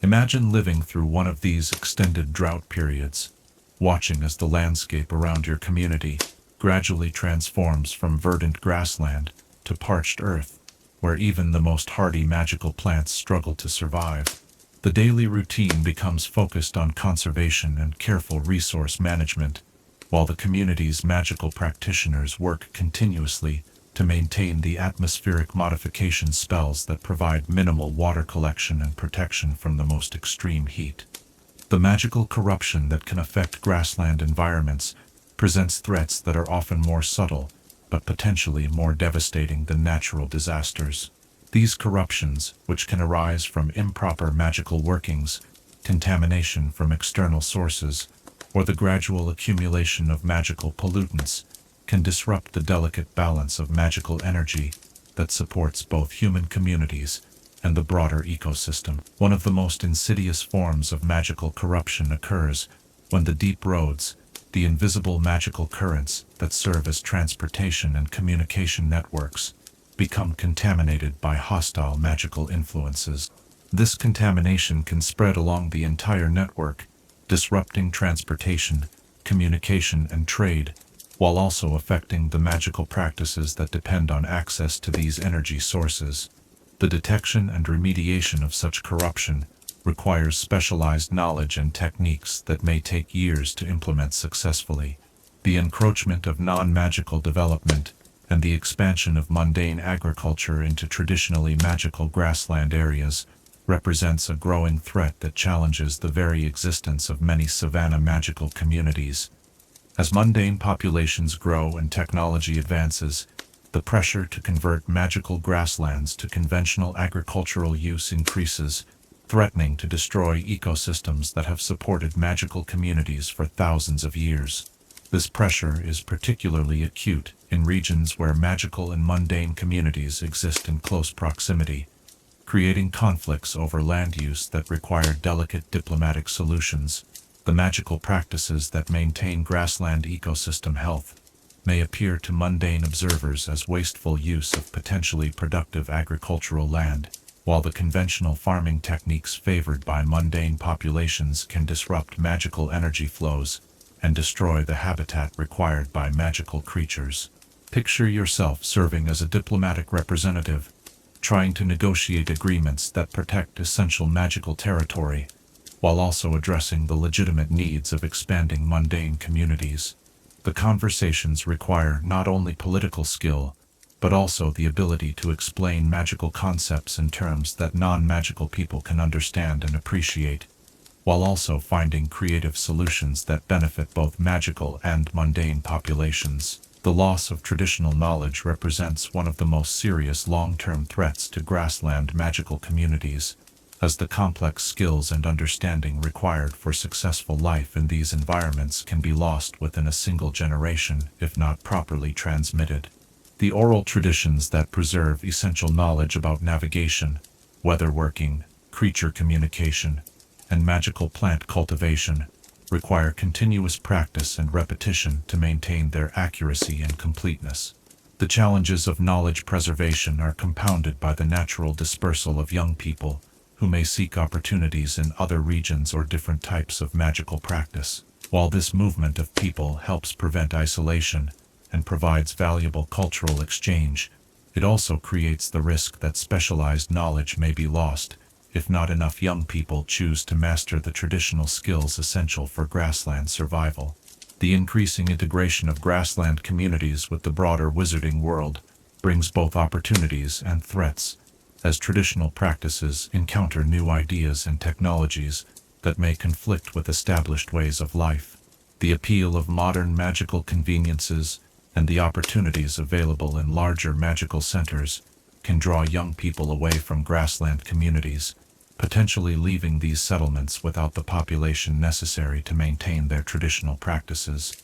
Imagine living through one of these extended drought periods, watching as the landscape around your community gradually transforms from verdant grassland to parched earth, where even the most hardy magical plants struggle to survive. The daily routine becomes focused on conservation and careful resource management, while the community's magical practitioners work continuously to maintain the atmospheric modification spells that provide minimal water collection and protection from the most extreme heat. The magical corruption that can affect grassland environments presents threats that are often more subtle, but potentially more devastating than natural disasters. These corruptions, which can arise from improper magical workings, contamination from external sources, or the gradual accumulation of magical pollutants, can disrupt the delicate balance of magical energy that supports both human communities and the broader ecosystem. One of the most insidious forms of magical corruption occurs when the deep roads, the invisible magical currents that serve as transportation and communication networks, become contaminated by hostile magical influences. This contamination can spread along the entire network, disrupting transportation, communication, and trade, while also affecting the magical practices that depend on access to these energy sources. The detection and remediation of such corruption requires specialized knowledge and techniques that may take years to implement successfully. The encroachment of non-magical development and the expansion of mundane agriculture into traditionally magical grassland areas represents a growing threat that challenges the very existence of many Savannah magical communities. As mundane populations grow and technology advances, the pressure to convert magical grasslands to conventional agricultural use increases, threatening to destroy ecosystems that have supported magical communities for thousands of years. This pressure is particularly acute in regions where magical and mundane communities exist in close proximity, creating conflicts over land use that require delicate diplomatic solutions. The magical practices that maintain grassland ecosystem health may appear to mundane observers as wasteful use of potentially productive agricultural land, while the conventional farming techniques favored by mundane populations can disrupt magical energy flows and destroy the habitat required by magical creatures. Picture yourself serving as a diplomatic representative, trying to negotiate agreements that protect essential magical territory, while also addressing the legitimate needs of expanding mundane communities. The conversations require not only political skill, but also the ability to explain magical concepts in terms that non-magical people can understand and appreciate, while also finding creative solutions that benefit both magical and mundane populations. The loss of traditional knowledge represents one of the most serious long-term threats to grassland magical communities, as the complex skills and understanding required for successful life in these environments can be lost within a single generation if not properly transmitted. The oral traditions that preserve essential knowledge about navigation, weatherworking, creature communication, and magical plant cultivation require continuous practice and repetition to maintain their accuracy and completeness. The challenges of knowledge preservation are compounded by the natural dispersal of young people, who may seek opportunities in other regions or different types of magical practice. While this movement of people helps prevent isolation and provides valuable cultural exchange, it also creates the risk that specialized knowledge may be lost if not enough young people choose to master the traditional skills essential for grassland survival. The increasing integration of grassland communities with the broader wizarding world brings both opportunities and threats, as traditional practices encounter new ideas and technologies that may conflict with established ways of life. The appeal of modern magical conveniences and the opportunities available in larger magical centers can draw young people away from grassland communities, potentially leaving these settlements without the population necessary to maintain their traditional practices.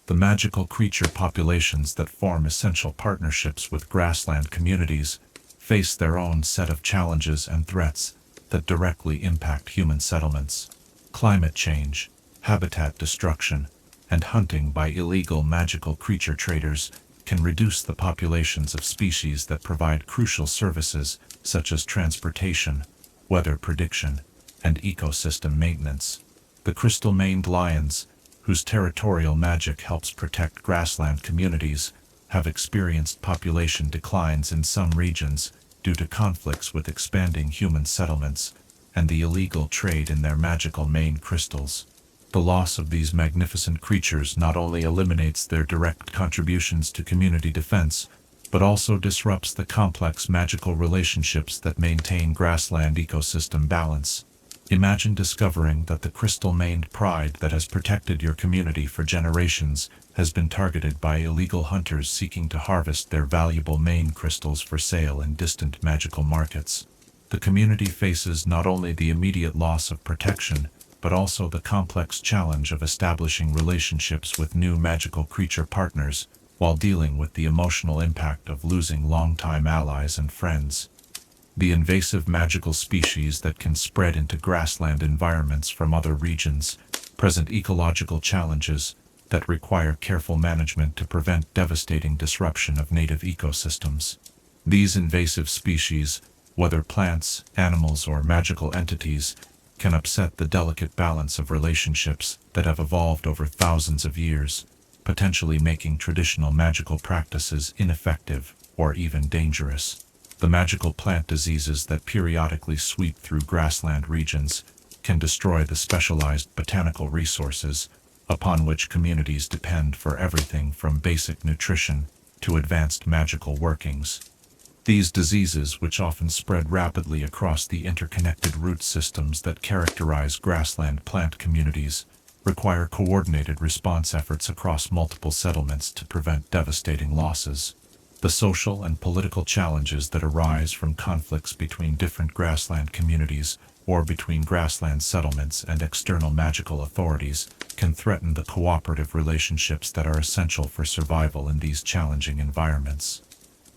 The magical creature populations that form essential partnerships with grassland communities face their own set of challenges and threats that directly impact human settlements. Climate change, habitat destruction, and hunting by illegal magical creature traders can reduce the populations of species that provide crucial services such as transportation, weather prediction, and ecosystem maintenance. The crystal-maned lions, whose territorial magic helps protect grassland communities, have experienced population declines in some regions due to conflicts with expanding human settlements and the illegal trade in their magical mane crystals. The loss of these magnificent creatures not only eliminates their direct contributions to community defense, but also disrupts the complex magical relationships that maintain grassland ecosystem balance. Imagine discovering that the crystal-maned pride that has protected your community for generations has been targeted by illegal hunters seeking to harvest their valuable mane crystals for sale in distant magical markets. The community faces not only the immediate loss of protection, but also the complex challenge of establishing relationships with new magical creature partners, while dealing with the emotional impact of losing longtime allies and friends. The invasive magical species that can spread into grassland environments from other regions present ecological challenges that require careful management to prevent devastating disruption of native ecosystems. These invasive species, whether plants, animals, or magical entities, can upset the delicate balance of relationships that have evolved over thousands of years, potentially making traditional magical practices ineffective or even dangerous. The magical plant diseases that periodically sweep through grassland regions can destroy the specialized botanical resources upon which communities depend for everything from basic nutrition to advanced magical workings. These diseases, which often spread rapidly across the interconnected root systems that characterize grassland plant communities, require coordinated response efforts across multiple settlements to prevent devastating losses. The social and political challenges that arise from conflicts between different grassland communities or between grassland settlements and external magical authorities can threaten the cooperative relationships that are essential for survival in these challenging environments.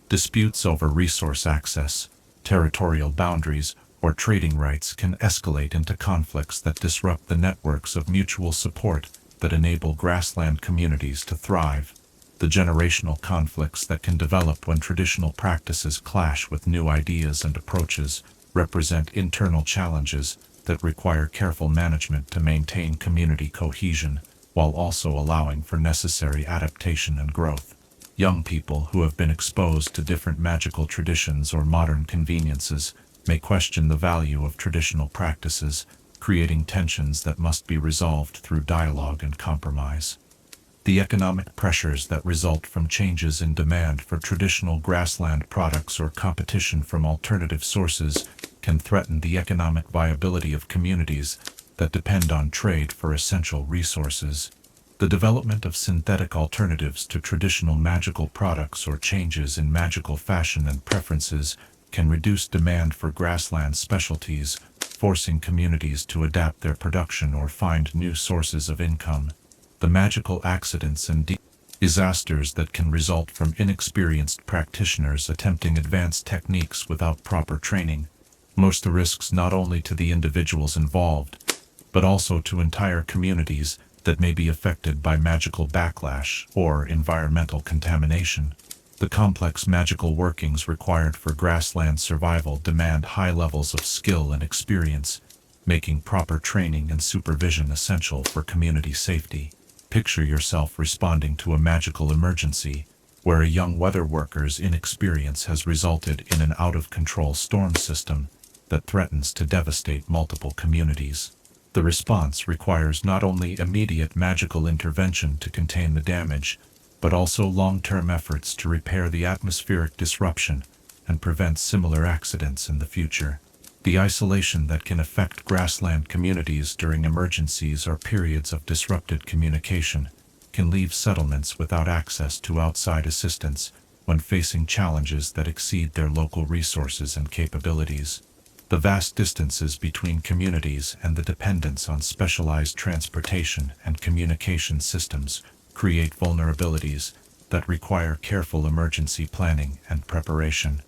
Disputes over resource access, territorial boundaries, or trading rights can escalate into conflicts that disrupt the networks of mutual support that enable grassland communities to thrive. The generational conflicts that can develop when traditional practices clash with new ideas and approaches represent internal challenges that require careful management to maintain community cohesion while also allowing for necessary adaptation and growth. Young people who have been exposed to different magical traditions or modern conveniences may question the value of traditional practices, creating tensions that must be resolved through dialogue and compromise. The economic pressures that result from changes in demand for traditional grassland products or competition from alternative sources can threaten the economic viability of communities that depend on trade for essential resources. The development of synthetic alternatives to traditional magical products or changes in magical fashion and preferences can reduce demand for grassland specialties, forcing communities to adapt their production or find new sources of income. The magical accidents and disasters that can result from inexperienced practitioners attempting advanced techniques without proper training pose the risks not only to the individuals involved, but also to entire communities that may be affected by magical backlash or environmental contamination. The complex magical workings required for grassland survival demand high levels of skill and experience, making proper training and supervision essential for community safety. Picture yourself responding to a magical emergency, where a young weather worker's inexperience has resulted in an out-of-control storm system that threatens to devastate multiple communities. The response requires not only immediate magical intervention to contain the damage, but also long-term efforts to repair the atmospheric disruption and prevent similar accidents in the future. The isolation that can affect grassland communities during emergencies or periods of disrupted communication can leave settlements without access to outside assistance when facing challenges that exceed their local resources and capabilities. The vast distances between communities and the dependence on specialized transportation and communication systems create vulnerabilities that require careful emergency planning and preparation.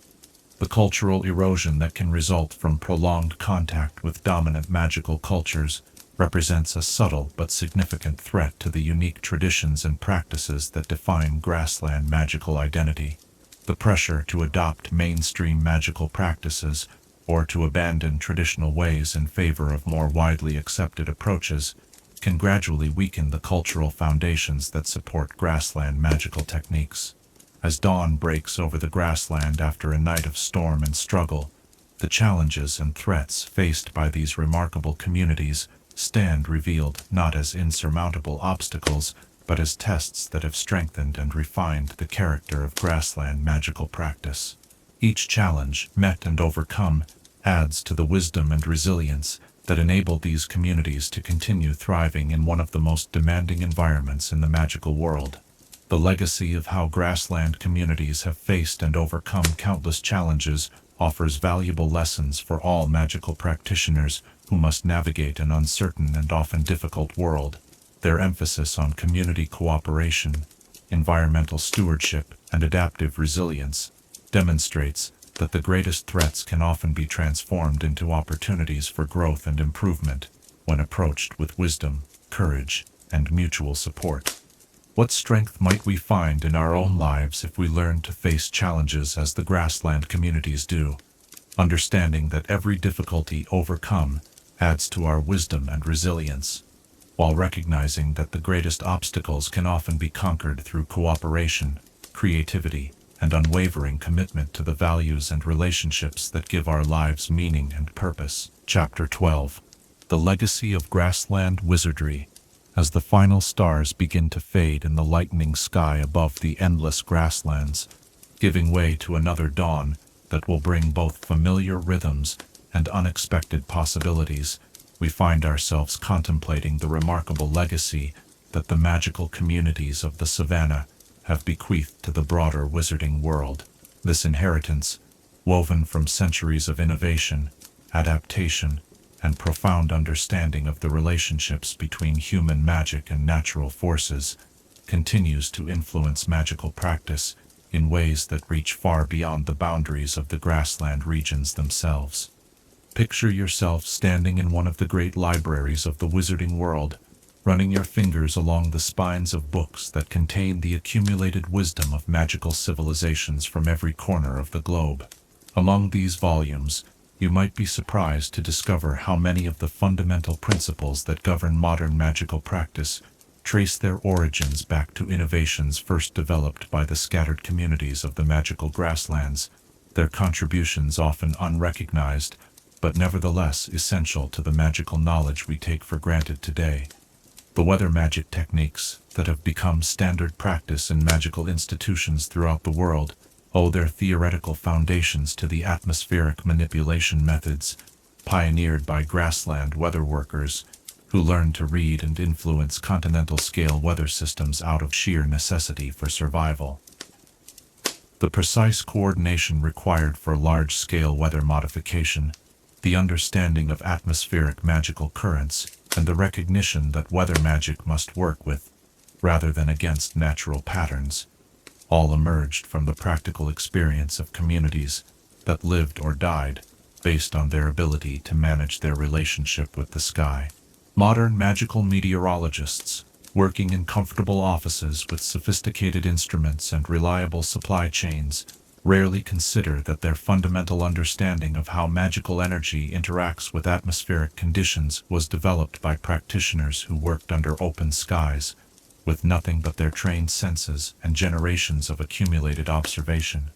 The cultural erosion that can result from prolonged contact with dominant magical cultures represents a subtle but significant threat to the unique traditions and practices that define grassland magical identity. The pressure to adopt mainstream magical practices or to abandon traditional ways in favor of more widely accepted approaches can gradually weaken the cultural foundations that support grassland magical techniques. As dawn breaks over the grassland after a night of storm and struggle, the challenges and threats faced by these remarkable communities stand revealed not as insurmountable obstacles, but as tests that have strengthened and refined the character of grassland magical practice. Each challenge, met and overcome, adds to the wisdom and resilience that enable these communities to continue thriving in one of the most demanding environments in the magical world. The legacy of how grassland communities have faced and overcome countless challenges offers valuable lessons for all magical practitioners who must navigate an uncertain and often difficult world. Their emphasis on community cooperation, environmental stewardship, and adaptive resilience demonstrates that the greatest threats can often be transformed into opportunities for growth and improvement when approached with wisdom, courage, and mutual support. What strength might we find in our own lives if we learn to face challenges as the grassland communities do, understanding that every difficulty overcome adds to our wisdom and resilience, while recognizing that the greatest obstacles can often be conquered through cooperation, creativity, and unwavering commitment to the values and relationships that give our lives meaning and purpose. Chapter 12. The Legacy of Grassland Wizardry. As the final stars begin to fade in the lightening sky above the endless grasslands, giving way to another dawn that will bring both familiar rhythms and unexpected possibilities, we find ourselves contemplating the remarkable legacy that the magical communities of the Savannah have bequeathed to the broader wizarding world. This inheritance, woven from centuries of innovation, adaptation, and profound understanding of the relationships between human magic and natural forces, continues to influence magical practice in ways that reach far beyond the boundaries of the grassland regions themselves. Picture yourself standing in one of the great libraries of the wizarding world, running your fingers along the spines of books that contain the accumulated wisdom of magical civilizations from every corner of the globe. Among these volumes, you might be surprised to discover how many of the fundamental principles that govern modern magical practice trace their origins back to innovations first developed by the scattered communities of the magical grasslands, their contributions often unrecognized, but nevertheless essential to the magical knowledge we take for granted today. The weather magic techniques that have become standard practice in magical institutions throughout the world owe their theoretical foundations to the atmospheric manipulation methods pioneered by grassland weatherworkers who learned to read and influence continental-scale weather systems out of sheer necessity for survival. The precise coordination required for large-scale weather modification, the understanding of atmospheric magical currents, and the recognition that weather magic must work with, rather than against natural patterns, all emerged from the practical experience of communities that lived or died based on their ability to manage their relationship with the sky. Modern magical meteorologists, working in comfortable offices with sophisticated instruments and reliable supply chains, rarely consider that their fundamental understanding of how magical energy interacts with atmospheric conditions was developed by practitioners who worked under open skies, with nothing but their trained senses and generations of accumulated observation.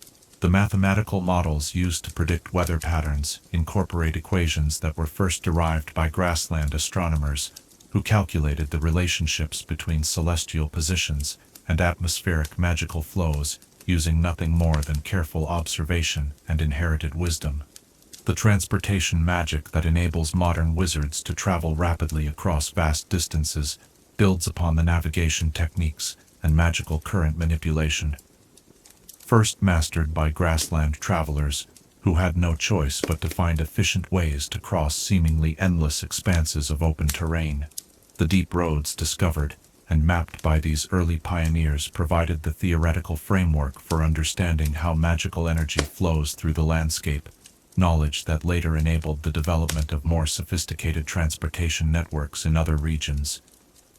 The mathematical models used to predict weather patterns incorporate equations that were first derived by grassland astronomers, who calculated the relationships between celestial positions and atmospheric magical flows using nothing more than careful observation and inherited wisdom. The transportation magic that enables modern wizards to travel rapidly across vast distances builds upon the navigation techniques and magical current manipulation first mastered by grassland travelers who had no choice but to find efficient ways to cross seemingly endless expanses of open terrain. The deep roads discovered and mapped by these early pioneers provided the theoretical framework for understanding how magical energy flows through the landscape, knowledge that later enabled the development of more sophisticated transportation networks in other regions.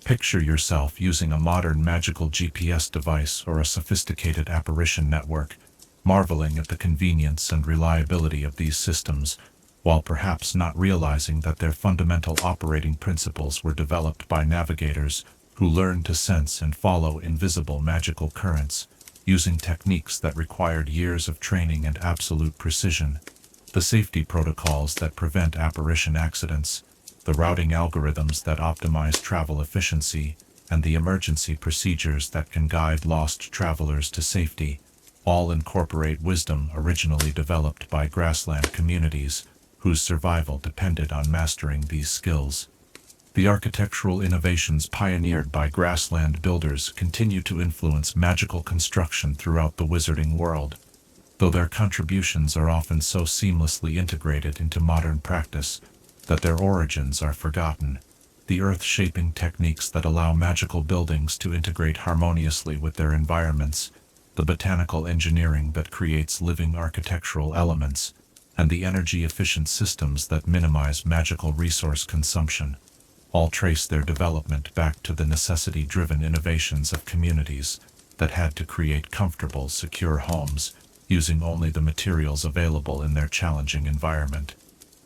Picture yourself using a modern magical GPS device or a sophisticated apparition network, marveling at the convenience and reliability of these systems, while perhaps not realizing that their fundamental operating principles were developed by navigators who learned to sense and follow invisible magical currents, using techniques that required years of training and absolute precision. The safety protocols that prevent apparition accidents, the routing algorithms that optimize travel efficiency, and the emergency procedures that can guide lost travelers to safety, all incorporate wisdom originally developed by grassland communities, whose survival depended on mastering these skills. The architectural innovations pioneered by grassland builders continue to influence magical construction throughout the wizarding world. Though their contributions are often so seamlessly integrated into modern practice that their origins are forgotten, the earth-shaping techniques that allow magical buildings to integrate harmoniously with their environments, the botanical engineering that creates living architectural elements, and the energy-efficient systems that minimize magical resource consumption, all trace their development back to the necessity-driven innovations of communities that had to create comfortable, secure homes, using only the materials available in their challenging environment.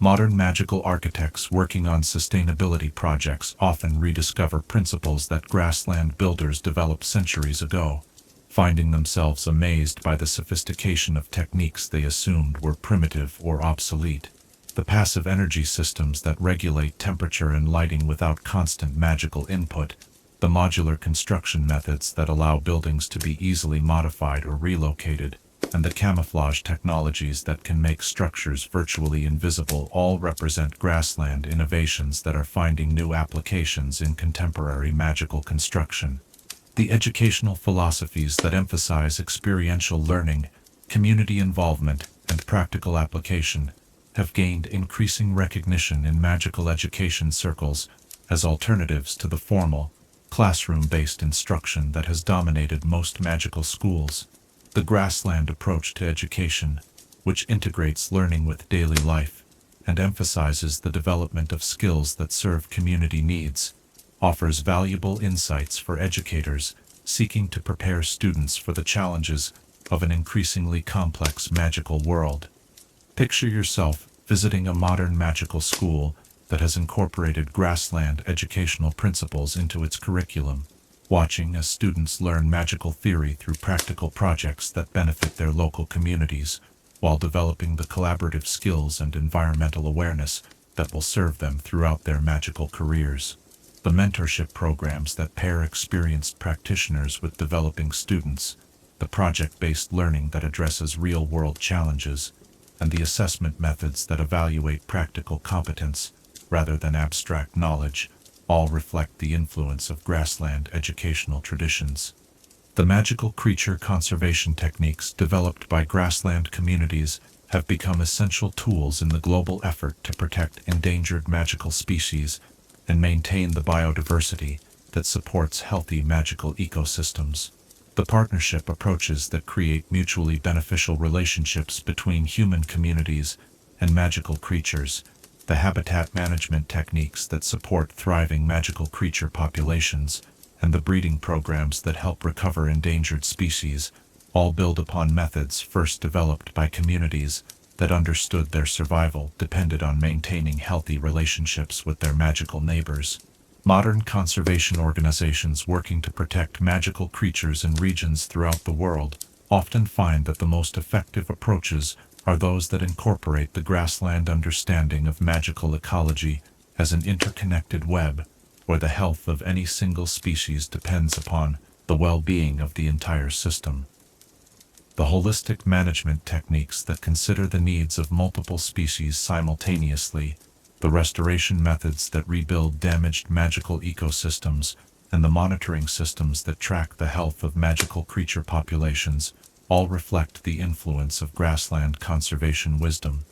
Modern magical architects working on sustainability projects often rediscover principles that grassland builders developed centuries ago, finding themselves amazed by the sophistication of techniques they assumed were primitive or obsolete. The passive energy systems that regulate temperature and lighting without constant magical input, the modular construction methods that allow buildings to be easily modified or relocated, and the camouflage technologies that can make structures virtually invisible all represent grassland innovations that are finding new applications in contemporary magical construction. The educational philosophies that emphasize experiential learning, community involvement, and practical application have gained increasing recognition in magical education circles as alternatives to the formal, classroom-based instruction that has dominated most magical schools. The Grassland approach to education, which integrates learning with daily life and emphasizes the development of skills that serve community needs, offers valuable insights for educators seeking to prepare students for the challenges of an increasingly complex magical world. Picture yourself visiting a modern magical school that has incorporated Grassland educational principles into its curriculum, watching as students learn magical theory through practical projects that benefit their local communities, while developing the collaborative skills and environmental awareness that will serve them throughout their magical careers. The mentorship programs that pair experienced practitioners with developing students, the project-based learning that addresses real-world challenges, and the assessment methods that evaluate practical competence rather than abstract knowledge, all reflect the influence of Grassland educational traditions. The magical creature conservation techniques developed by grassland communities have become essential tools in the global effort to protect endangered magical species and maintain the biodiversity that supports healthy magical ecosystems. The partnership approaches that create mutually beneficial relationships between human communities and magical creatures, the habitat management techniques that support thriving magical creature populations, and the breeding programs that help recover endangered species, all build upon methods first developed by communities that understood their survival depended on maintaining healthy relationships with their magical neighbors. Modern conservation organizations working to protect magical creatures in regions throughout the world often find that the most effective approaches are those that incorporate the grassland understanding of magical ecology as an interconnected web, where the health of any single species depends upon the well-being of the entire system. The holistic management techniques that consider the needs of multiple species simultaneously, the restoration methods that rebuild damaged magical ecosystems, and the monitoring systems that track the health of magical creature populations all reflect the influence of grassland conservation wisdom.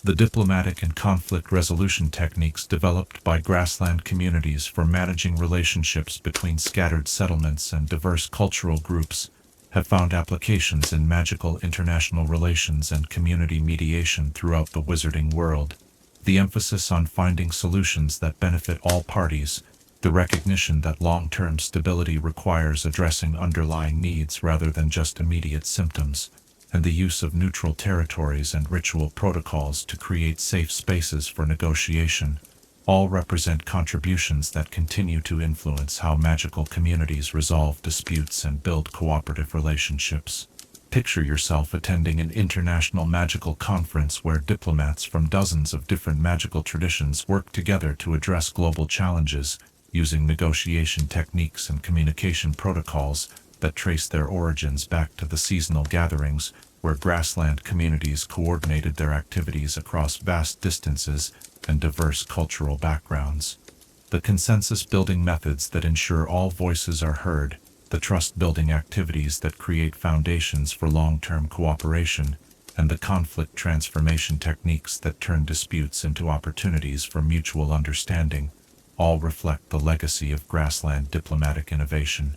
The diplomatic and conflict resolution techniques developed by grassland communities for managing relationships between scattered settlements and diverse cultural groups have found applications in magical international relations and community mediation throughout the wizarding world. The emphasis on finding solutions that benefit all parties, the recognition that long-term stability requires addressing underlying needs rather than just immediate symptoms, and the use of neutral territories and ritual protocols to create safe spaces for negotiation, all represent contributions that continue to influence how magical communities resolve disputes and build cooperative relationships. Picture yourself attending an international magical conference where diplomats from dozens of different magical traditions work together to address global challenges, using negotiation techniques and communication protocols that trace their origins back to the seasonal gatherings where grassland communities coordinated their activities across vast distances and diverse cultural backgrounds. The consensus-building methods that ensure all voices are heard, the trust-building activities that create foundations for long-term cooperation, and the conflict transformation techniques that turn disputes into opportunities for mutual understanding, all reflect the legacy of grassland diplomatic innovation.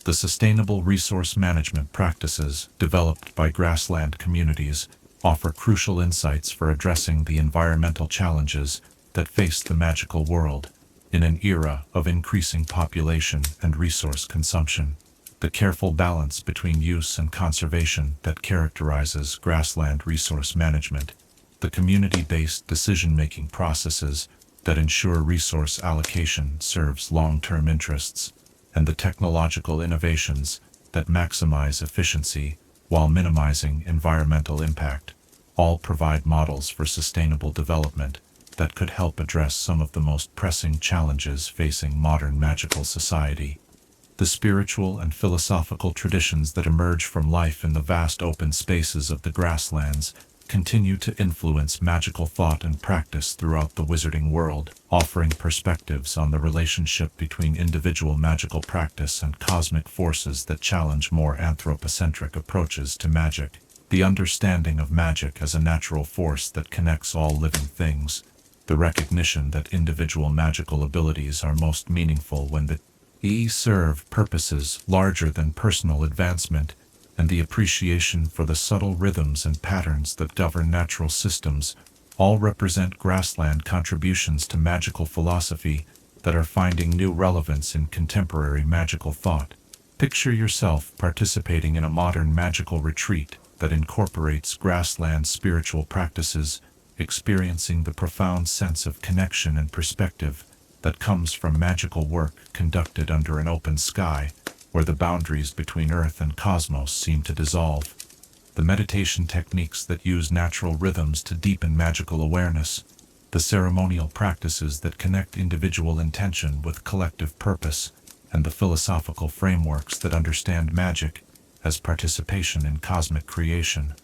The sustainable resource management practices developed by grassland communities offer crucial insights for addressing the environmental challenges that face the magical world. In an era of increasing population and resource consumption, the careful balance between use and conservation that characterizes grassland resource management, the community-based decision-making processes that ensure resource allocation serves long-term interests, and the technological innovations that maximize efficiency while minimizing environmental impact, all provide models for sustainable development that could help address some of the most pressing challenges facing modern magical society. The spiritual and philosophical traditions that emerge from life in the vast open spaces of the Grasslands continue to influence magical thought and practice throughout the wizarding world, offering perspectives on the relationship between individual magical practice and cosmic forces that challenge more anthropocentric approaches to magic. The understanding of magic as a natural force that connects all living things, the recognition that individual magical abilities are most meaningful when they serve purposes larger than personal advancement, and the appreciation for the subtle rhythms and patterns that govern natural systems, all represent Grassland contributions to magical philosophy that are finding new relevance in contemporary magical thought. Picture yourself participating in a modern magical retreat that incorporates Grassland spiritual practices, experiencing the profound sense of connection and perspective that comes from magical work conducted under an open sky, where the boundaries between Earth and cosmos seem to dissolve. The meditation techniques that use natural rhythms to deepen magical awareness, the ceremonial practices that connect individual intention with collective purpose, and the philosophical frameworks that understand magic as participation in cosmic creation,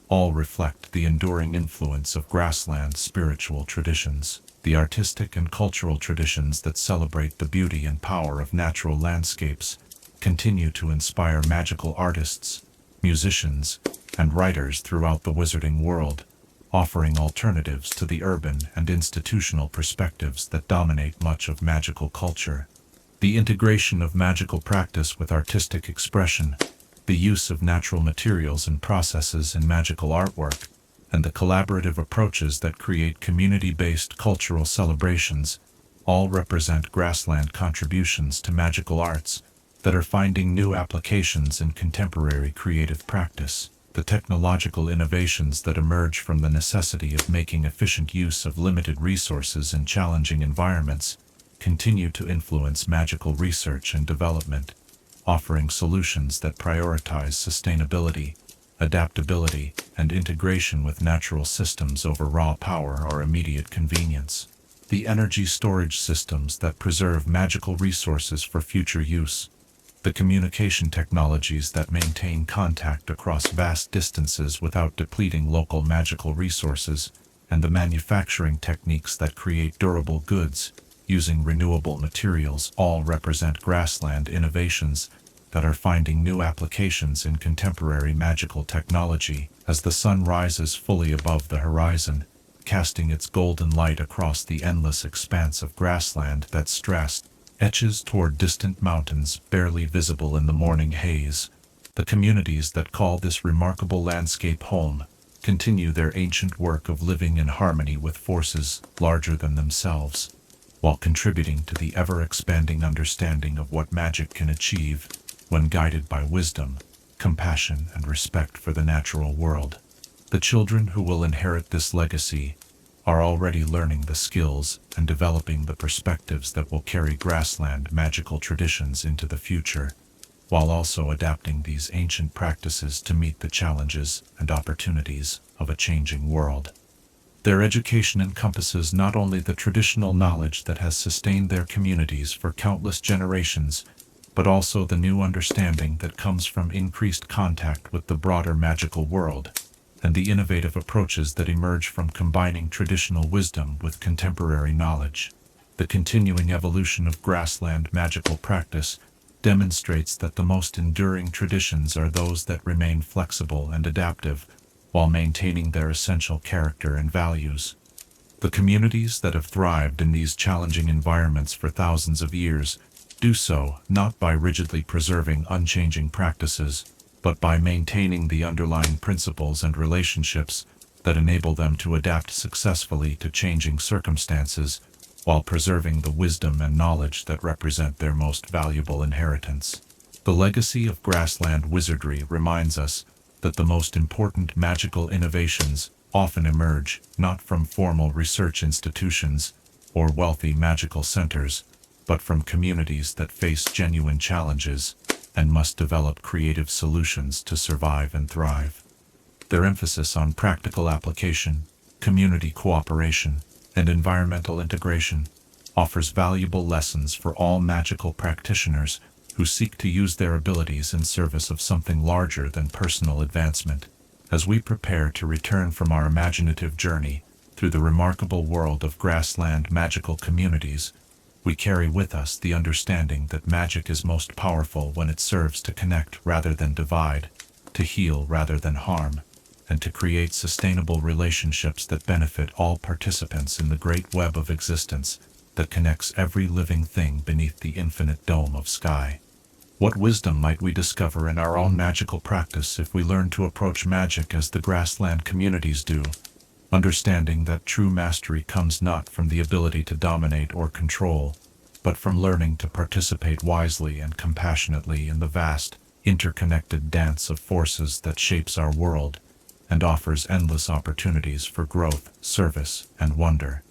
all reflect the enduring influence of Grassland spiritual traditions. The artistic and cultural traditions that celebrate the beauty and power of natural landscapes continue to inspire magical artists, musicians, and writers throughout the wizarding world, offering alternatives to the urban and institutional perspectives that dominate much of magical culture. The integration of magical practice with artistic expression, the use of natural materials and processes in magical artwork, and the collaborative approaches that create community-based cultural celebrations all represent Grassland contributions to magical arts that are finding new applications in contemporary creative practice. The technological innovations that emerge from the necessity of making efficient use of limited resources in challenging environments continue to influence magical research and development, offering solutions that prioritize sustainability, adaptability, and integration with natural systems over raw power or immediate convenience. The energy storage systems that preserve magical resources for future use, the communication technologies that maintain contact across vast distances without depleting local magical resources, and the manufacturing techniques that create durable goods using renewable materials all represent Grassland innovations that are finding new applications in contemporary magical technology. As the sun rises fully above the horizon, casting its golden light across the endless expanse of grassland that etches toward distant mountains barely visible in the morning haze, the communities that call this remarkable landscape home continue their ancient work of living in harmony with forces larger than themselves, while contributing to the ever-expanding understanding of what magic can achieve when guided by wisdom, compassion, and respect for the natural world. The children who will inherit this legacy are already learning the skills and developing the perspectives that will carry Grassland magical traditions into the future, while also adapting these ancient practices to meet the challenges and opportunities of a changing world. Their education encompasses not only the traditional knowledge that has sustained their communities for countless generations, but also the new understanding that comes from increased contact with the broader magical world, and the innovative approaches that emerge from combining traditional wisdom with contemporary knowledge. The continuing evolution of Grassland magical practice demonstrates that the most enduring traditions are those that remain flexible and adaptive, while maintaining their essential character and values. The communities that have thrived in these challenging environments for thousands of years do so not by rigidly preserving unchanging practices, but by maintaining the underlying principles and relationships that enable them to adapt successfully to changing circumstances, while preserving the wisdom and knowledge that represent their most valuable inheritance. The legacy of Grassland wizardry reminds us that the most important magical innovations often emerge not from formal research institutions or wealthy magical centers, but from communities that face genuine challenges and must develop creative solutions to survive and thrive. Their emphasis on practical application, community cooperation, and environmental integration offers valuable lessons for all magical practitioners who seek to use their abilities in service of something larger than personal advancement. As we prepare to return from our imaginative journey through the remarkable world of Grassland magical communities, we carry with us the understanding that magic is most powerful when it serves to connect rather than divide, to heal rather than harm, and to create sustainable relationships that benefit all participants in the great web of existence that connects every living thing beneath the infinite dome of sky. What wisdom might we discover in our own magical practice if we learn to approach magic as the Grassland communities do, understanding that true mastery comes not from the ability to dominate or control, but from learning to participate wisely and compassionately in the vast, interconnected dance of forces that shapes our world and offers endless opportunities for growth, service, and wonder.